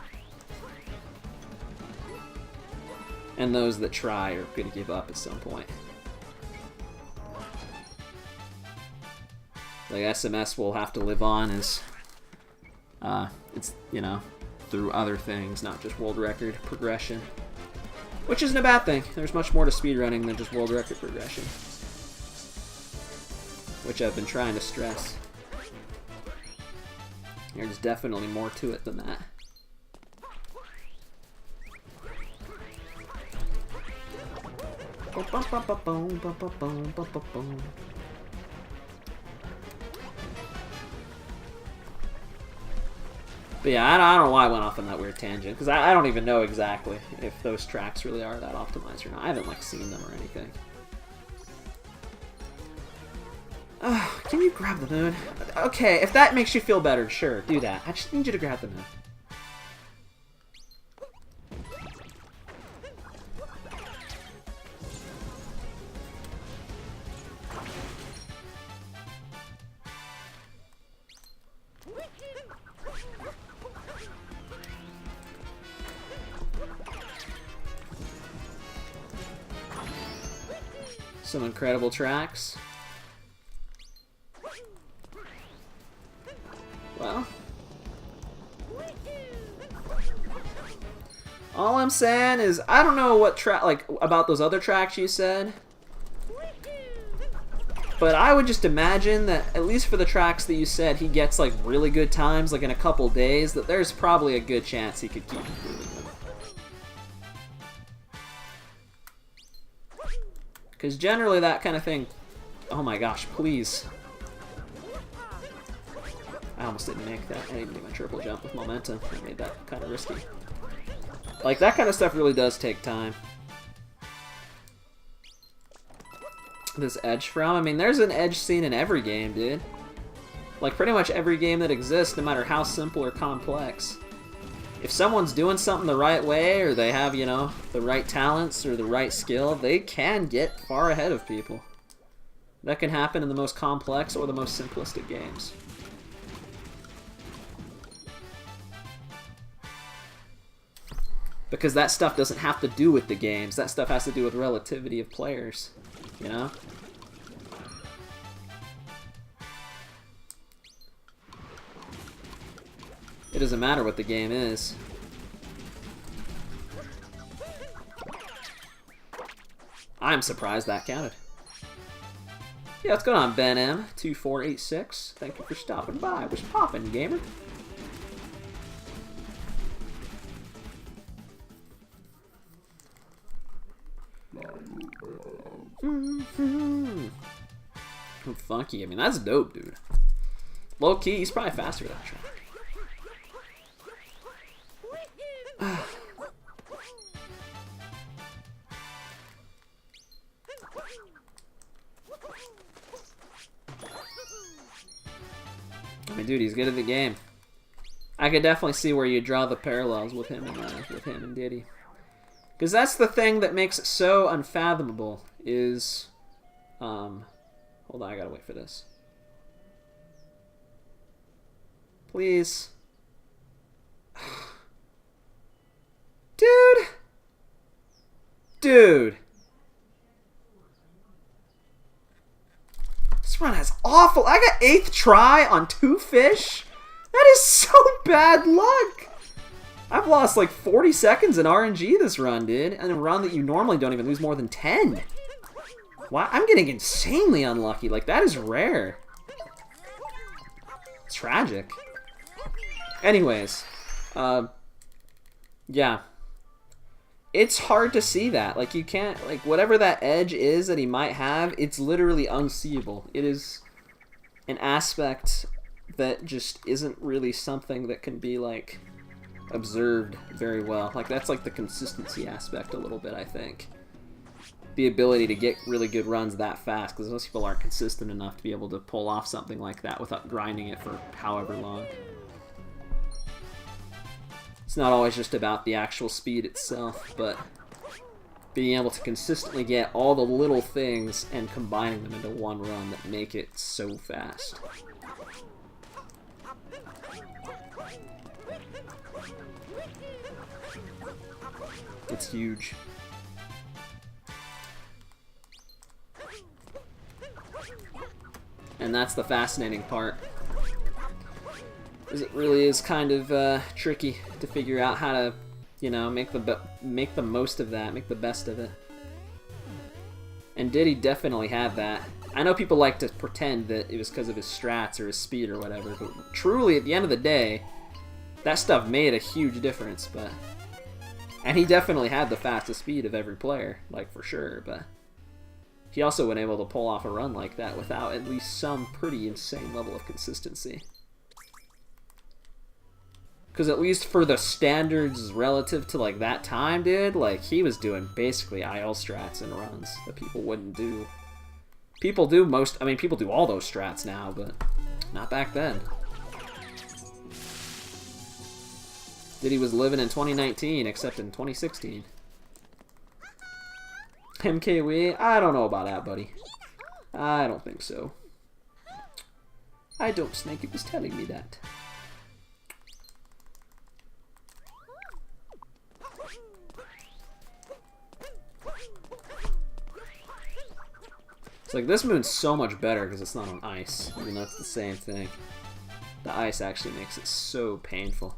And those that try are going to give up at some point. Like, SMS will have to live on as, it's, you know, through other things, not just world record progression. Which isn't a bad thing. There's much more to speedrunning than just world record progression. Which I've been trying to stress. There's definitely more to it than that. But yeah, I don't know why I went off on that weird tangent, because I don't even know exactly if those tracks really are that optimized or not. I haven't like seen them or anything. Can you grab the moon? Okay, if that makes you feel better, sure, do that. I just need you to grab the moon. Some incredible tracks. Well, all I'm saying is I don't know what track, like, about those other tracks you said, but I would just imagine that at least for the tracks that you said he gets like really good times, like in a couple days, that there's probably a good chance he could keep improving them. Because generally that kind of thing... Oh my gosh, please. I almost didn't make that. I didn't do my triple jump with momentum. I made that kind of risky. Like, that kind of stuff really does take time. This edge from? I mean, there's an edge scene in every game, dude. Like, pretty much every game that exists, no matter how simple or complex. If someone's doing something the right way, or they have, you know, the right talents or the right skill, they can get far ahead of people. That can happen in the most complex or the most simplistic games. Because that stuff doesn't have to do with the games. That stuff has to do with relativity of players, you know? It doesn't matter what the game is. I'm surprised that counted. Yeah, what's going on, Ben M2486? Thank you for stopping by. What's poppin', gamer? Oh, funky. I mean, that's dope, dude. Low key, he's probably faster than that track. I mean, dude, he's good at the game. I could definitely see where you draw the parallels with him and Diddy. Because that's the thing that makes it so unfathomable is... hold on, I gotta wait for this. Please. Dude! Dude! This run is awful. I got 8th try on 2 fish? That is so bad luck! I've lost like 40 seconds in RNG this run, dude. And a run that you normally don't even lose more than 10. Wow, I'm getting insanely unlucky. Like, that is rare. It's tragic. Anyways. Yeah. It's hard to see that. Like, you can't... Like, whatever that edge is that he might have, it's literally unseeable. It is an aspect that just isn't really something that can be, like... observed very well. Like, that's like the consistency aspect a little bit, I think. The ability to get really good runs that fast, because most people aren't consistent enough to be able to pull off something like that without grinding it for however long. It's not always just about the actual speed itself, but being able to consistently get all the little things and combining them into one run that make it so fast. It's huge. And that's the fascinating part. Is it really is kind of tricky to figure out how to, you know, make the most of that, make the best of it. And Diddy definitely had that. I know people like to pretend that it was because of his strats or his speed or whatever, but truly, at the end of the day, that stuff made a huge difference, but... And he definitely had the fastest speed of every player, like, for sure, but... He also went able to pull off a run like that without at least some pretty insane level of consistency. Because at least for the standards relative to, like, that time, dude, like, he was doing basically IL strats and runs that people wouldn't do. People do people do all those strats now, but not back then. Diddy was living in 2019, except in 2016. MKWee? I don't know about that, buddy. I don't think so. I don't think it was telling me that. It's like, this moon's so much better because it's not on ice, even though it's the same thing. The ice actually makes it so painful.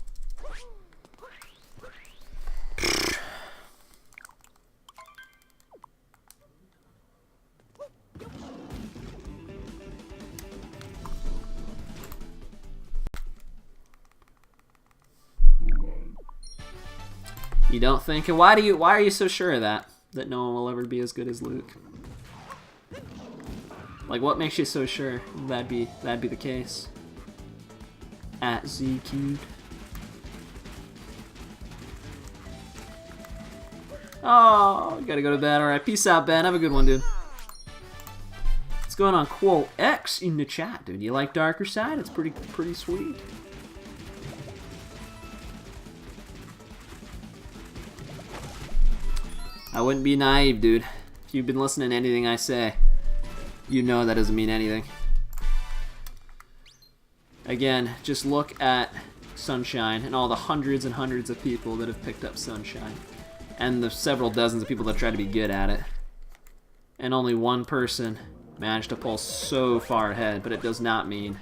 You don't think? And why are you so sure of that? That no one will ever be as good as Luke? Like, what makes you so sure that'd be the case? At Z-Cubed. Oh, gotta go to bed. Alright, peace out, Ben. Have a good one, dude. What's going on? Quote X in the chat, dude. You like Darker Side? It's pretty sweet. I wouldn't be naive, dude. If you've been listening to anything I say, you know that doesn't mean anything. Again, just look at Sunshine and all the hundreds and hundreds of people that have picked up Sunshine. And the several dozens of people that try to be good at it. And only one person managed to pull so far ahead, but it does not mean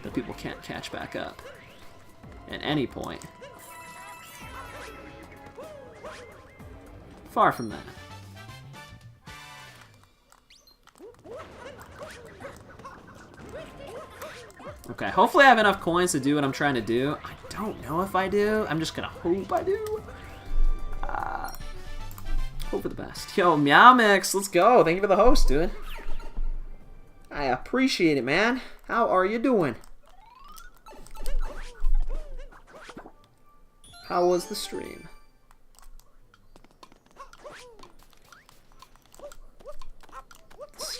that people can't catch back up at any point. Far from that. Okay, hopefully I have enough coins to do what I'm trying to do. I don't know if I do. I'm just gonna hope I do. Hope for the best. Yo, Meow Mix, let's go. Thank you for the host, dude. I appreciate it, man. How are you doing? How was the stream?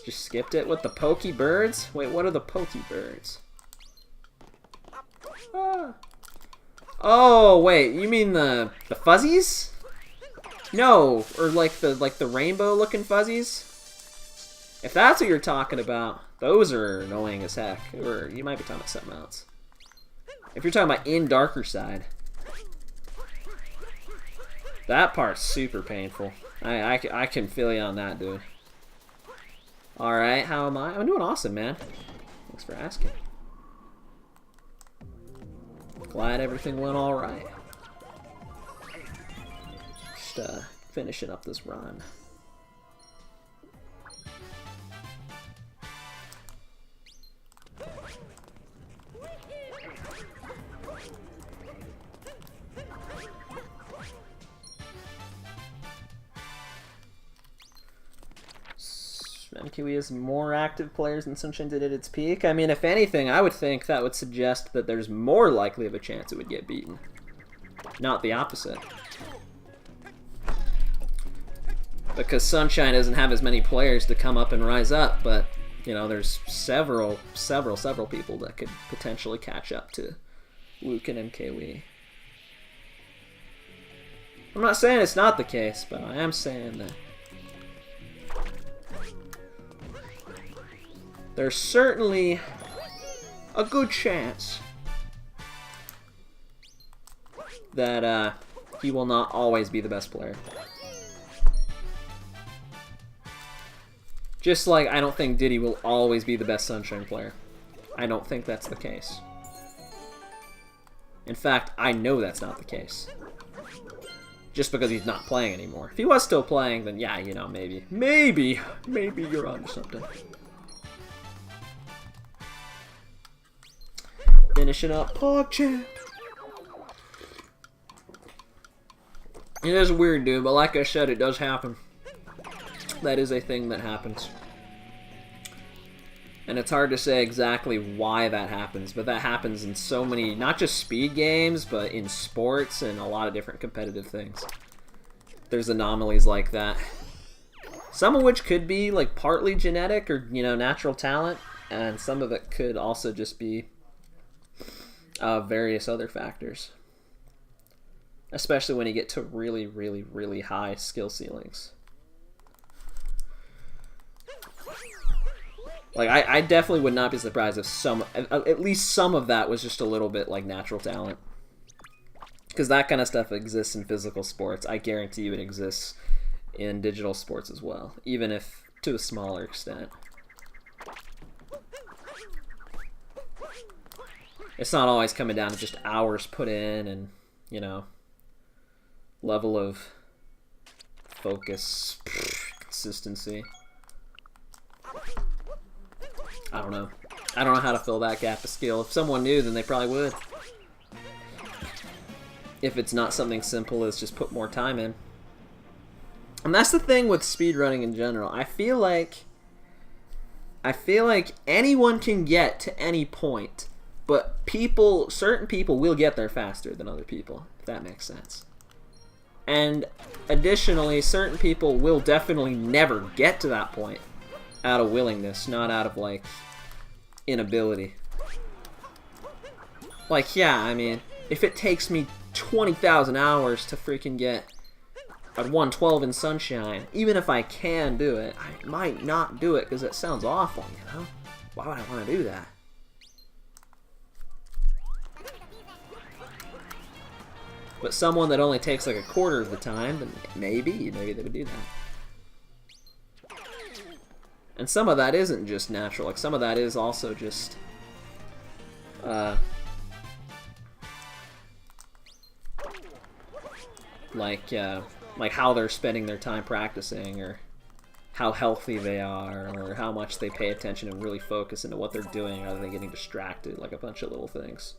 Just skipped it with the pokey birds? Wait, what are the pokey birds? Ah. Oh, wait, you mean the fuzzies? No, or like the rainbow looking fuzzies? If that's what you're talking about, those are annoying as heck. Or you might be talking about something else. If you're talking about in Darker Side, that part's super painful. I can feel you on that, dude. Alright, how am I? I'm doing awesome, man. Thanks for asking. Glad everything went alright. Just finishing up this run. MQE has more active players than Sunshine did at its peak. I mean, if anything, I would think that would suggest that there's more likely of a chance it would get beaten. Not the opposite. Because Sunshine doesn't have as many players to come up and rise up, but, you know, there's several people that could potentially catch up to Luke and MKWee. I'm not saying it's not the case, but I am saying that there's certainly a good chance that he will not always be the best player. Just like I don't think Diddy will always be the best Sunshine player. I don't think that's the case. In fact, I know that's not the case. Just because he's not playing anymore. If he was still playing, then yeah, you know, maybe you're onto something. Finishing up PogChamp. It is weird, dude, but like I said, it does happen. That is a thing that happens. And it's hard to say exactly why that happens, but that happens in so many, not just speed games, but in sports and a lot of different competitive things. There's anomalies like that. Some of which could be like partly genetic or, you know, natural talent, and some of it could also just be various other factors. Especially when you get to really, really, really high skill ceilings. Like, I definitely would not be surprised if at least some of that was just a little bit like natural talent. Because that kind of stuff exists in physical sports. I guarantee you it exists in digital sports as well, even if to a smaller extent. It's not always coming down to just hours put in and, you know, level of focus, consistency. I don't know. I don't know how to fill that gap of skill. If someone knew, then they probably would. If it's not something simple as just put more time in. And that's the thing with speedrunning in general. I feel like anyone can get to any point, but certain people will get there faster than other people, if that makes sense. And additionally, certain people will definitely never get to that point out of willingness, not out of, like, inability. Like, yeah, I mean, if it takes me 20,000 hours to freaking get at 112 in Sunshine, even if I can do it, I might not do it because it sounds awful, you know? Why would I want to do that? But someone that only takes like a quarter of the time, then maybe they would do that. And some of that isn't just natural, like some of that is also just like how they're spending their time practicing, or how healthy they are, or how much they pay attention and really focus into what they're doing rather than getting distracted, like a bunch of little things.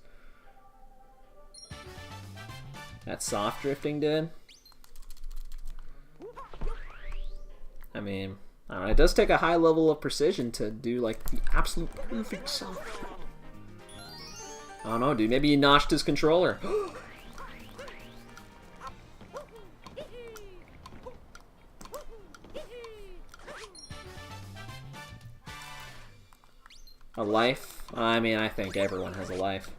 That soft drifting did. I mean, I don't know, it does take a high level of precision to do like the absolute perfect soft drift. I don't know, dude. Maybe he notched his controller. A life? I mean, I think everyone has a life.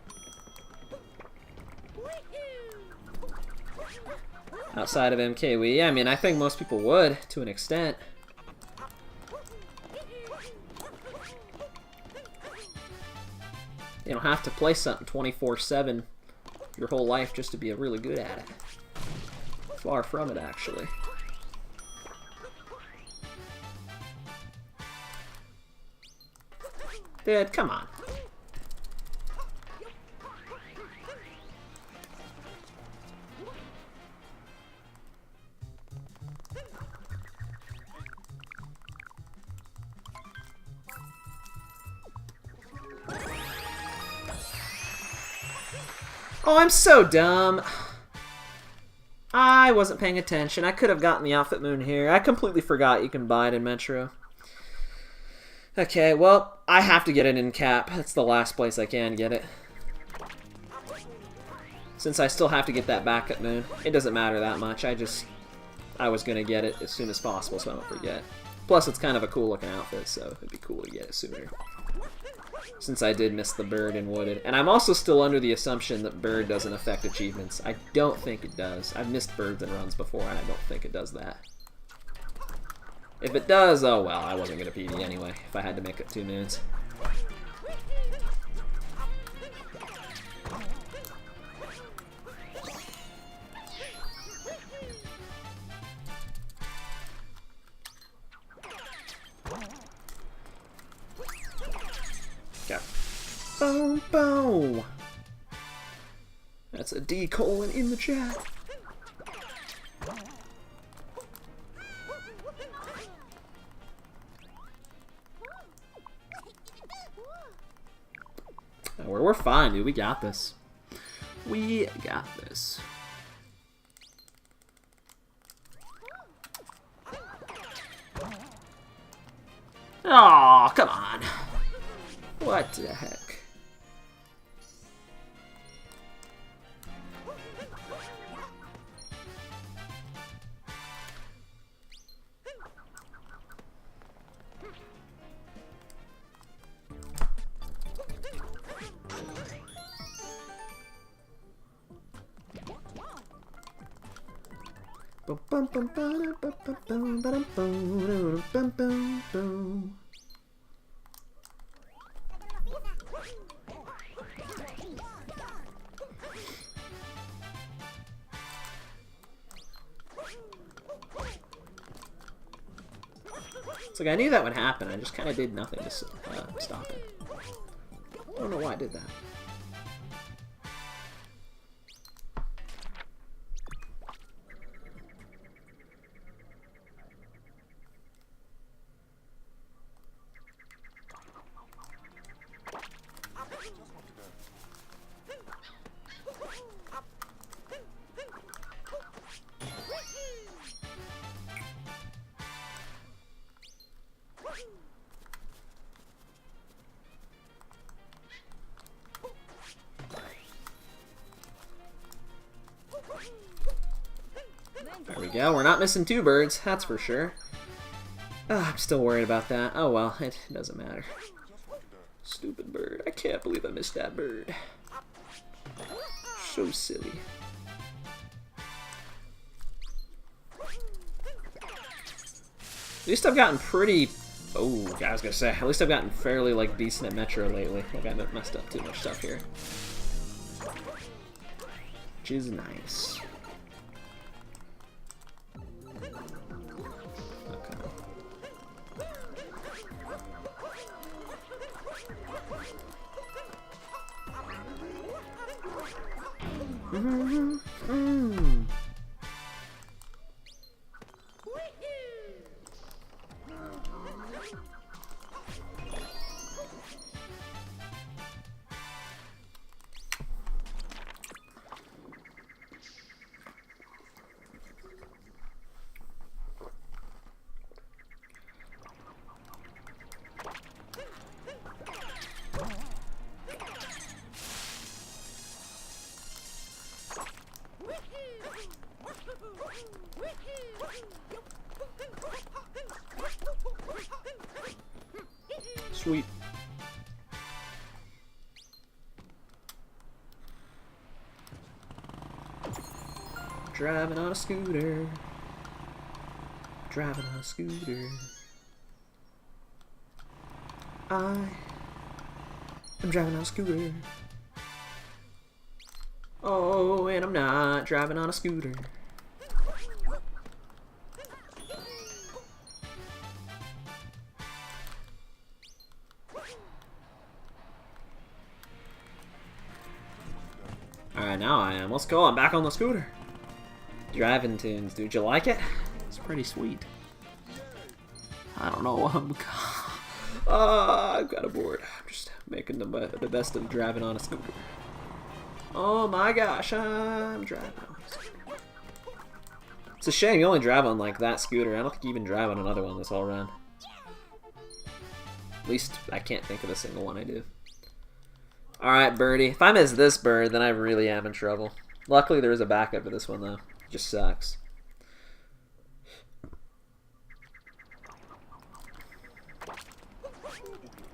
Outside of MKWe, I mean, I think most people would, to an extent. You don't have to play something 24/7 your whole life just to be really good at it. Far from it, actually. Dude, come on. Oh, I'm so dumb. I wasn't paying attention. I could have gotten the Outfit Moon here. I completely forgot you can buy it in Metro. Okay, well, I have to get it in Cap. That's the last place I can get it. Since I still have to get that backup moon, it doesn't matter that much. I was going to get it as soon as possible so I don't forget. Plus, it's kind of a cool looking outfit, so it'd be cool to get it sooner. Since I did miss the bird in Wooded. And I'm also still under the assumption that bird doesn't affect achievements. I don't think it does. I've missed birds and runs before, and I don't think it does that. If it does, oh well, I wasn't going to PB anyway, if I had to make it 2 moons. Okay. Boom, boom! That's a D colon in the chat. We're fine, dude. We got this. We got this. Oh, come on. What the heck? It's like I knew that would happen, I just kind of did nothing to stop it. I don't know why I did that. There we go, we're not missing 2 birds, that's for sure. I'm still worried about that. Oh well, it doesn't matter. Stupid bird, I can't believe I missed that bird. So silly. At least I've gotten pretty... Oh, I was gonna say, at least I've gotten fairly, like, decent at Metro lately. Like, I haven't messed up too much stuff here. Which is nice. Sweet. Driving on a scooter. Driving on a scooter. I'm driving on a scooter. Oh, and I'm not driving on a scooter. Alright, now I am. Let's go. I'm back on the scooter. Driving tunes. Dude, you like it? It's pretty sweet. I don't know. I've got a board. I'm just making the best of driving on a scooter. Oh my gosh, I'm driving on a scooter. It's a shame you only drive on like that scooter. I don't think you even drive on another one this all run. At least I can't think of a single one I do. Alright, birdie. If I miss this bird, then I really am in trouble. Luckily, there is a backup to this one, though. It just sucks.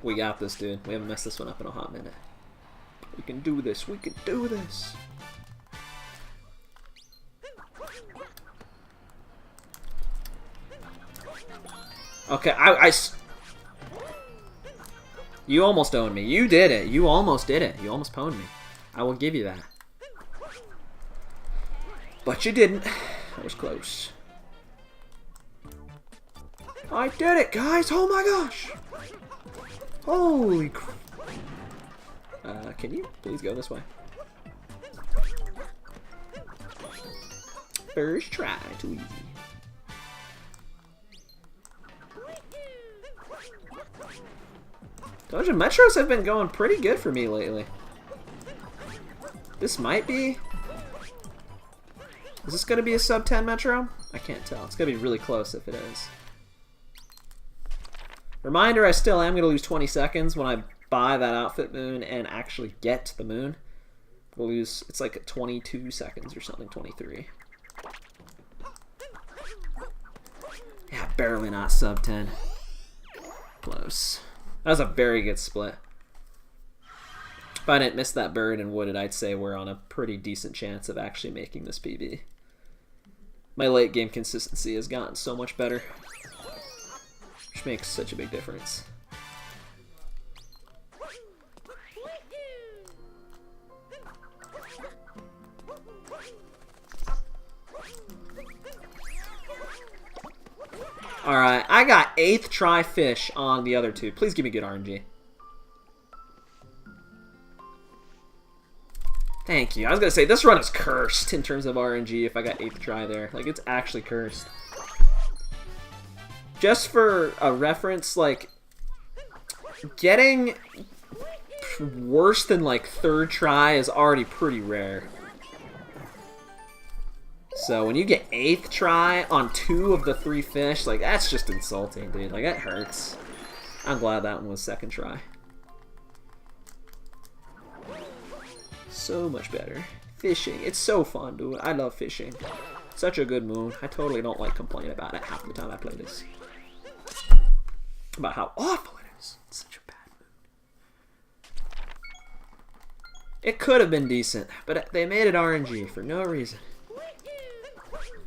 We got this, dude. We haven't messed this one up in a hot minute. We can do this. We can do this. Okay, You almost owned me. You did it. You almost did it. You almost pwned me. I will give you that. But you didn't. That was close. I did it, guys! Oh my gosh! Holy crap. Can you please go this way? First try. Too easy. Told you, Metros have been going pretty good for me lately. This might be... Is this going to be a sub 10 Metro? I can't tell. It's going to be really close if it is. Reminder, I still am going to lose 20 seconds when I buy that outfit moon and actually get the moon, we'll lose, it's like 22 seconds or something, 23. Yeah, barely not sub 10. Close. That was a very good split. If I didn't miss that bird and wooded, I'd say we're on a pretty decent chance of actually making this PB. My late game consistency has gotten so much better, which makes such a big difference. Alright, I got 8th try fish on the other two. Please give me good RNG. Thank you. I was going to say, this run is cursed in terms of RNG if I got 8th try there. Like, it's actually cursed. Just for a reference, like, getting worse than, like, 3rd try is already pretty rare. So when you get 8th try on 2 of the 3 fish, like, that's just insulting, dude. Like, that hurts. I'm glad that one was 2nd try. So much better. Fishing. It's so fun, dude. I love fishing. Such a good moon. I totally don't like complain about it half the time I play this. About how awful it is. It's such a bad moon. It could have been decent, but they made it RNG for no reason.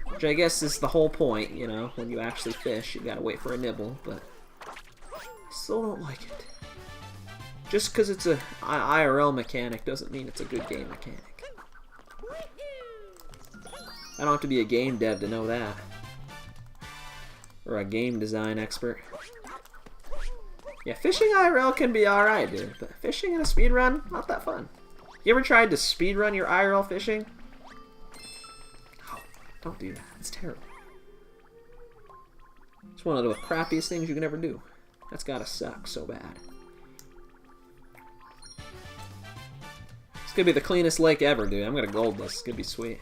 Which I guess is the whole point, you know, when you actually fish, you gotta wait for a nibble, but I still don't like it. Just because it's a IRL mechanic doesn't mean it's a good game mechanic. I don't have to be a game dev to know that. Or a game design expert. Yeah, fishing IRL can be alright, dude, but fishing in a speedrun, not that fun. You ever tried to speedrun your IRL fishing? Don't do that. It's terrible. It's one of the crappiest things you can ever do. That's gotta suck so bad. It's gonna be the cleanest lake ever, dude. I'm gonna gold this. It's gonna be sweet.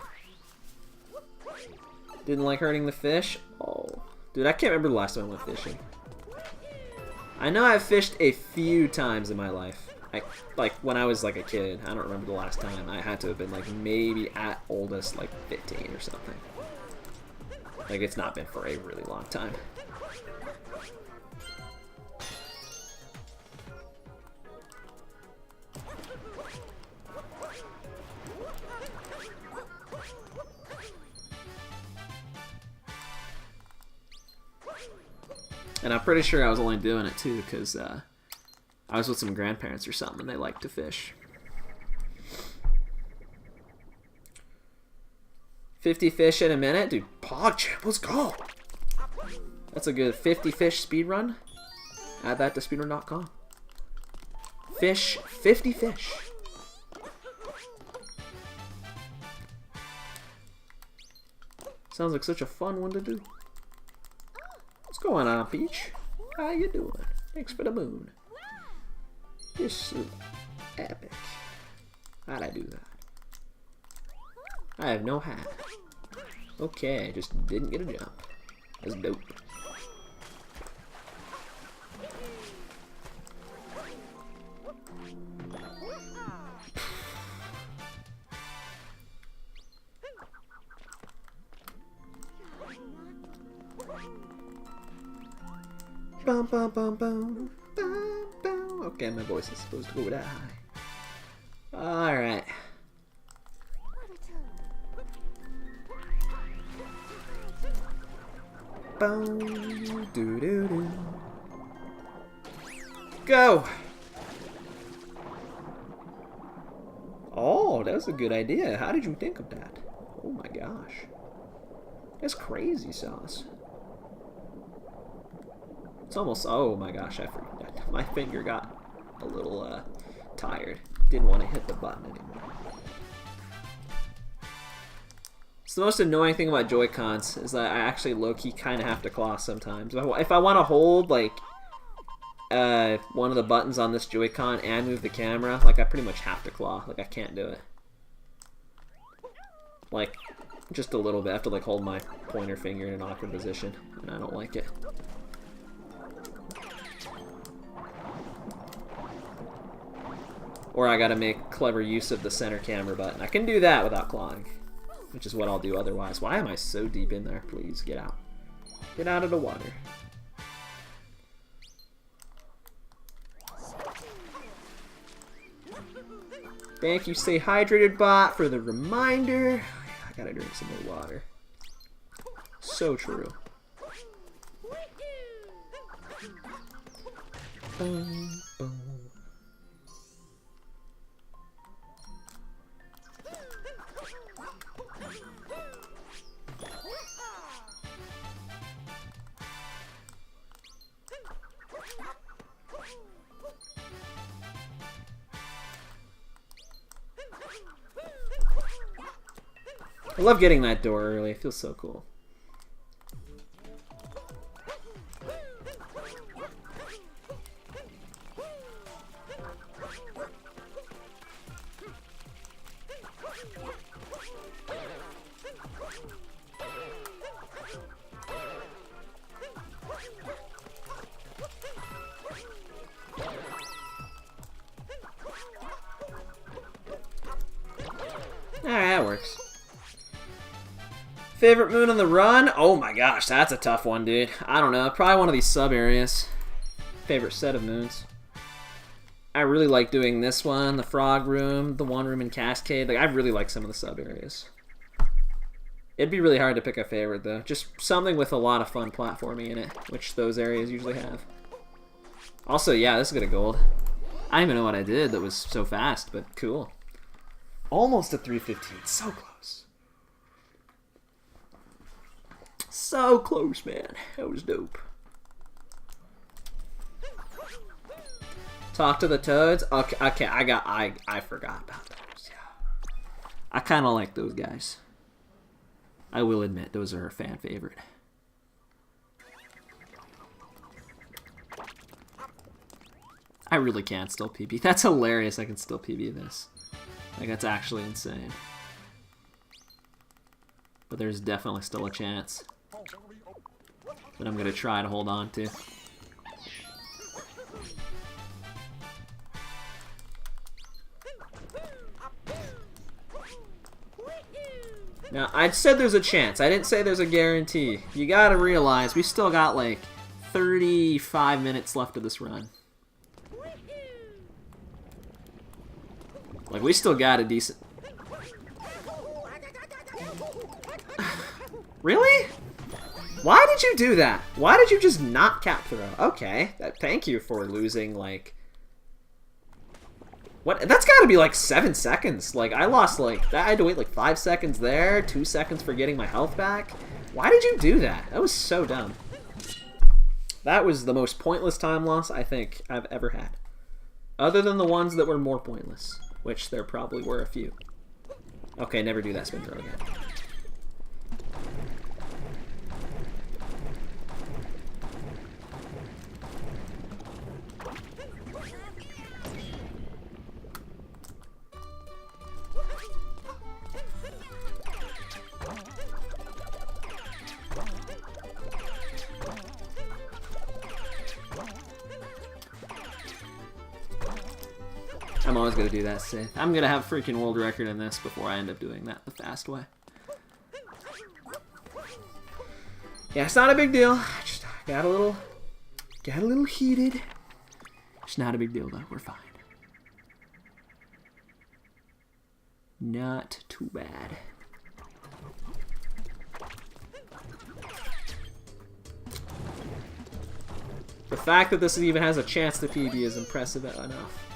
Didn't like hurting the fish? Oh. Dude, I can't remember the last time I went fishing. I know I've fished a few times in my life. Like, when I was, like, a kid. I don't remember the last time. I had to have been, like, maybe at oldest, like, 15 or something. Like, it's not been for a really long time. And I'm pretty sure I was only doing it, too, because, I was with some grandparents or something, and they like to fish. 50 fish in a minute? Dude, PogChamp, let's go! That's a good 50 fish speedrun. Add that to speedrun.com. Fish, 50 fish. Sounds like such a fun one to do. What's going on, Peach? How you doing? Thanks for the moon. This is epic. How'd I do that? I have no hat. Okay, I just didn't get a jump. That's dope. Bum, bum, bum, bum. Okay, my voice is supposed to go that high. Alright. Go! Oh, that was a good idea. How did you think of that? Oh my gosh. That's crazy sauce. It's almost, oh my gosh, I forgot. My finger got a little tired. Didn't want to hit the button anymore. It's the most annoying thing about Joy-Cons is that I actually low-key kind of have to claw sometimes. If I want to hold like one of the buttons on this Joy-Con and move the camera, like I pretty much have to claw. Like I can't do it. Like just a little bit. I have to like hold my pointer finger in an awkward position, and I don't like it. Or I gotta make clever use of the center camera button. I can do that without clawing, which is what I'll do otherwise. Why am I so deep in there? Please, get out. Get out of the water. Thank you, Stay Hydrated Bot, for the reminder. I gotta drink some more water. So true. Boom, boom. I love getting that door early. It feels so cool. Alright, that works. Favorite moon on the run? Oh my gosh, that's a tough one, dude. I don't know. Probably one of these sub areas. Favorite set of moons. I really like doing this one, the frog room, the one room in Cascade. Like, I really like some of the sub areas. It'd be really hard to pick a favorite, though. Just something with a lot of fun platforming in it, which those areas usually have. Also, yeah, this is good at gold. I don't even know what I did that was so fast, but cool. Almost a 315. So close. So close, man. That was dope. Talk to the toads. Okay, I forgot about those. Yeah. I kind of like those guys. I will admit, those are a fan favorite. I really can still PB. That's hilarious. I can still PB this. Like, that's actually insane. But there's definitely still a chance that I'm gonna try to hold on to. Now, I said there's a chance. I didn't say there's a guarantee. You gotta realize we still got like 35 minutes left of this run. Like, we still got a decent... Really? Why did you do that? Why did you just not cap throw? Okay, thank you for losing, like... What? That's gotta be like 7 seconds. Like, I lost, like... I had to wait like 5 seconds there, 2 seconds for getting my health back. Why did you do that? That was so dumb. That was the most pointless time loss I think I've ever had. Other than the ones that were more pointless. Which there probably were a few. Okay, never do that spin throw again. I'm always going to do that safe. I'm going to have a freaking world record in this before I end up doing that the fast way. Yeah, it's not a big deal. I just got a little heated. It's not a big deal though. We're fine. Not too bad. The fact that this even has a chance to PB is impressive enough.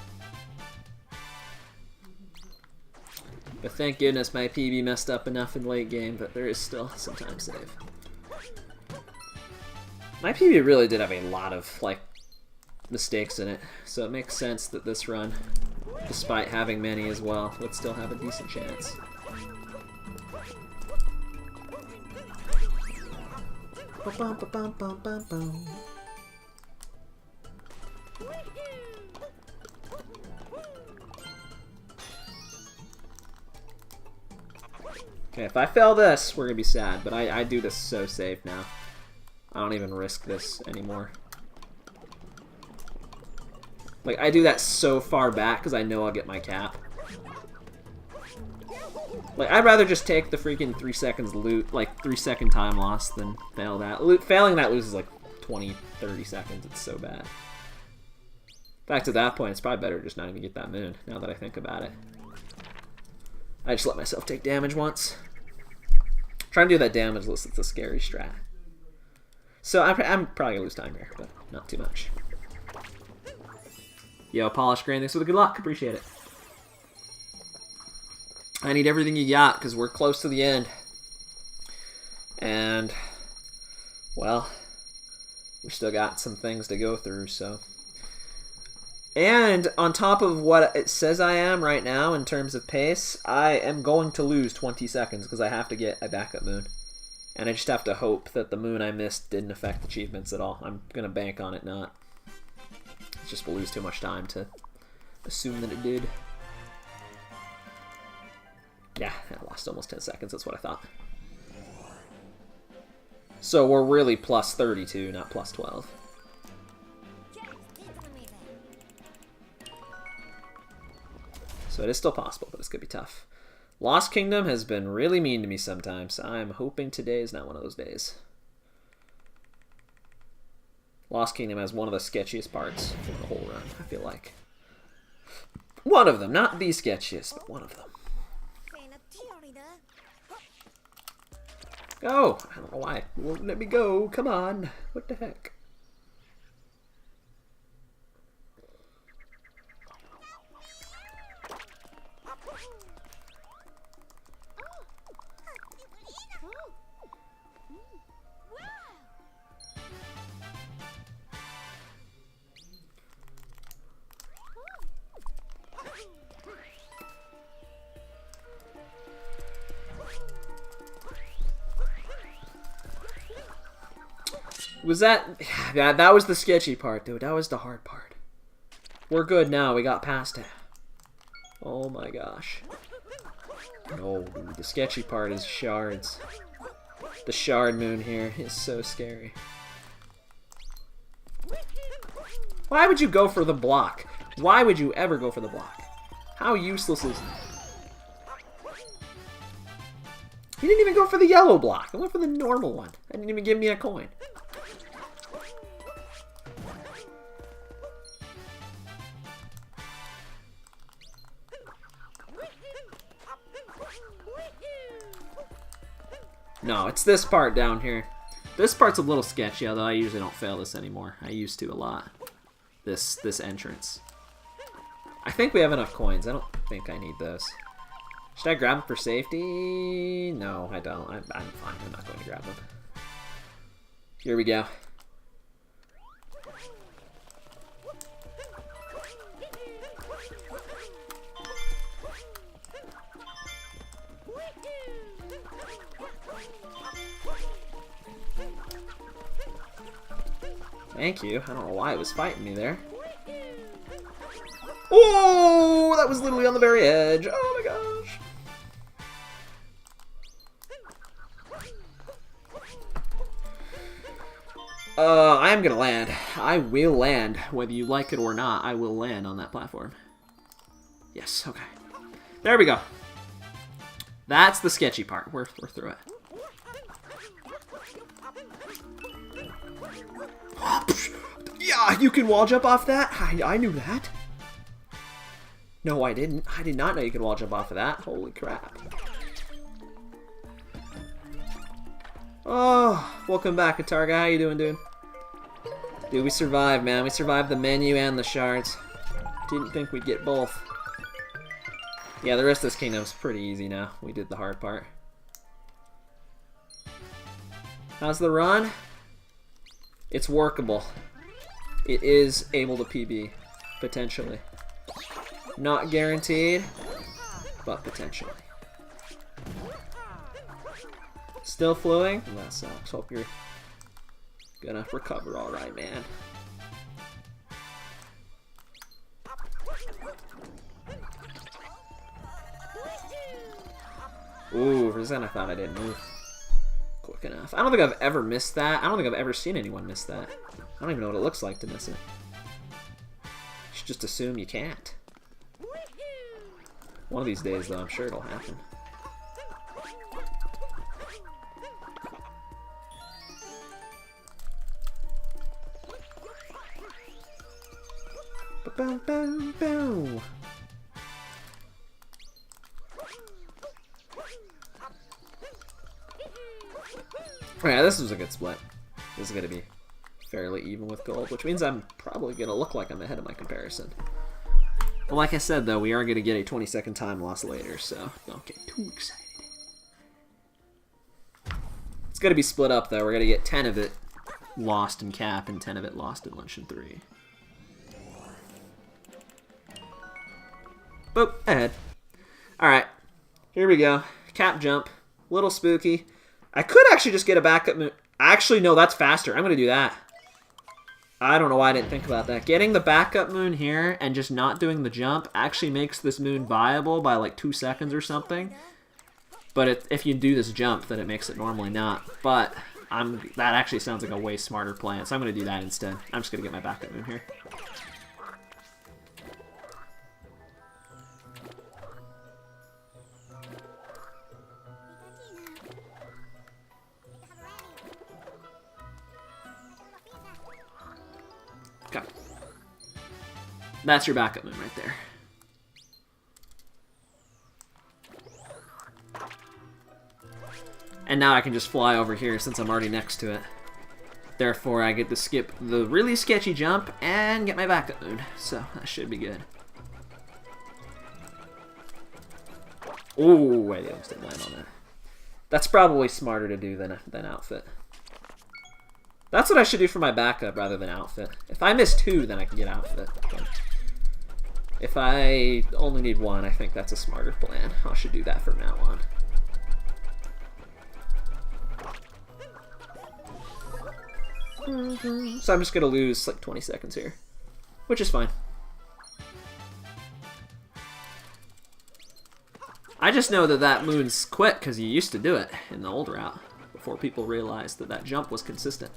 But thank goodness my PB messed up enough in late game, but there is still some time save. My PB really did have a lot of, like, mistakes in it, so it makes sense that this run, despite having many as well, would still have a decent chance. Okay, if I fail this, we're gonna be sad, but I do this so safe now. I don't even risk this anymore. Like, I do that so far back because I know I'll get my cap. Like, I'd rather just take the freaking 3 seconds loot, like 3-second time loss than fail that. Failing that loses like 20, 30 seconds. It's so bad. Back to that point, it's probably better just not even get that moon, now that I think about it. I just let myself take damage once. Trying to do that damage list, it's a scary strat. So I'm probably going to lose time here, but not too much. Yo, Polish Grain, thanks for the good luck. Appreciate it. I need everything you got, because we're close to the end. And, well, we still got some things to go through, so... And on top of what it says I am right now in terms of pace, I am going to lose 20 seconds because I have to get a backup moon. And I just have to hope that the moon I missed didn't affect achievements at all. I'm going to bank on it not. It's just we'll lose too much time to assume that it did. Yeah, I lost almost 10 seconds. That's what I thought. So we're really plus 32, not plus 12. So it is still possible, but it's going to be tough. Lost Kingdom has been really mean to me sometimes. I'm hoping today is not one of those days. Lost Kingdom has one of the sketchiest parts of the whole run, I feel like. One of them. Not the sketchiest, but one of them. Go! I don't know why. You won't let me go. Come on. What the heck? Was that... Yeah, that was the sketchy part, dude. That was the hard part. We're good now. We got past it. Oh my gosh. No, dude. The sketchy part is shards. The shard moon here is so scary. Why would you go for the block? Why would you ever go for the block? How useless is that? He didn't even go for the yellow block. I went for the normal one. I didn't even give me a coin. No, it's this part down here. This part's a little sketchy, although I usually don't fail this anymore. I used to a lot. This entrance. I think we have enough coins. I don't think I need those. Should I grab them for safety? No, I don't. I'm fine. I'm not going to grab them. Here we go. Thank you. I don't know why it was fighting me there. Oh, that was literally on the very edge. Oh my gosh. I am gonna land. I will land. Whether you like it or not, I will land on that platform. Yes, okay. There we go. That's the sketchy part. We're through it. Yeah, you can wall jump off that? I knew that. No, I didn't. I did not know you could wall jump off of that. Holy crap. Oh, welcome back, Katarga. How you doing, dude? Dude, we survived, man. We survived the menu and the shards. Didn't think we'd get both. Yeah, the rest of this kingdom's pretty easy now. We did the hard part. How's the run? It's workable. It is able to PB, potentially. Not guaranteed, but potentially. Still flowing? That sucks. Hope you're gonna recover alright, man. Ooh, for a second I thought I didn't move quick enough. I don't think I've ever missed that. I don't think I've ever seen anyone miss that. I don't even know what it looks like to miss it. should just assume you can't. One of these days, though, I'm sure it'll happen. Ba-boom-boom-boom. Yeah, this was a good split. This is going to be fairly even with gold, which means I'm probably going to look like I'm ahead of my comparison. Well, like I said, though, we are going to get a 20-second time loss later, so don't get too excited. It's going to be split up, though. We're going to get 10 of it lost in Cap and 10 of it lost in Luncheon 3. Boop, ahead. Alright, here we go. Cap jump. Little spooky. I could actually just get a backup moon. Actually, no, that's faster. I'm going to do that. I don't know why I didn't think about that. Getting the backup moon here and just not doing the jump actually makes this moon viable by like 2 seconds or something. But if you do this jump, then it makes it normally not. But that actually sounds like a way smarter plan, so I'm going to do that instead. I'm just going to get my backup moon here. Okay. That's your backup moon right there. And now I can just fly over here since I'm already next to it. Therefore, I get to skip the really sketchy jump and get my backup moon. So, that should be good. Ooh, wait, I almost didn't land on that. That's probably smarter to do than outfit. That's what I should do for my backup rather than outfit. If I miss 2, then I can get outfit. But if I only need 1, I think that's a smarter plan. I should do that from now on. So I'm just going to lose like 20 seconds here, which is fine. I just know that that moon's quit because you used to do it in the old route before people realized that that jump was consistent.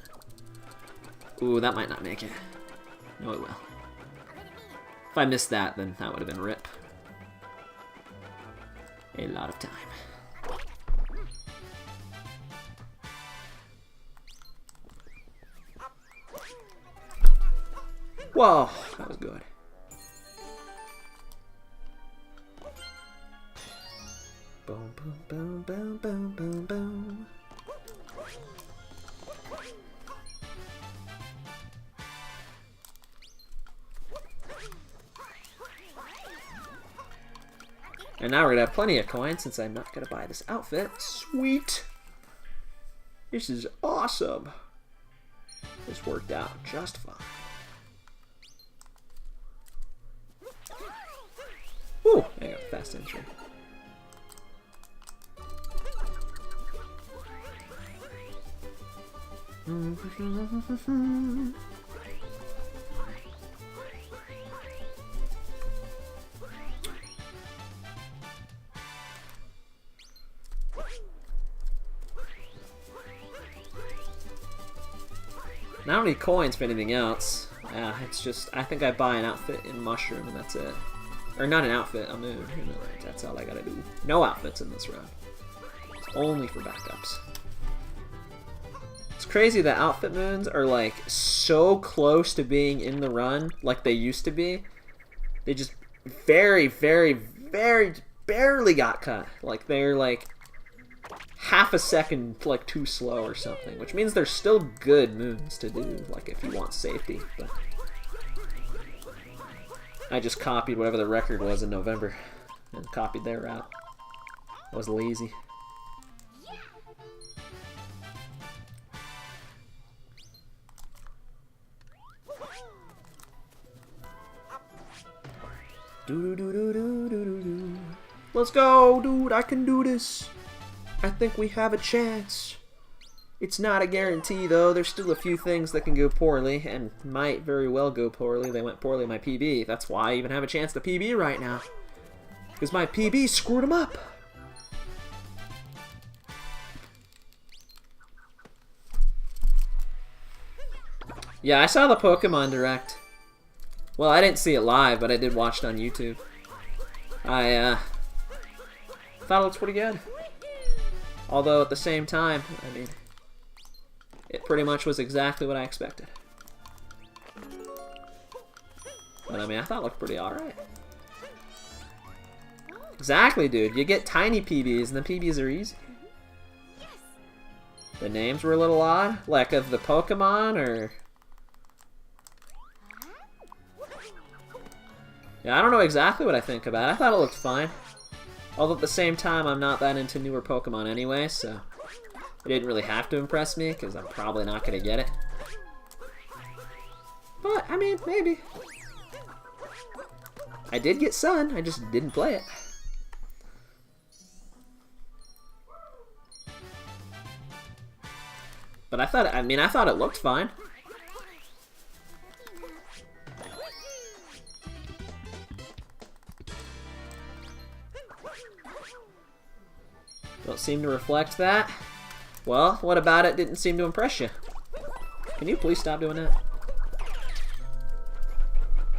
Ooh, that might not make it. No, it will. If I missed that, then that would have been rip. A lot of time. Whoa, that was good. Boom, boom, boom, boom, boom, boom, boom. And now we're gonna have plenty of coins since I'm not gonna buy this outfit. Sweet! This is awesome. This worked out just fine. Ooh, I got fast entry. I don't need coins for anything else. Yeah, it's just, I think I buy an outfit in Mushroom and that's it. Or not an outfit, a moon. That's all I gotta do. No outfits in this run. It's only for backups. It's crazy that outfit moons are like so close to being in the run like they used to be. They just very, very, very barely got cut. Like they're like half a second like too slow or something, which means they're still good moons to do, like if you want safety. But I just copied whatever the record was in November and copied their route. I was lazy. Let's go, dude. I can do this. I think we have a chance. It's not a guarantee, though. There's still a few things that can go poorly, and might very well go poorly. They went poorly in my PB. That's why I even have a chance to PB right now. Because my PB screwed them up. Yeah, I saw the Pokemon Direct. Well, I didn't see it live, but I did watch it on YouTube. I thought it looked pretty good. Although at the same time, I mean, it pretty much was exactly what I expected. But I mean, I thought it looked pretty alright. Exactly, dude. You get tiny PBs, and the PBs are easy. The names were a little odd, like of the Pokemon, or... Yeah, I don't know exactly what I think about it. I thought it looked fine. Although at the same time, I'm not that into newer Pokemon anyway, so... It didn't really have to impress me, because I'm probably not going to get it. But, I mean, maybe. I did get Sun, I just didn't play it. But I thought it looked fine. Don't seem to reflect that. Well, what about it didn't seem to impress you? Can you please stop doing that?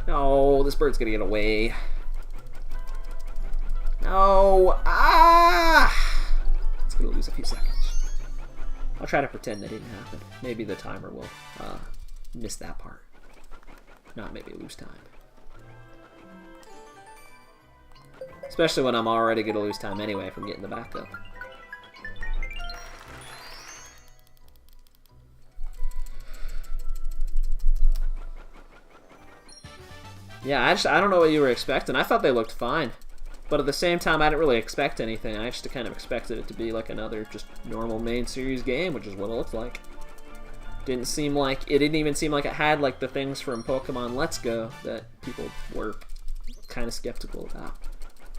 No, this bird's gonna get away. No! Ah! It's gonna lose a few seconds. I'll try to pretend that didn't happen. Maybe the timer will miss that part. Not maybe lose time. Especially when I'm already gonna lose time anyway from getting the backup. Yeah, I don't know what you were expecting. I thought they looked fine. But at the same time, I didn't really expect anything. I just kind of expected it to be like another just normal main series game, which is what it looked like. It didn't even seem like it had like the things from Pokemon Let's Go that people were kind of skeptical about.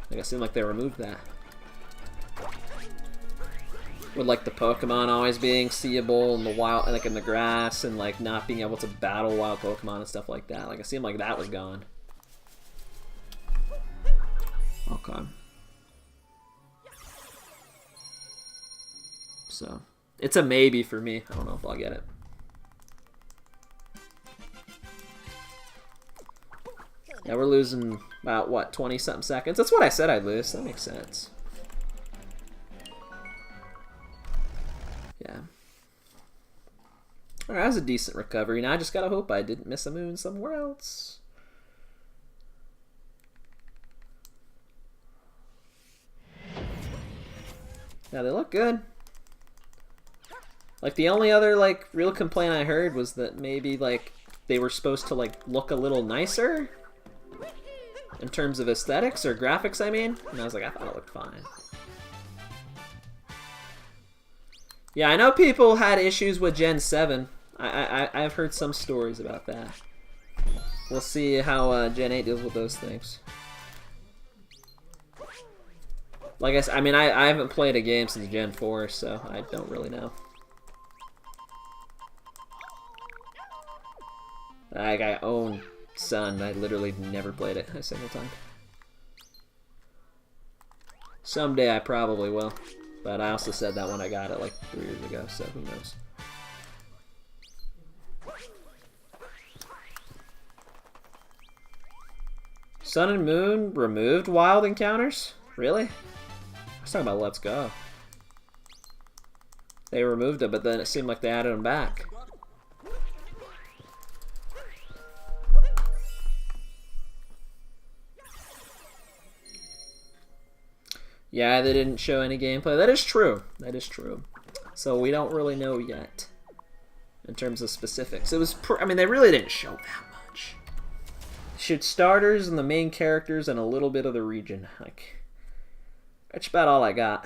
Like it seemed like they removed that. With like the Pokemon always being seeable in the wild, like in the grass, and like not being able to battle wild Pokemon and stuff like that. Like it seemed like that was gone. Okay. So it's a maybe for me. I don't know if I'll get it. Yeah, we're losing about what, 20-something seconds. That's what I said I'd lose. That makes sense. Yeah. Alright, that was a decent recovery. Now I just gotta hope I didn't miss a moon somewhere else. Yeah, they look good. Like, the only other, like, real complaint I heard was that maybe, like, they were supposed to, like, look a little nicer in terms of aesthetics or graphics, I mean. And I was like, I thought it looked fine. Yeah, I know people had issues with Gen 7. I've heard some stories about that. We'll see how Gen 8 deals with those things. Like I mean, I haven't played a game since Gen 4, so I don't really know. Like, I own Sun. I literally never played it a single time. Someday I probably will. But I also said that when I got it like 3 years ago, so who knows. Sun and Moon removed wild encounters? Really? I was talking about Let's Go. They removed it, but then it seemed like they added them back. Yeah, they didn't show any gameplay. That is true. That is true. So we don't really know yet in terms of specifics. It was, I mean, they really didn't show that much. Showed starters and the main characters and a little bit of the region. Like, that's about all I got.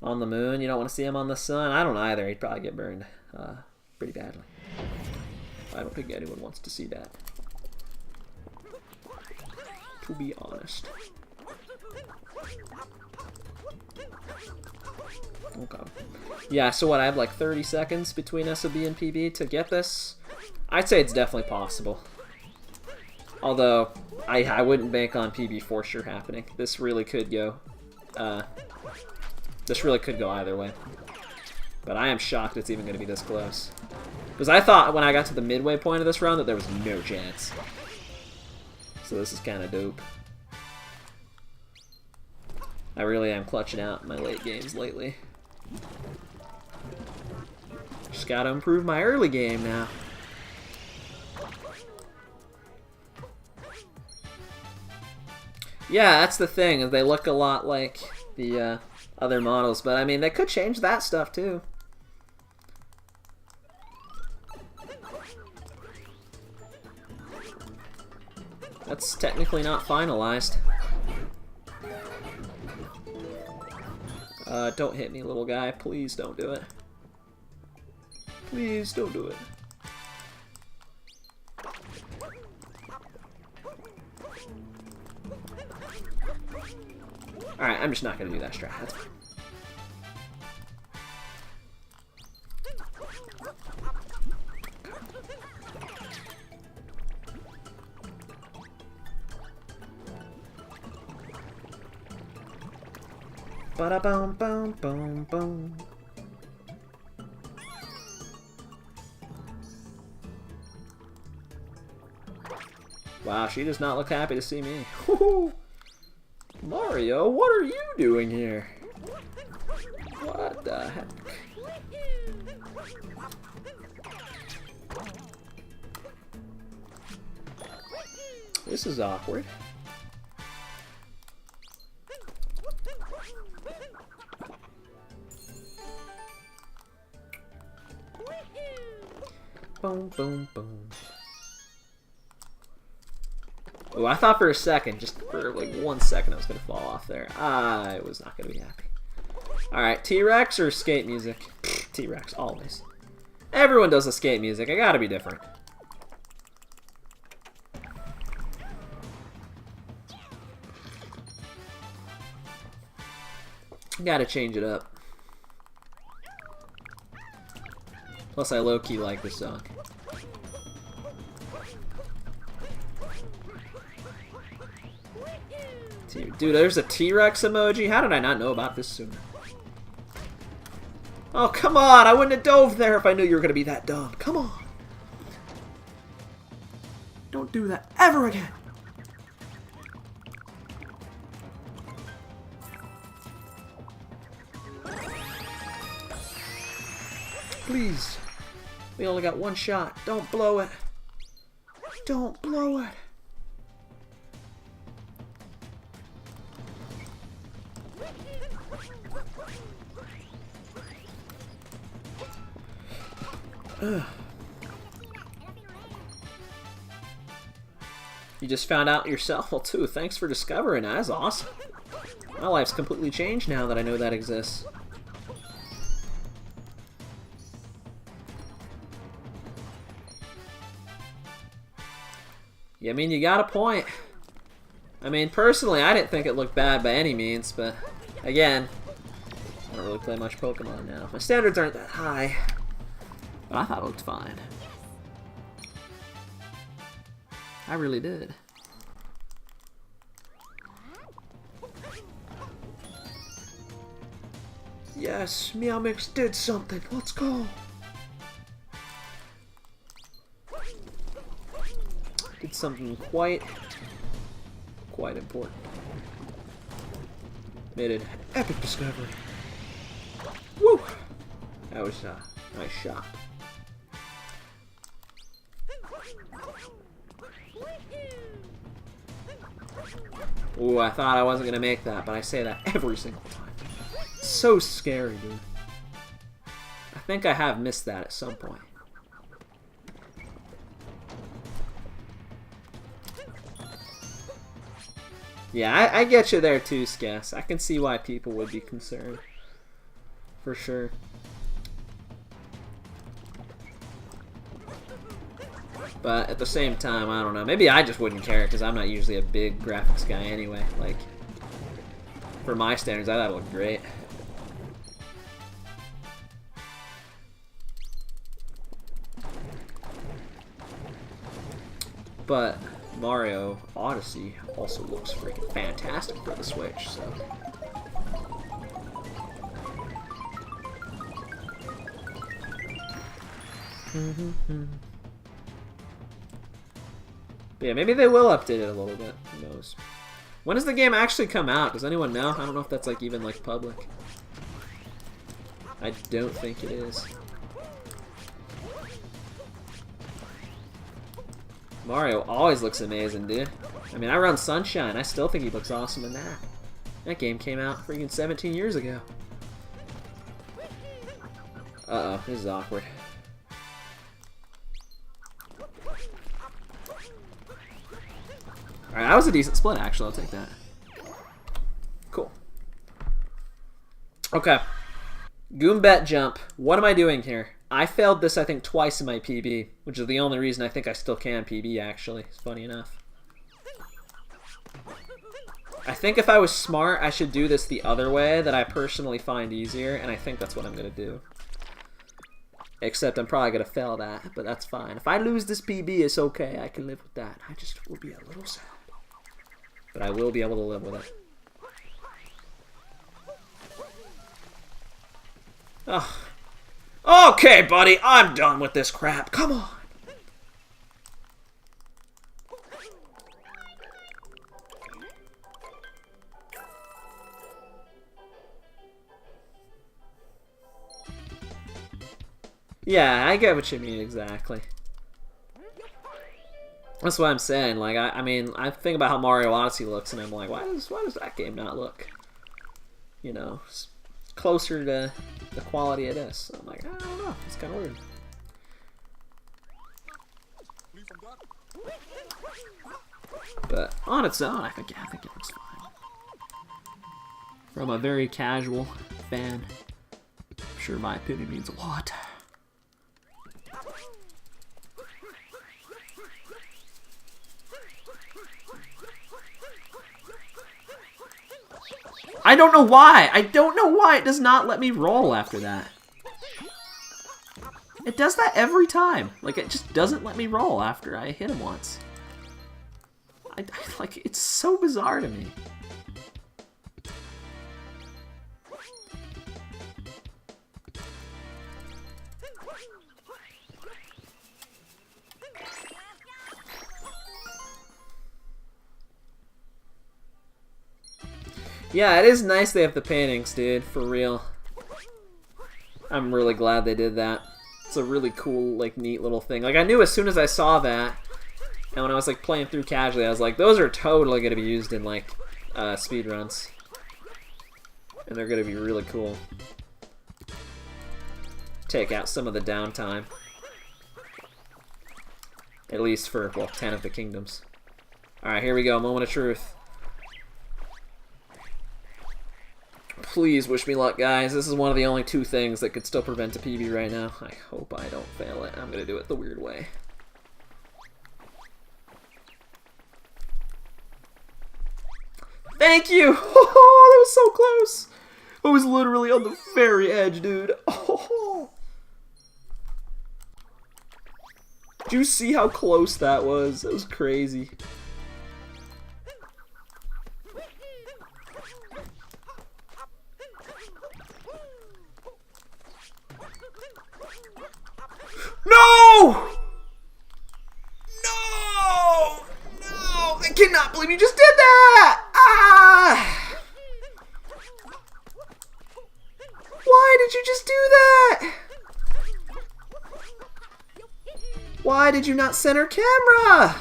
On the moon, you don't want to see him on the sun? I don't either. He'd probably get burned pretty badly. I don't think anyone wants to see that, to be honest. Okay. Yeah, so what, I have like 30 seconds between SOB and PB to get this? I'd say it's definitely possible. Although, I wouldn't bank on PB for sure happening. This really could go, either way. But I am shocked it's even going to be this close. Because I thought when I got to the midway point of this run that there was no chance. So this is kind of dope. I really am clutching out my late games lately. Just gotta improve my early game now. Yeah, that's the thing. They look a lot like the other models, but I mean, they could change that stuff too. That's technically not finalized. Don't hit me, little guy. Please don't do it. Please don't do it. Alright, I'm just not gonna do that strat. That's fine. Ba-da-boom, boom, boom, boom. Wow, she does not look happy to see me. Mario, what are you doing here? What the heck? This is awkward. Boom, boom, boom. Oh, I thought for a second, just for like 1 second, I was gonna fall off there. I was not gonna be happy. Alright, T-Rex or skate music? T-Rex, always. Everyone does the skate music, I gotta be different. Gotta change it up. Plus, I low-key like this song. Dude, there's a T-Rex emoji? How did I not know about this sooner? Oh, come on! I wouldn't have dove there if I knew you were gonna be that dumb. Come on! Don't do that ever again! Please. We only got one shot. Don't blow it. Don't blow it. Ugh. You just found out yourself? Well, too. Thanks for discovering that. That's awesome. My life's completely changed now that I know that exists. Yeah, I mean, you got a point. I mean, personally, I didn't think it looked bad by any means, but again, I don't really play much Pokemon now. My standards aren't that high, but I thought it looked fine. I really did. Yes, Meow Mix did something. Let's go. Did something quite important. Made an epic discovery. Woo! That was a nice shot. Ooh, I thought I wasn't gonna make that, but I say that every single time. It's so scary, dude. I think I have missed that at some point. Yeah, I get you there too, Skess. I can see why people would be concerned. For sure. But at the same time, I don't know. Maybe I just wouldn't care because I'm not usually a big graphics guy anyway. Like, for my standards, I thought it looked great. But Mario Odyssey also looks freaking fantastic for the Switch, so. But yeah, maybe they will update it a little bit. Who knows? When does the game actually come out? Does anyone know? I don't know if that's like even like public. I don't think it is. Mario always looks amazing, dude. I mean, I run Sunshine. I still think he looks awesome in that. That game came out freaking 17 years ago. Uh-oh, this is awkward. Alright, that was a decent split, actually. I'll take that. Cool. Okay. Goombet jump. What am I doing here? I failed this, I think, twice in my PB, which is the only reason I think I still can PB, actually. It's funny enough. I think if I was smart, I should do this the other way that I personally find easier, and I think that's what I'm going to do. Except I'm probably going to fail that, but that's fine. If I lose this PB, it's okay. I can live with that. I just will be a little sad. But I will be able to live with it. Ugh. Okay, buddy, I'm done with this crap. Come on. Yeah, I get what you mean exactly. That's what I'm saying. Like, I mean, I think about how Mario Odyssey looks, and I'm like, why does that game not look, you know, closer to the quality of this? So I'm like, I don't know. It's kind of weird. But on its own, I think it looks fine. From a very casual fan, I'm sure my opinion means a lot. I don't know why. I don't know why it does not let me roll after that. It does that every time. Like, it just doesn't let me roll after I hit him once. Like, it's so bizarre to me. Yeah, it is nice they have the paintings, dude, for real. I'm really glad they did that. It's a really cool, like, neat little thing. Like, I knew as soon as I saw that, and when I was, like, playing through casually, I was like, those are totally going to be used in, like, speedruns. And they're going to be really cool. Take out some of the downtime. At least for, well, 10 of the kingdoms. Alright, here we go, moment of truth. Please wish me luck, guys. This is one of the only two things that could still prevent a PB right now. I hope I don't fail it. I'm going to do it the weird way. Thank you! Oh, that was so close! I was literally on the very edge, dude. Oh. Did you see how close that was? That was crazy. No! No! No! I cannot believe you just did that! Ah! Why did you just do that? Why did you not center camera?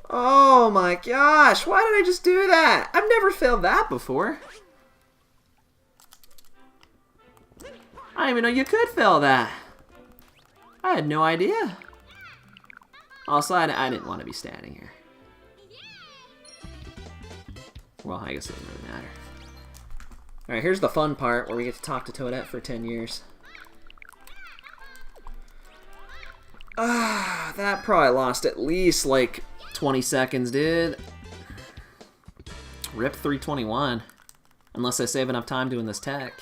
Oh my gosh, why did I just do that? I've never failed that before. I didn't even know you could fail that. I had no idea. Also, I didn't want to be standing here. Well, I guess it doesn't really matter. Alright, here's the fun part where we get to talk to Toadette for 10 years. Ah, that probably lost at least like 20 seconds, dude. Rip 321. Unless I save enough time doing this tech.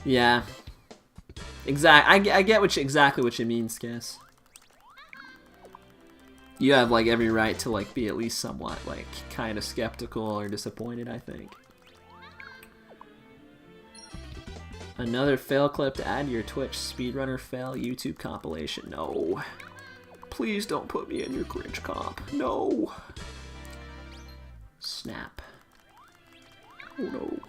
Yeah. I get exactly what you mean, Skess. You have like every right to like be at least somewhat like kind of skeptical or disappointed, I think. Another fail clip to add to your Twitch speedrunner fail YouTube compilation. No. Please don't put me in your cringe comp. No. Snap. Oh no.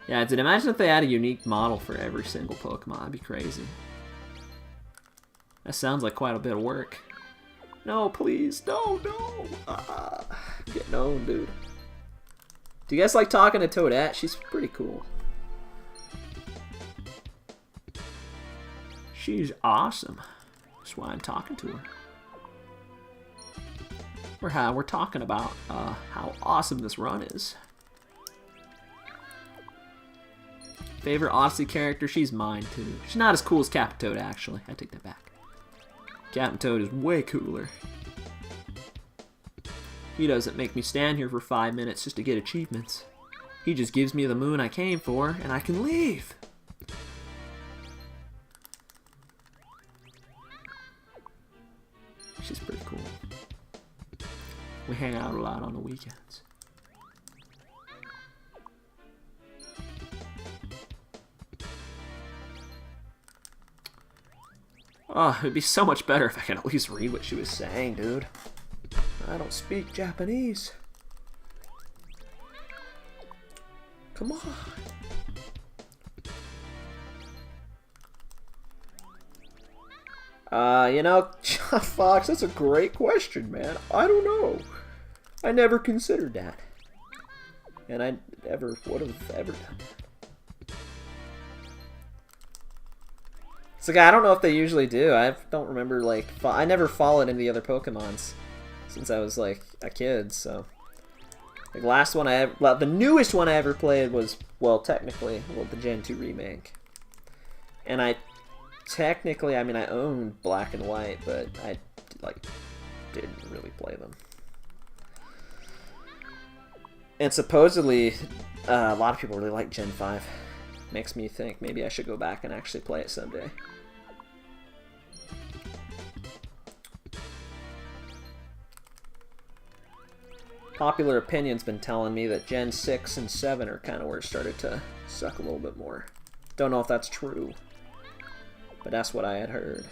Yeah, dude, imagine if they had a unique model for every single Pokemon. That'd be crazy. That sounds like quite a bit of work. No, please. No, no. I'm getting owned, dude. Do you guys like talking to Toadette? She's pretty cool. She's awesome. That's why I'm talking to her. We're talking about how awesome this run is. Favorite Odyssey character? She's mine too. She's not as cool as Captain Toad, actually. I take that back. Captain Toad is way cooler. He doesn't make me stand here for 5 minutes just to get achievements. He just gives me the moon I came for, and I can leave. She's pretty cool. We hang out a lot on the weekends. Oh, it'd be so much better if I could at least read what she was saying, dude. I don't speak Japanese. Come on. You know, John Fox, that's a great question, man. I don't know. I never considered that. And I never would have ever done that. It's like, I don't know if they usually do. I don't remember, like, I never followed any of the other Pokemons since I was, like, a kid, so. The last one the newest one I ever played was, well, technically, the Gen 2 remake. And I technically, I mean, I owned Black and White, but I, like, didn't really play them. And supposedly, a lot of people really like Gen 5. Makes me think maybe I should go back and actually play it someday. Popular opinion's been telling me that Gen 6 and 7 are kind of where it started to suck a little bit more. Don't know if that's true, but that's what I had heard.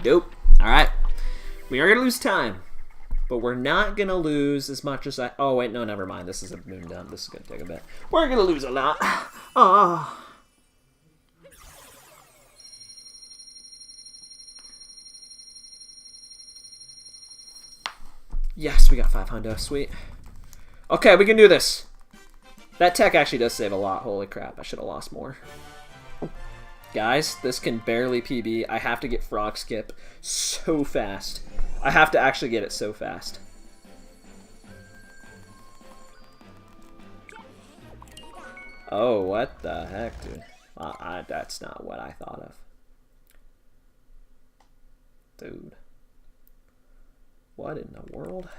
Nope. Alright. We are going to lose time. But we're not going to lose as much as I... Oh, wait. No, never mind. This is a moon dump. This is going to take a bit. We're going to lose a lot. Oh. Yes, we got 500. Sweet. Okay, we can do this. That tech actually does save a lot. Holy crap. I should have lost more. Guys, this can barely PB. I have to get Frog Skip so fast. I have to actually get it so fast. Oh, what the heck, dude? That's not what I thought of. Dude. What in the world?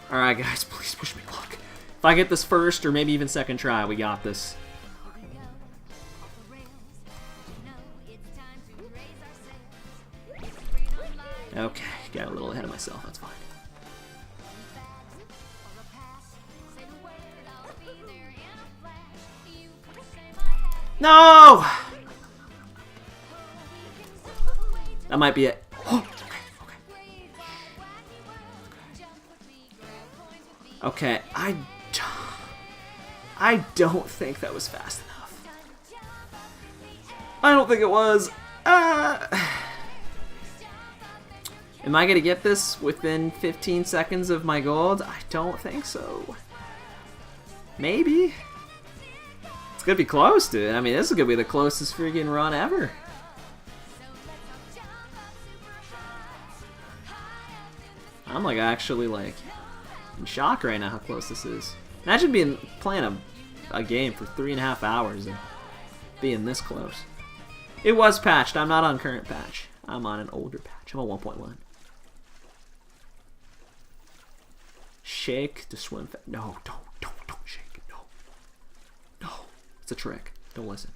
Alright guys, please push me luck. If I get this first or maybe even second try, we got this. Okay, got a little ahead of myself, that's fine. No! That might be it. Oh, okay. I don't think that was fast enough. I don't think it was. Am I gonna get this within 15 seconds of my gold? I don't think so. Maybe. It's gonna be close, dude. I mean, this is gonna be the closest freaking run ever. I'm like actually like in shock right now how close this is. Imagine playing a game for 3.5 hours and being this close. It was patched. I'm not on current patch. I'm on an older patch. I'm on 1.1. Shake to swim. No, don't shake it. No. No. It's a trick. Don't listen.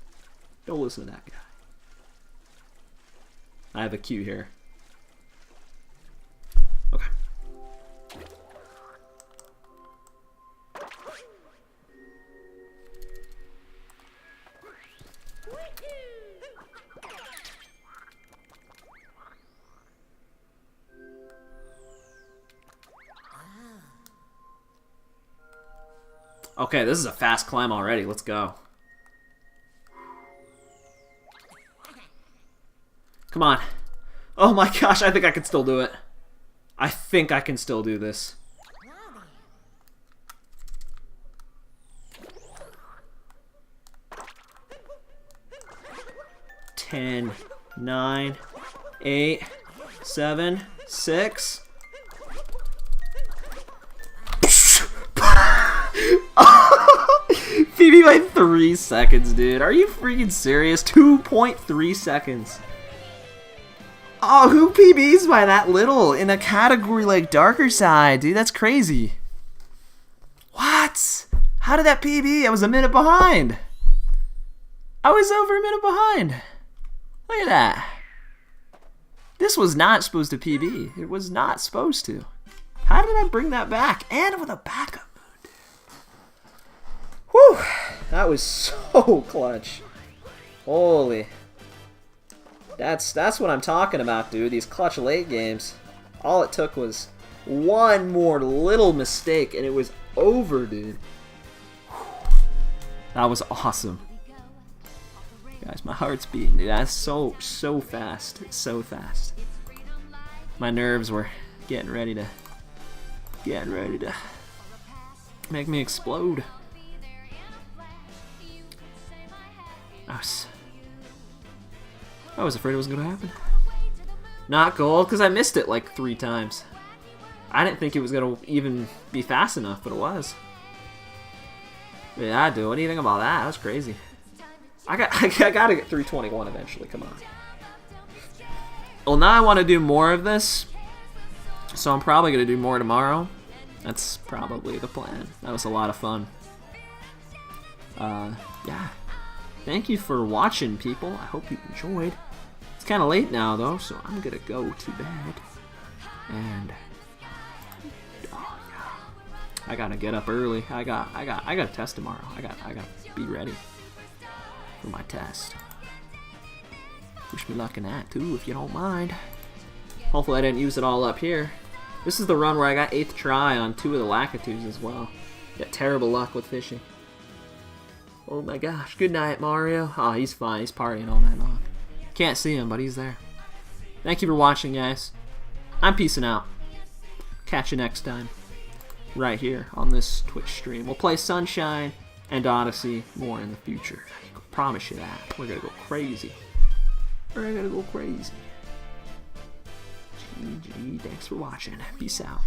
Don't listen to that guy. I have a Q here. Okay. Okay, this is a fast climb already. Let's go. Come on. Oh my gosh, I think I can still do it. I think I can still do this. 10, 9, 8, 7, 6. PB by 3 seconds, dude. Are you freaking serious? 2.3 seconds. Oh, who PBs by that little in a category like Darker Side, dude? That's crazy. What? How did that PB? I was a minute behind. I was over a minute behind. Look at that. This was not supposed to PB. It was not supposed to. How did I bring that back? And with a backup moon, dude. Whew. That was so clutch. Holy. That's what I'm talking about, dude. These clutch late games. All it took was one more little mistake and it was over, dude. That was awesome. Guys, my heart's beating, dude. That's so fast. So fast. My nerves were getting ready to make me explode. I was afraid it was going to happen. Not gold, because I missed it like 3 times. I didn't think it was going to even be fast enough, but it was. Yeah, dude, what do you think about that? That was crazy. I got to get 321 eventually, come on. Well, now I want to do more of this, so I'm probably going to do more tomorrow. That's probably the plan. That was a lot of fun. Yeah. Thank you for watching, people. I hope you enjoyed. It's kind of late now, though, so I'm gonna go to bed. And oh yeah, I gotta get up early. I got a test tomorrow. I got to be ready for my test. Wish me luck in that too, if you don't mind. Hopefully, I didn't use it all up here. This is the run where I got 8th try on 2 of the Lakitus as well. Got terrible luck with fishing. Oh my gosh. Good night, Mario. Oh, he's fine. He's partying all night long. Can't see him, but he's there. Thank you for watching, guys. I'm peacing out. Catch you next time. Right here on this Twitch stream. We'll play Sunshine and Odyssey more in the future. I promise you that. We're gonna go crazy. We're gonna go crazy. GG. Thanks for watching. Peace out.